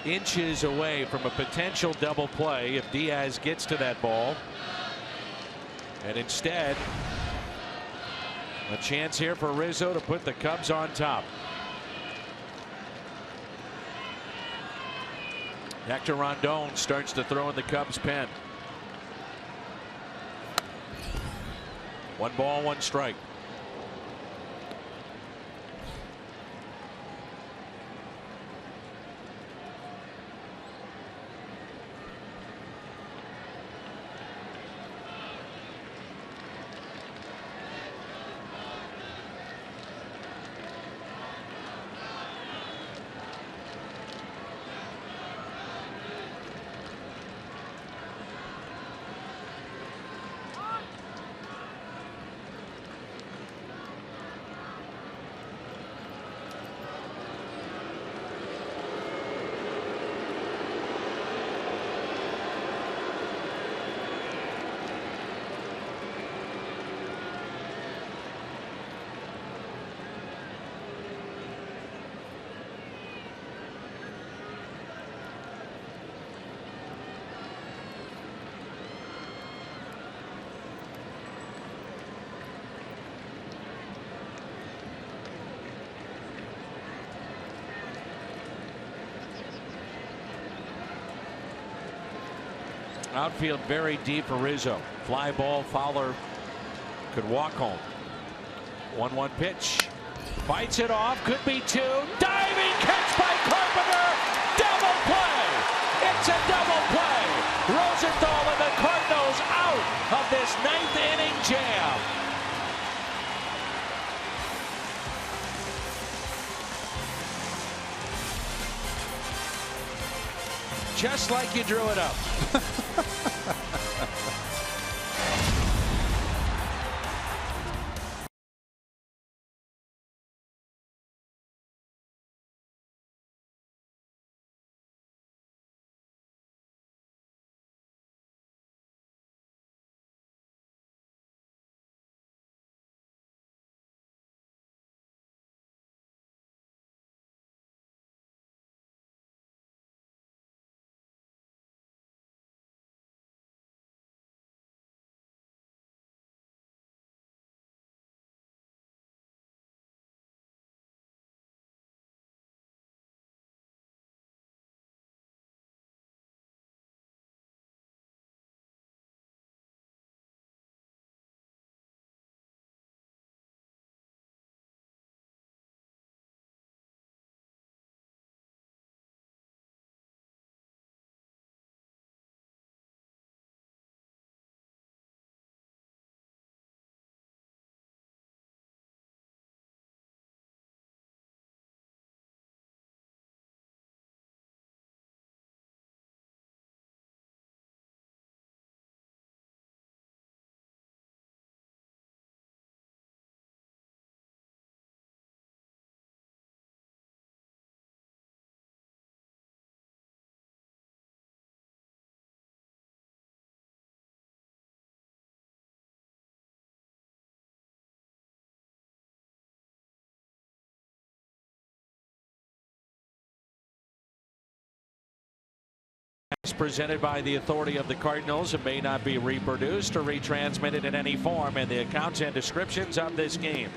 Inches away from a potential double play if Diaz gets to that ball. And instead, a chance here for Rizzo to put the Cubs on top. Hector Rondon starts to throw in the Cubs pen. 1 ball, 1 strike. Outfield very deep for Rizzo. Fly ball. Fowler could walk home. 1-1 pitch. Fights it off. Could be 2. Diving catch by Carpenter. Double play. It's a double play. Rosenthal and the Cardinals out of this 9th inning jam. Just like you drew it up. It's presented by the authority of the Cardinals. It may not be reproduced or retransmitted in any form, and the accounts and descriptions of this game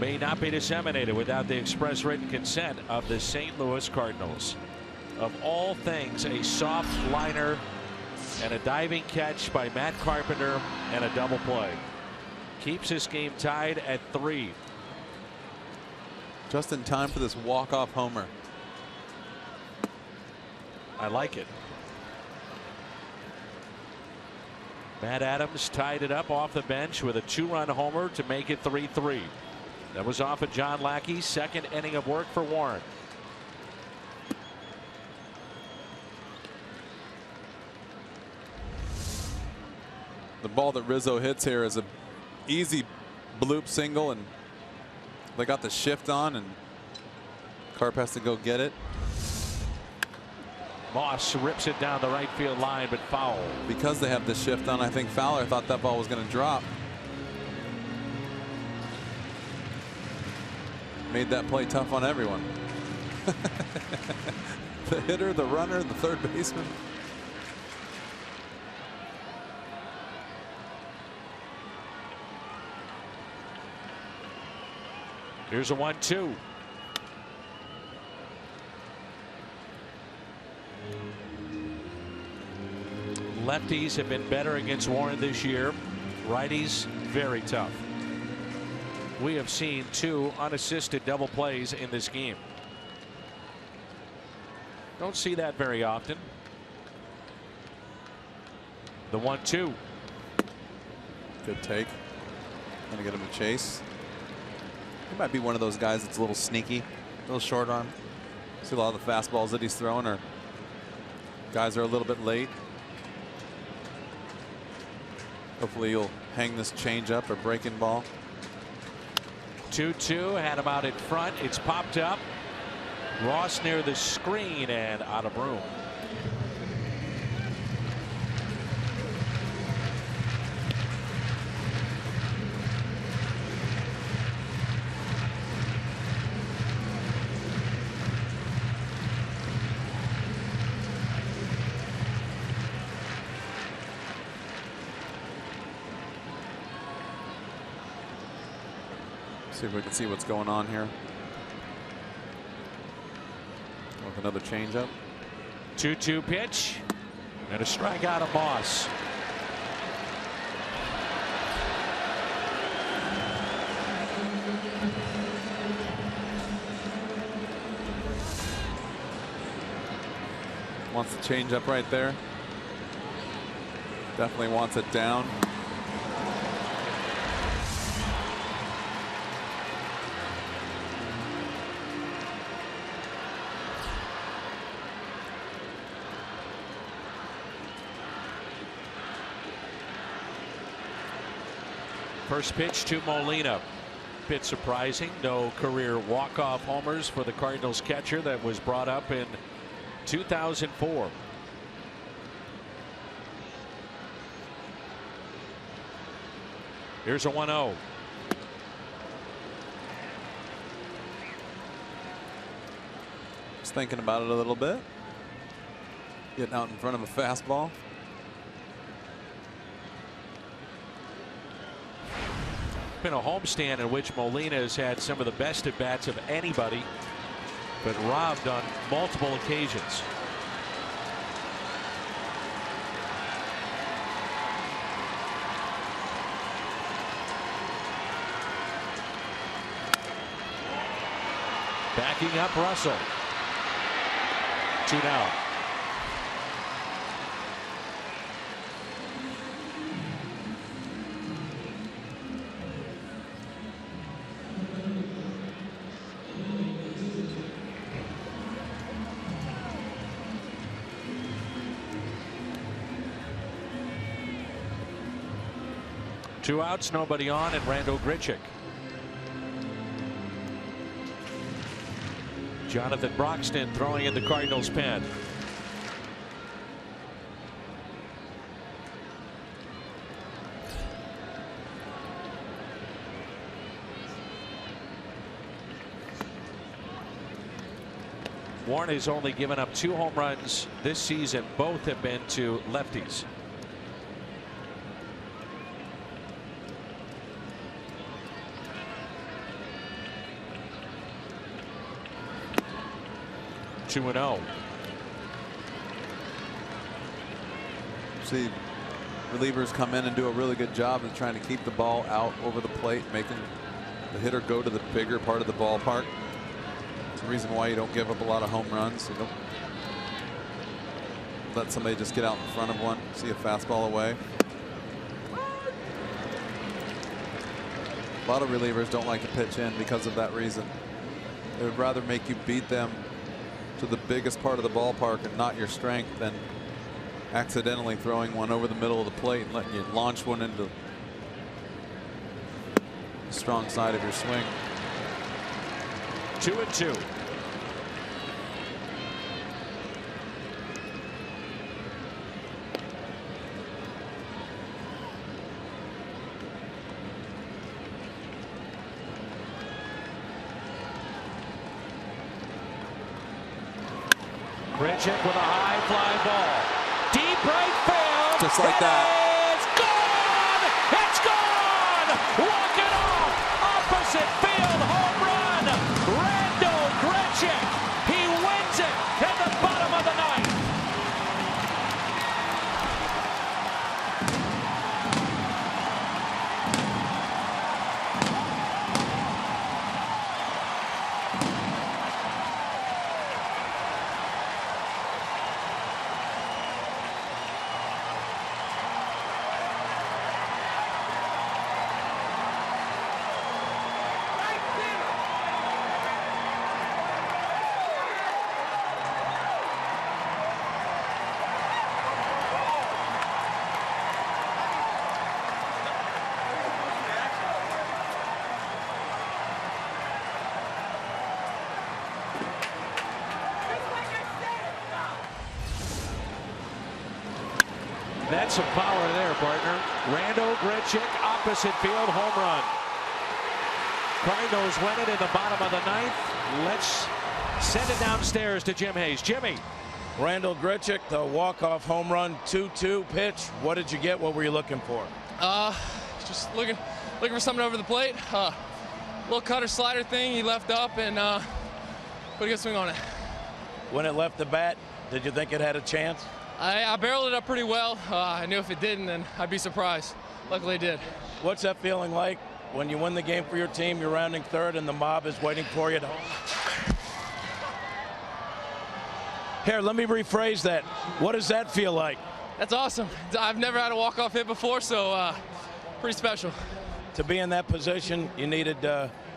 may not be disseminated without the express written consent of the St. Louis Cardinals. Of all things, a soft liner and a diving catch by Matt Carpenter and a double play keeps this game tied at 3.
Just in time for this walk-off homer.
I like it. Matt Adams tied it up off the bench with a 2-run homer to make it 3-3. That was off of John Lackey's second inning of work for Warren.
The ball that Rizzo hits here is a easy bloop single, and they got the shift on, and Carp has to go get it.
Moss rips it down the right field line, but foul.
Because they have the shift on, I think Fowler thought that ball was going to drop. Made that play tough on everyone. The hitter, the runner, the third baseman.
Here's a 1-2. Lefties have been better against Warren this year. Righties very tough. We have seen 2 unassisted double plays in this game. Don't see that very often. The 1-2.
Good take. Gonna get him a chase. He might be one of those guys that's a little sneaky, a little short arm. See a lot of the fastballs that he's throwing, or guys are a little bit late. Hopefully he'll hang this changeup or breaking ball.
2-2, had him out in front. It's popped up. Ross near the screen and out of room.
See if we can see what's going on here. With another changeup.
2-2 pitch and a strikeout of Moss.
Wants the changeup right there. Definitely wants it down.
First pitch to Molina. Bit surprising. No career walk-off homers for the Cardinals catcher that was brought up in 2004. Here's a 1-0.
Just thinking about it a little bit. Getting out in front of a fastball.
Been a homestand in which Molina has had some of the best at bats of anybody, but robbed on multiple occasions. Backing up Russell. 2 down. Two outs, nobody on, and Randall Grichuk. Jonathan Broxton throwing in the Cardinals' pen. Warren has only given up 2 home runs this season. Both have been to lefties. Two and 0.
See, relievers come in and do a really good job of trying to keep the ball out over the plate, making the hitter go to the bigger part of the ballpark. It's the reason why you don't give up a lot of home runs. You don't let somebody just get out in front of one, see a fastball away. A lot of relievers don't like to pitch in because of that reason. They would rather make you beat them to the biggest part of the ballpark and not your strength than accidentally throwing one over the middle of the plate and letting you launch one into the strong side of your swing.
2 and 2. Grichuk with a high fly ball. Deep right field.
Just like that.
It's gone! It's gone! Walk it off! Opposite field home run! Randall Grichuk. He wins it at the bottom of the ninth. That's some power there, partner. Randall Grichuk, opposite field home run. Cardinals win it in the bottom of the ninth. Let's send it downstairs to Jim Hayes. Jimmy.
Randall Grichuk, the walk-off home run, 2-2 pitch. What did you get? What were you looking for?
Just looking for something over the plate. Little cutter slider thing he left up and put a good swing on it.
When it left the bat, did you think it had a chance?
I barreled it up pretty well. I knew if it didn't, then I'd be surprised. Luckily it did.
What's that feeling like when you win the game for your team, you're rounding third, and the mob is waiting for you at home? Here, let me rephrase that. What does that feel like?
That's awesome. I've never had a walk-off hit before, so pretty special.
To be in that position, you needed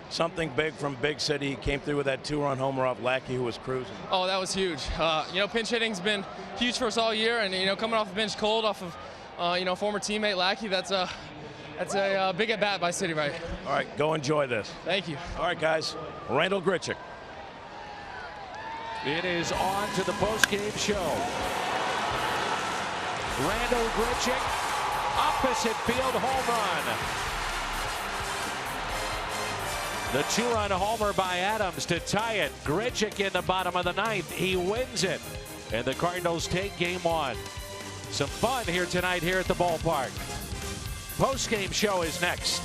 something big from Big City. He came through with that 2-run homer off Lackey, who was cruising.
Oh, that was huge. You know, pinch hitting's been huge for us all year, and you know, coming off the bench cold off of you know, former teammate Lackey, that's a big at bat by City, right?
All right, go enjoy this.
Thank you.
All right, guys. Randall Grichuk.
It is on to the post-game show. Randall Grichuk, opposite field home run. The 2-run homer by Adams to tie it. Grichuk in the bottom of the ninth. He wins it. And the Cardinals take game 1. Some fun here tonight here at the ballpark. Post-game show is next.